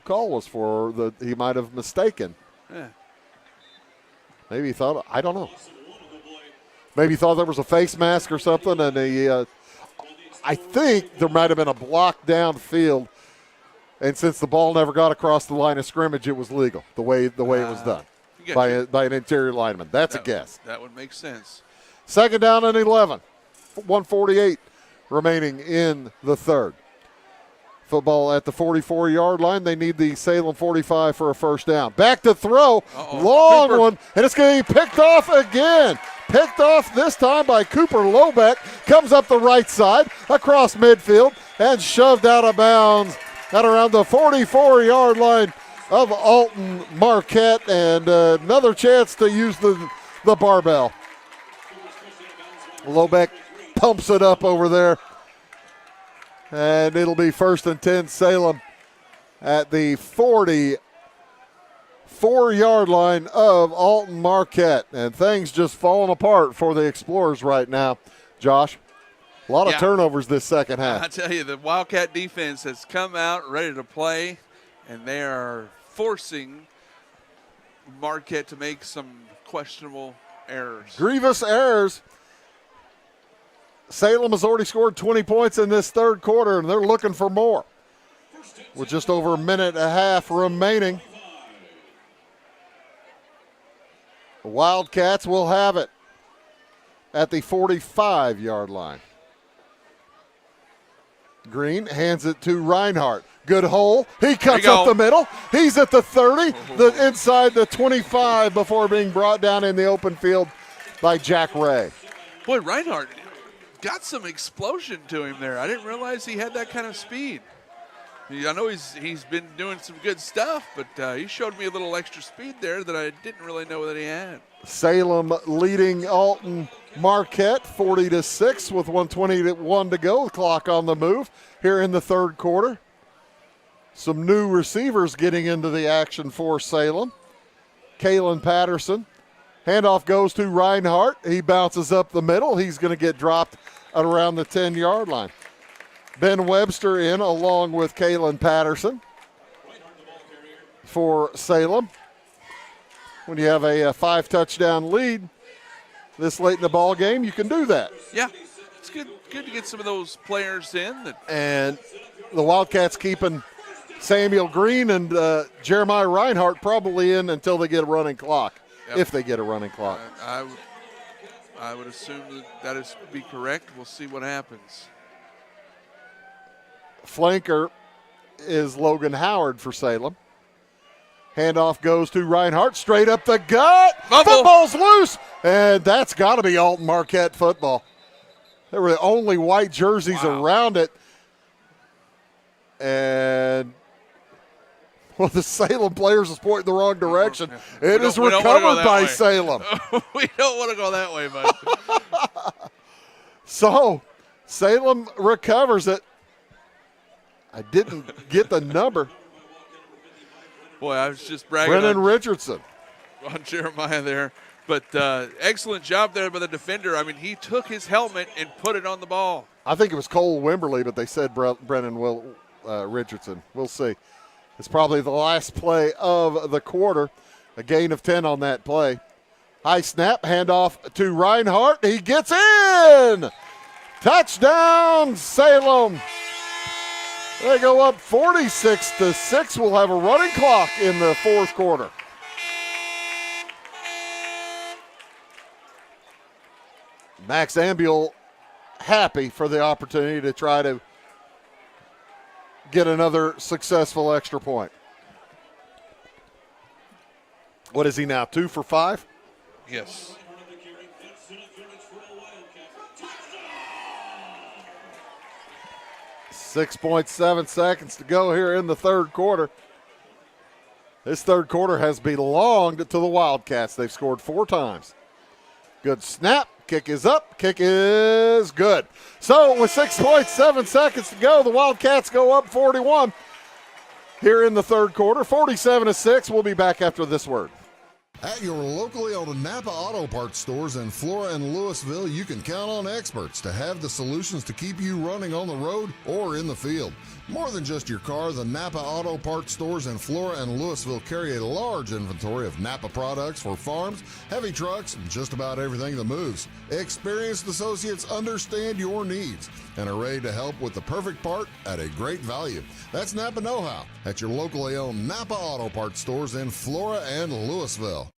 call was for. He might have mistaken. Yeah. Maybe he thought, I don't know. Maybe he thought there was a face mask or something, and I think there might have been a block downfield, and since the ball never got across the line of scrimmage, it was legal the way it was done by an interior lineman. That's a guess. That would make sense. 2nd down and 11. 1:48 remaining in the third. Football at the 44-yard line. They need the Salem 45 for a first down. Back to throw. Long Cooper. One, and it's going to be picked off again. Picked off this time by Cooper Lobeck. Comes up the right side, across midfield, and shoved out of bounds at around the 44-yard line of Alton-Marquette, and another chance to use the barbell. Lobeck pumps it up over there, and it'll be 1st and 10 Salem at the 44-yard line of Alton-Marquette, and things just falling apart for the Explorers right now. Josh, a lot of turnovers this second half. I tell you, the Wildcat defense has come out ready to play, and they are forcing Marquette to make some questionable errors. Grievous errors. Salem has already scored 20 points in this third quarter, and they're looking for more. With just over a minute and a half remaining. The Wildcats will have it at the 45-yard line. Green hands it to Reinhardt. Good hole. He cuts up the middle. He's at the 30, inside the 25 before being brought down in the open field by Jack Ray. Boy, Reinhardt got some explosion to him there. I didn't realize he had that kind of speed. I know he's been doing some good stuff, but he showed me a little extra speed there that I didn't really know that he had. Salem leading Alton-Marquette 40-6 with 1:21 to go. The clock on the move here in the third quarter. Some new receivers getting into the action for Salem. Kalen Patterson. Handoff goes to Reinhardt. He bounces up the middle. He's going to get dropped at around the 10-yard line. Ben Webster in along with Kalen Patterson for Salem. When you have a 5-touchdown lead this late in the ball game, you can do that. Yeah, it's good to get some of those players in. And the Wildcats keeping Samuel Green and Jeremiah Reinhardt probably in until they get a running clock, if they get a running clock. I would assume that is be correct. We'll see what happens. Flanker is Logan Howard for Salem. Handoff goes to Reinhardt, straight up the gut. Football's loose, and that's got to be Alton-Marquette football. There were the only white jerseys around it. And Well, the Salem players is pointing the wrong direction. It is we don't wanna go recovered that by way. Salem. We don't want to go that way, bud. So Salem recovers it. I didn't get the number. Boy, I was just bragging Brennan on Richardson. Jeremiah there. But excellent job there by the defender. I mean, he took his helmet and put it on the ball. I think it was Cole Wimberly, but they said Brennan Richardson. We'll see. It's probably the last play of the quarter. A gain of 10 on that play. High snap, handoff to Reinhardt. He gets in! Touchdown, Salem. They go up 46-6. We'll have a running clock in the fourth quarter. Max Ambuel happy for the opportunity to try to get another successful extra point. What is he now, 2 for 5? Yes. .7 seconds to go here in the third quarter. This third quarter has belonged to the Wildcats. They've scored 4 times. Good snap. Kick is up. Kick is good. So with 6.7 seconds to go, the Wildcats go up 41 here in the third quarter. 47-6. We'll be back after this word. At your locally owned Napa Auto Parts stores in Flora and Louisville, you can count on experts to have the solutions to keep you running on the road or in the field. More than just your car, the Napa Auto Parts stores in Flora and Louisville carry a large inventory of Napa products for farms, heavy trucks, and just about everything that moves. Experienced associates understand your needs and are ready to help with the perfect part at a great value. That's Napa Know-How at your locally owned Napa Auto Parts stores in Flora and Louisville.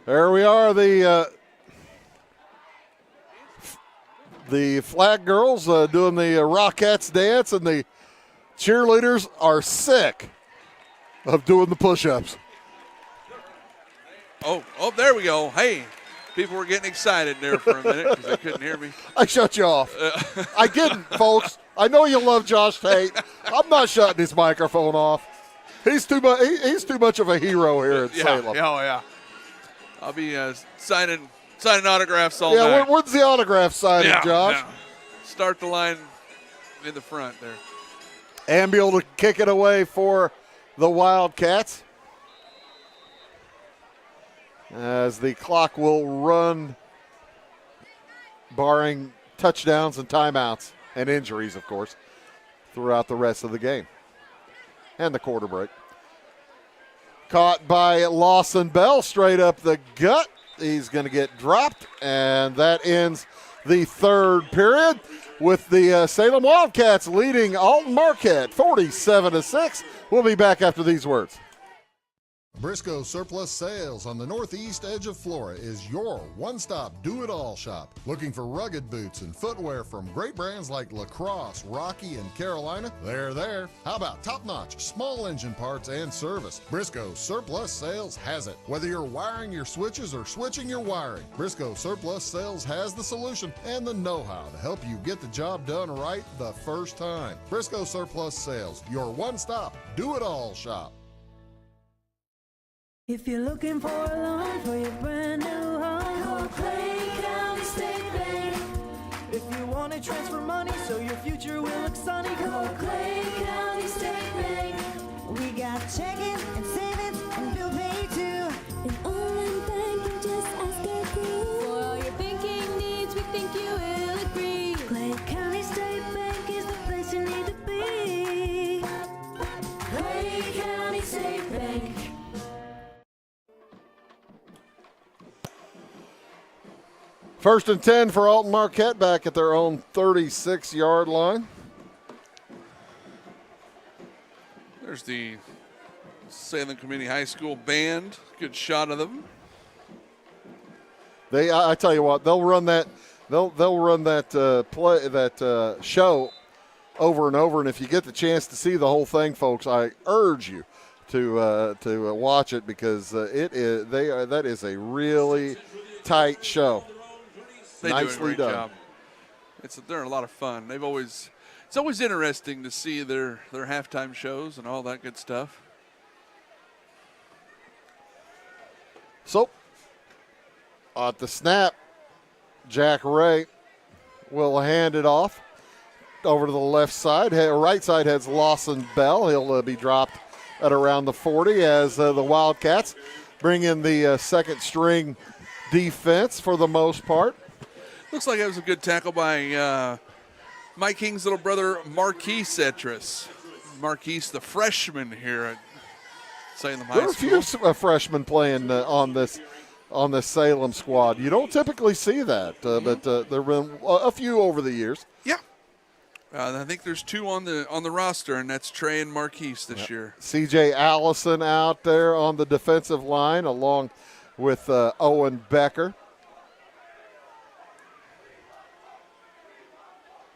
There we are, the flag girls doing the Rockettes dance, and the cheerleaders are sick of doing the push-ups. Oh, there we go. Hey, people were getting excited there for a minute because they couldn't hear me. I shut you off. I didn't, folks. I know you love Josh Tate. I'm not shutting his microphone off. He's too much of a hero here at Salem. Oh, yeah. I'll be signing autographs all night. Yeah, when's the autograph signing, Josh? Yeah. Start the line in the front there. Ambuel to kick it away for the Wildcats, as the clock will run, barring touchdowns and timeouts and injuries, of course, throughout the rest of the game and the quarter break. Caught by Lawson Bell, straight up the gut. He's going to get dropped, and that ends the third period with the Salem Wildcats leading Alton-Marquette 47-6. We'll be back after these words. Briscoe Surplus Sales on the northeast edge of Flora is your one-stop do-it-all shop. Looking for rugged boots and footwear from great brands like Lacrosse, Rocky, and Carolina? They're there. How about top-notch small engine parts and service? Briscoe Surplus Sales has it. Whether you're wiring your switches or switching your wiring, Briscoe Surplus Sales has the solution and the know-how to help you get the job done right the first time. Briscoe Surplus Sales, your one-stop do-it-all shop. If you're looking for a loan for your brand new home, call Clay County State Bank. If you want to transfer money so your future will look sunny, call Clay County State Bank. We got checking and savings and bill pay too. An online banking, just ask our crew. For all your banking needs, we think you will agree. Clay County State Bank is the place you need to be. Clay County State Bank. First and 10 for Alton-Marquette back at their own 36-yard line. There's the Salem Community High School band. Good shot of them. I tell you what, they'll run that. They'll run that show over and over. And if you get the chance to see the whole thing, folks, I urge you to watch it, because that is a really tight show. They do a great job. They're a lot of fun. They've always It's always interesting to see their halftime shows and all that good stuff. So, at the snap, Jack Ray will hand it off over to the left side. Right side heads Lawson Bell. He'll be dropped at around the 40 as the Wildcats bring in the second string defense for the most part. Looks like it was a good tackle by Mike King's little brother, Marquise Etris. Marquise, the freshman here at Salem High School. There are a few freshmen playing on this Salem squad. You don't typically see that, but there have been a few over the years. Yeah. I think there's 2 on the roster, and that's Trey and Marquise this year. C.J. Allison out there on the defensive line along with Owen Becker.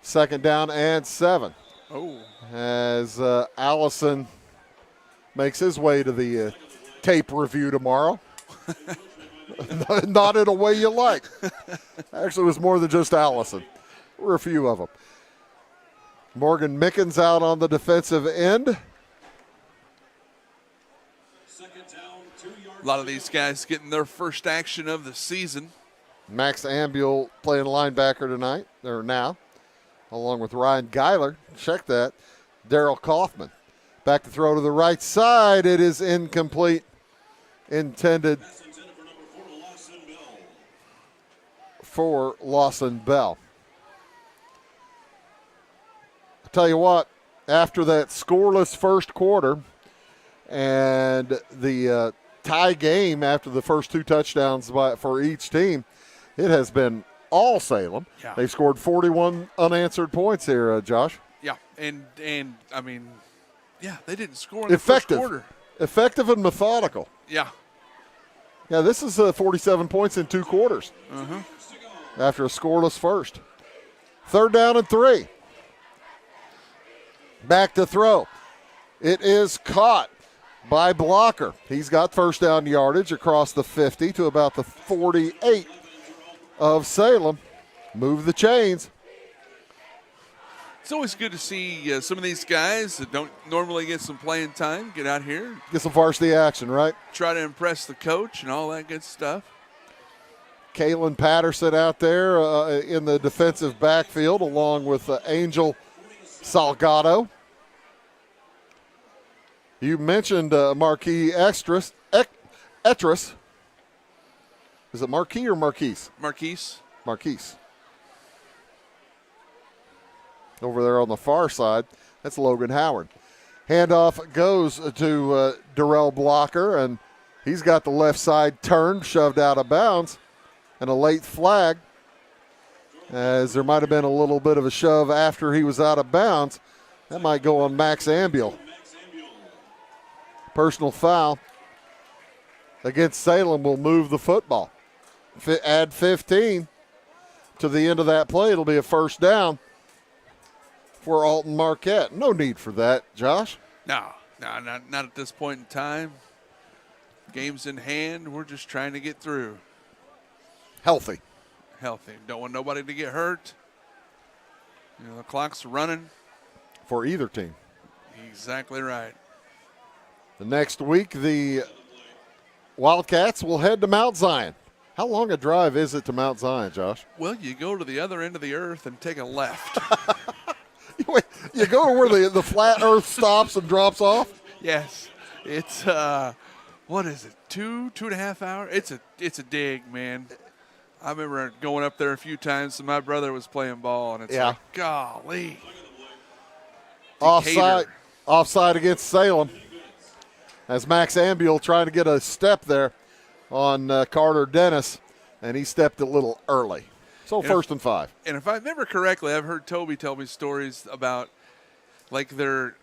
Second down and 7. Oh. As Allison makes his way to the tape review tomorrow. Not in a way you like. Actually, it was more than just Allison. There were a few of them. Morgan Mickens out on the defensive end. A lot of these guys getting their first action of the season. Max Ambuel playing linebacker tonight, or now, along with Ryan Geiler. Check that. Daryl Kaufman. Back to throw to the right side. It is incomplete. Intended for Lawson Bell. I'll tell you what, after that scoreless first quarter and the tie game after the first 2 touchdowns for each team, it has been all Salem. Yeah. They've scored 41 unanswered points here, Josh. Yeah, and I mean, yeah, they didn't score in the first quarter. Effective and methodical. Yeah. Yeah, this is 47 points in 2 quarters after a scoreless first. Third down and 3. Back to throw. It is caught by Blocker. He's got first down yardage across the 50 to about the 48 of Salem. Move the chains. It's always good to see some of these guys that don't normally get some playing time get out here. Get some varsity action, right? Try to impress the coach and all that good stuff. Kalen Patterson out there in the defensive backfield along with Angel Salgado. You mentioned Marquis Etris. Is it Marquis or Marquise? Marquise. Marquise. Over there on the far side, that's Logan Howard. Handoff goes to Darrell Blocker, and he's got the left side turned, shoved out of bounds, and a late flag, as there might have been a little bit of a shove after he was out of bounds. That might go on Max Ambuel. Personal foul against Salem will move the football. Add 15 to the end of that play. It'll be a first down for Alton-Marquette. No need for that, Josh. No, not at this point in time. Game's in hand. We're just trying to get through. Healthy. Don't want nobody to get hurt. You know, the clock's running. For either team. Exactly right. The next week, the Wildcats will head to Mount Zion. How long a drive is it to Mount Zion, Josh? Well, you go to the other end of the earth and take a left. You go where the flat earth stops and drops off? Yes. It's, what is it, 2.5 hours? It's a dig, man. I remember going up there a few times, and my brother was playing ball, and it's like, golly. Offside against Salem. As Max Ambuel trying to get a step there on Carter Dennis, and he stepped a little early. So first and 5. And if I remember correctly, I've heard Toby tell me stories about like their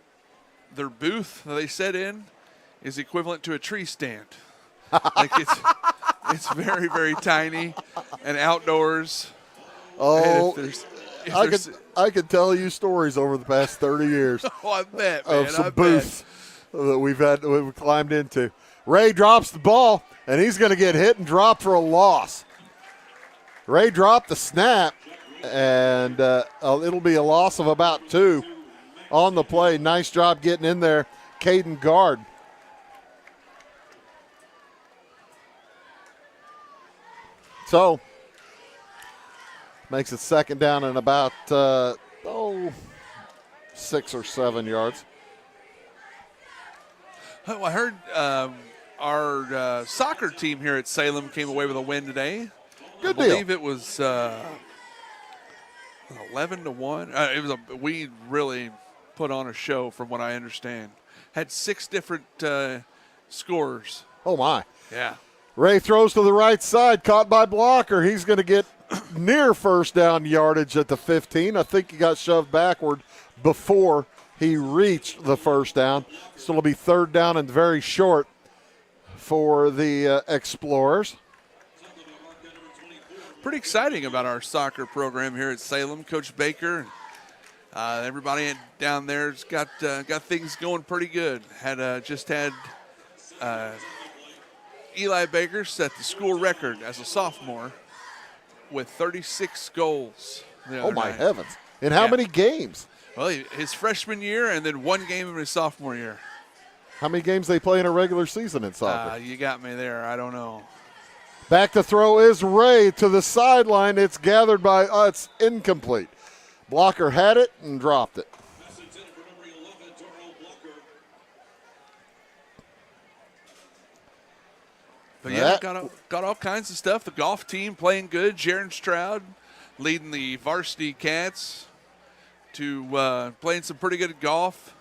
booth that they set in is equivalent to a tree stand. Like it's very, very tiny and outdoors. Oh, and I could tell you stories over the past 30 years. Oh, I bet, man. Of some booths that we've climbed into. Ray drops the ball, and he's going to get hit and drop for a loss. Ray dropped the snap, And it'll be a loss of about 2 on the play. Nice job getting in there, Caden Guard. So, makes it second down and about 6 or 7 yards. Oh, I heard our soccer team here at Salem came away with a win today. Good deal. I believe deal. it was 11-1. We really put on a show, from what I understand. Had 6 different scorers. Oh my! Yeah. Ray throws to the right side, caught by Blocker. He's going to get near first down yardage at the 15. I think he got shoved backward before he reached the first down. So it'll be third down and very short for the Explorers. Pretty exciting about our soccer program here at Salem. Coach Baker, everybody down there's got things going pretty good. Just had Eli Baker set the school record as a sophomore with 36 goals. Oh my heavens! In how many games? Well, his freshman year and then 1 game in his sophomore year. How many games they play in a regular season in soccer? You got me there. I don't know. Back to throw is Ray to the sideline. It's gathered by, it's incomplete. Blocker had it and dropped it. But yeah, got all kinds of stuff. The golf team playing good. Jaron Stroud leading the varsity Cats to playing some pretty good golf.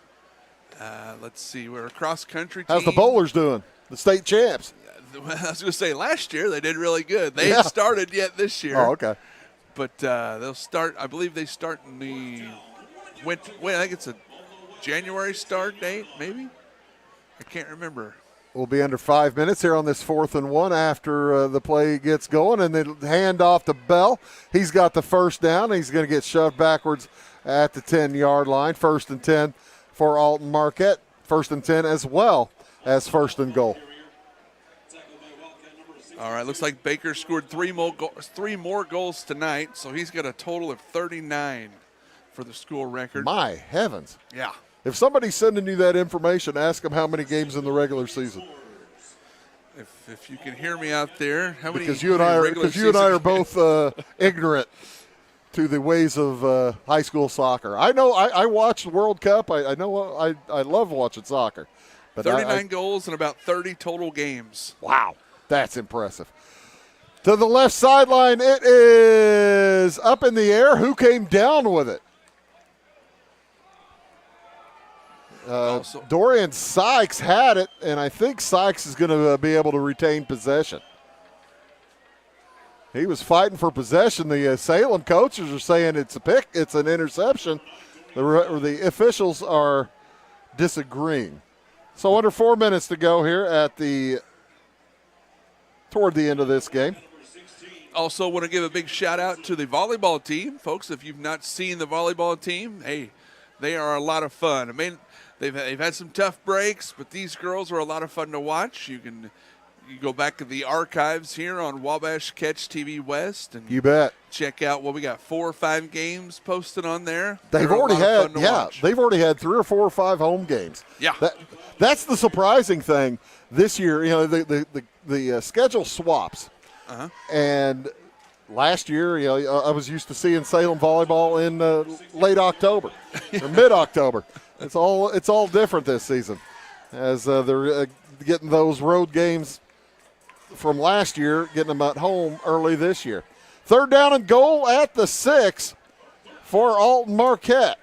Let's see, we're a cross-country team. How's the bowlers doing? The state champs. I was going to say, last year they did really good. They ain't started yet this year. Oh, okay. But they'll start, I believe they start in the winter. Wait, I think it's a January start date, maybe? I can't remember. We'll be under 5 minutes here on this 4th and 1 after the play gets going. And then hand off to Bell. He's got the first down. He's going to get shoved backwards at the 10-yard line. 1st and 10 for Alton-Marquette. 1st and 10 as well as 1st and goal. All right, looks like Baker scored 3 more goals tonight, so he's got a total of 39 for the school record. My heavens. Yeah. If somebody's sending you that information, ask them how many games in the regular season. If you can hear me out there, how many? Because you and I are both ignorant to the ways of high school soccer. I know I watched World Cup. I know I love watching soccer. But 39 goals in about 30 total games. Wow. That's impressive. To the left sideline, it is up in the air. Who came down with it? Dorian Sykes had it, and I think Sykes is going to be able to retain possession. He was fighting for possession. The Salem coaches are saying it's a pick, it's an interception. The officials are disagreeing. So under 4 minutes to go here toward the end of this game. Also want to give a big shout out to the volleyball team. Folks, if you've not seen the volleyball team, hey, they are a lot of fun. I mean, they've had some tough breaks, but these girls are a lot of fun to watch. You go back to the archives here on Wabash Catch TV West, and you bet. Check out what we got, 4 or 5 games posted on there. They've already had 3 or 4 or 5 home games. Yeah. That's the surprising thing this year. You know, the schedule swaps. Uh-huh. And last year, you know, I was used to seeing Salem volleyball in late October or mid-October. It's all different this season, as they're getting those road games from last year, getting them at home early this year. 3rd down and goal at the 6 for Alton-Marquette.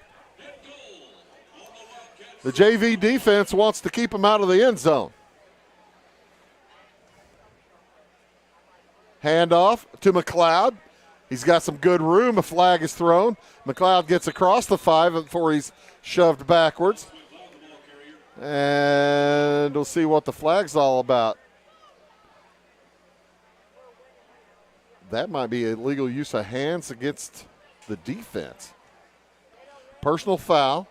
The JV defense wants to keep them out of the end zone. Handoff to McLeod. He's got some good room. A flag is thrown. McLeod gets across the 5 before he's shoved backwards. And we'll see what the flag's all about. That might be illegal use of hands against the defense. Personal foul.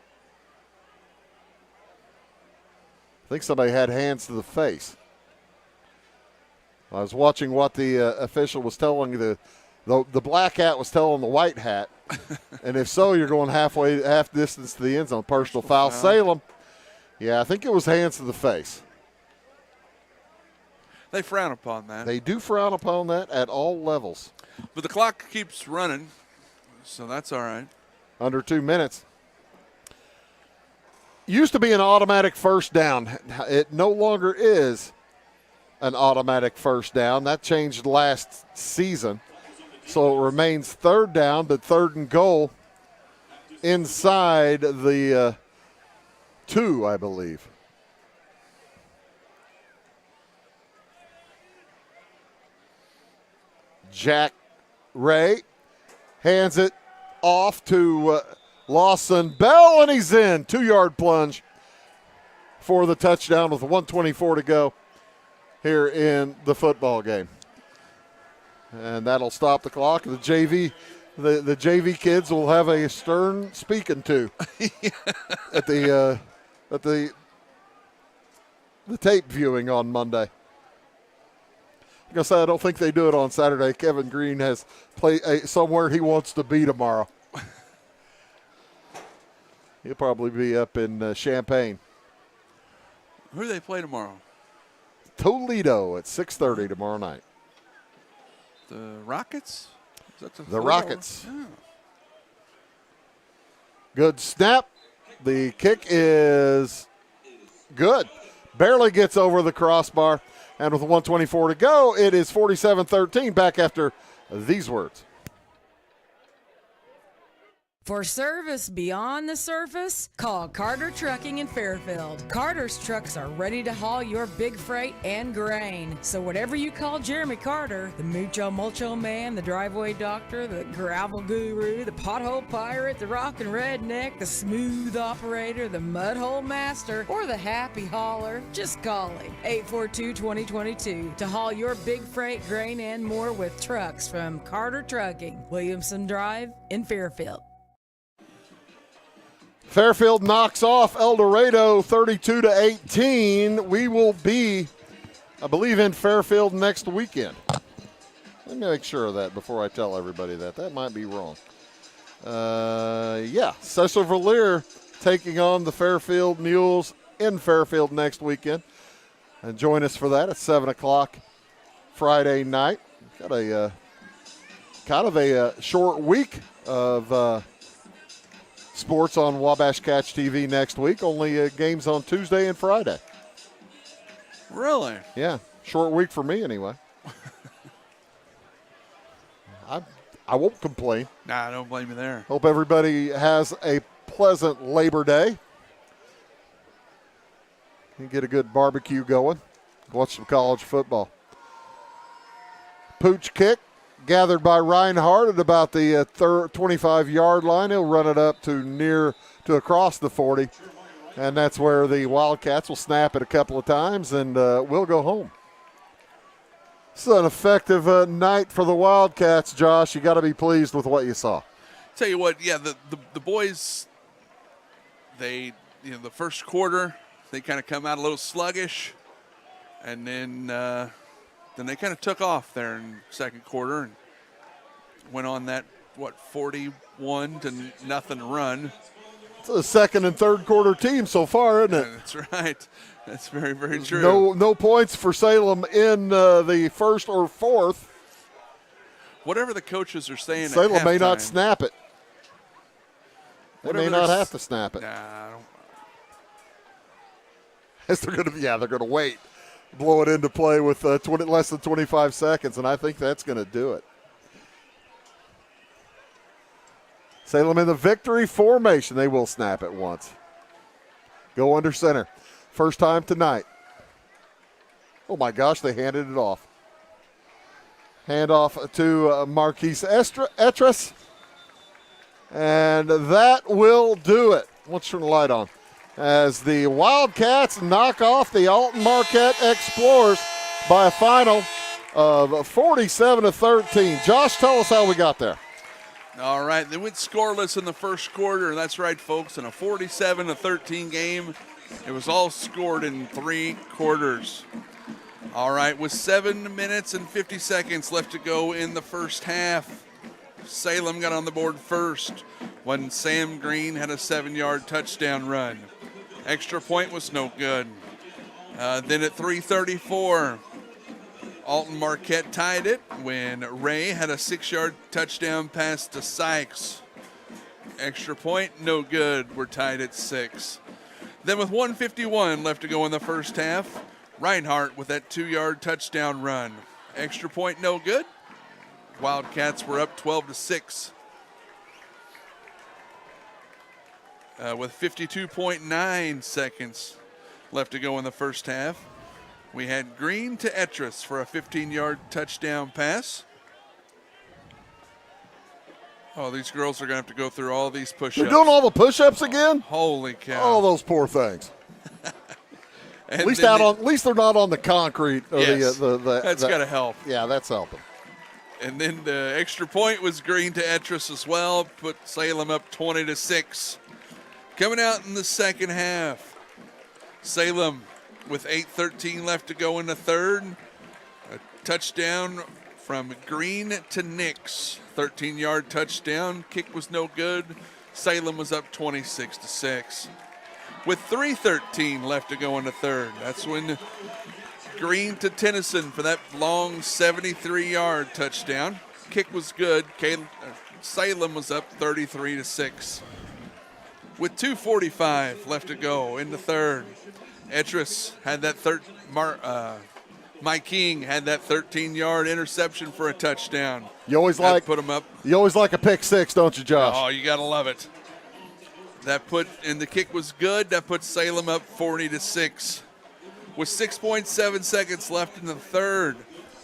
I think somebody had hands to the face. I was watching what the official was telling the the black hat was telling the white hat. And if so, you're going half distance to the end zone. Personal foul. Salem. Yeah, I think it was hands to the face. They frown upon that. They do frown upon that at all levels. But the clock keeps running, so that's all right. Under 2 minutes. Used to be an automatic first down. It no longer is an automatic first down. That changed last season. So it remains third down, but third and goal inside the 2, I believe. Jack Ray hands it off to Lawson Bell, and he's in. 2-yard plunge for the touchdown with 1:24 to go here in the football game. And that'll stop the clock. The JV kids will have a stern speaking to at the tape viewing on Monday. Like I said, I don't think they do it on Saturday. Kevin Green has play somewhere he wants to be tomorrow. He'll probably be up in Champaign. Who do they play tomorrow? Toledo at 6:30 tomorrow night. The Rockets? Is that the Rockets. Yeah. Good snap. The kick is good. Barely gets over the crossbar. And with 1:24 to go, it is 47-13 back after these words. For service beyond the surface, call Carter Trucking in Fairfield. Carter's trucks are ready to haul your big freight and grain. So whatever you call Jeremy Carter, the Mucho Mulcho Man, the driveway doctor, the gravel guru, the pothole pirate, the rockin' redneck, the smooth operator, the mudhole master, or the happy hauler, just call him. 842-2022 to haul your big freight, grain, and more with trucks from Carter Trucking, Williamson Drive in Fairfield. Fairfield knocks off El Dorado 32-18. We will be, I believe, in Fairfield next weekend. Let me make sure of that before I tell everybody that. That might be wrong. Cecil Verleer taking on the Fairfield Mules in Fairfield next weekend. And join us for that at 7 o'clock Friday night. Got a kind of a short week of sports on Wabash Catch TV next week. Only games on Tuesday and Friday. Really? Yeah, short week for me anyway. I won't complain. Nah, I don't blame you there. Hope everybody has a pleasant Labor Day. And get a good barbecue going. Watch some college football. Pooch kick. Gathered by Reinhardt at about the 25-yard line. He'll run it up to across the 40. And that's where the Wildcats will snap it a couple of times and we'll go home. It's an effective night for the Wildcats, Josh. You got to be pleased with what you saw. Tell you what, yeah, the boys, the first quarter, they kind of come out a little sluggish. And then they kind of took off there in second quarter and went on that, 41-0 run. It's a second and third quarter team so far, isn't it? Yeah, that's right. That's very, very true. No points for Salem in the first or fourth. Whatever the coaches are saying Salem at may not halftime, snap it. They may not have to snap it. Nah, I don't. They're going to wait. Blow it into play with less than 25 seconds, and I think that's going to do it. Salem in the victory formation. They will snap it once. Go under center. First time tonight. Oh, my gosh, they handed it off. Hand off to Marquise Etris. And that will do it. Let's turn the light on. As the Wildcats knock off the Alton-Marquette Explorers by a final of 47-13. Josh, tell us how we got there. All right, they went scoreless in the first quarter, and that's right, folks. In a 47-13 game, it was all scored in 3 quarters. All right, with 7 minutes and 50 seconds left to go in the first half, Salem got on the board first when Sam Green had a 7-yard touchdown run. Extra point was no good. Then at 3:34, Alton-Marquette tied it when Ray had a 6-yard touchdown pass to Sykes. Extra point, no good. We're tied at 6. Then with 1:51 left to go in the first half, Reinhardt with that 2-yard touchdown run. Extra point, no good. Wildcats were up 12-6. With 52.9 seconds left to go in the first half, we had Green to Etris for a 15-yard touchdown pass. Oh, these girls are going to have to go through all these push-ups. They're doing all the push-ups again? Holy cow. Oh, those poor things. At least they're not on the concrete. Or yes, that's got to help. Yeah, that's helping. And then the extra point was Green to Etris as well, put Salem up 20-6. Coming out in the second half, Salem with 8:13 left to go in the third. A touchdown from Green to Nix. 13-yard touchdown. Kick was no good. Salem was up 26-6. With 3:13 left to go in the third, that's when Green to Tennyson for that long 73-yard touchdown. Kick was good. Salem was up 33-6. With 2:45 left to go in the third, Etris had that Mike King had that 13-yard interception for a touchdown. You always like put him up. You always like a pick six, don't you, Josh? Oh, you gotta love it. And the kick was good. That put Salem up 40-6. With 6.7 seconds left in the third,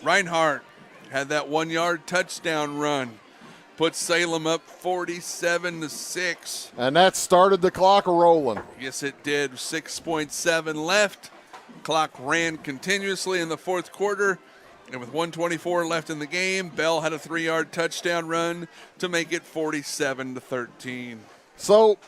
Reinhardt had that 1-yard touchdown run. Put Salem up 47-6. And that started the clock rolling. Yes, it did. 6.7 left. Clock ran continuously in the fourth quarter. And with 1:24 left in the game, Bell had a 3-yard touchdown run to make it 47-13. So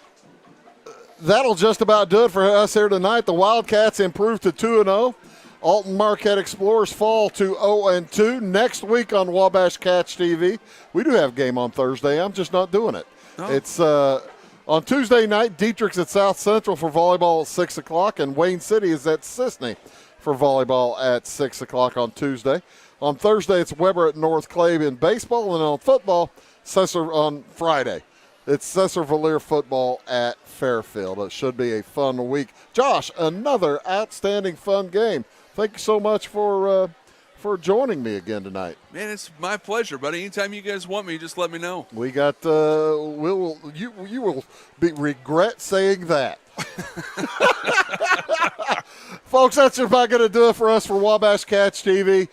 that'll just about do it for us here tonight. The Wildcats improved to 2-0. Alton-Marquette Explorers fall to 0-2. Next week on Wabash Catch TV, we do have a game on Thursday. I'm just not doing it. Oh. It's on Tuesday night, Dietrich's at South Central for volleyball at 6 o'clock, and Wayne City is at Sisney for volleyball at 6 o'clock on Tuesday. On Thursday, it's Weber at North Clave in baseball, and on football, Cesar on Friday. It's Cesar-Valier football at Fairfield. It should be a fun week. Josh, another outstanding fun game. Thank you so much for joining me again tonight. Man, it's my pleasure, buddy. Anytime you guys want me, just let me know. We got you will regret saying that. Folks, that's about going to do it for us for Wabash Catch TV.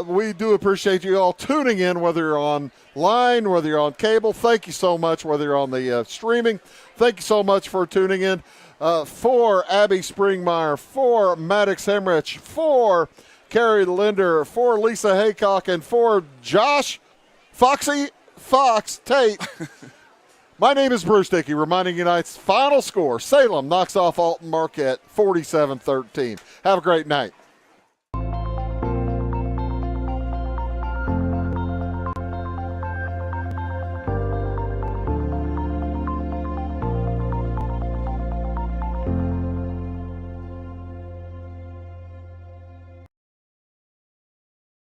We do appreciate you all tuning in, whether you're online, whether you're on cable. Thank you so much, whether you're on the streaming. Thank you so much for tuning in. For Abby Springmeyer, for Maddox Hemrich, for Carrie Linder, for Lisa Haycock, and for Josh Foxy Fox Tate. My name is Bruce Dickey, reminding you tonight's final score. Salem knocks off Alton-Marquette 47-13. Have a great night.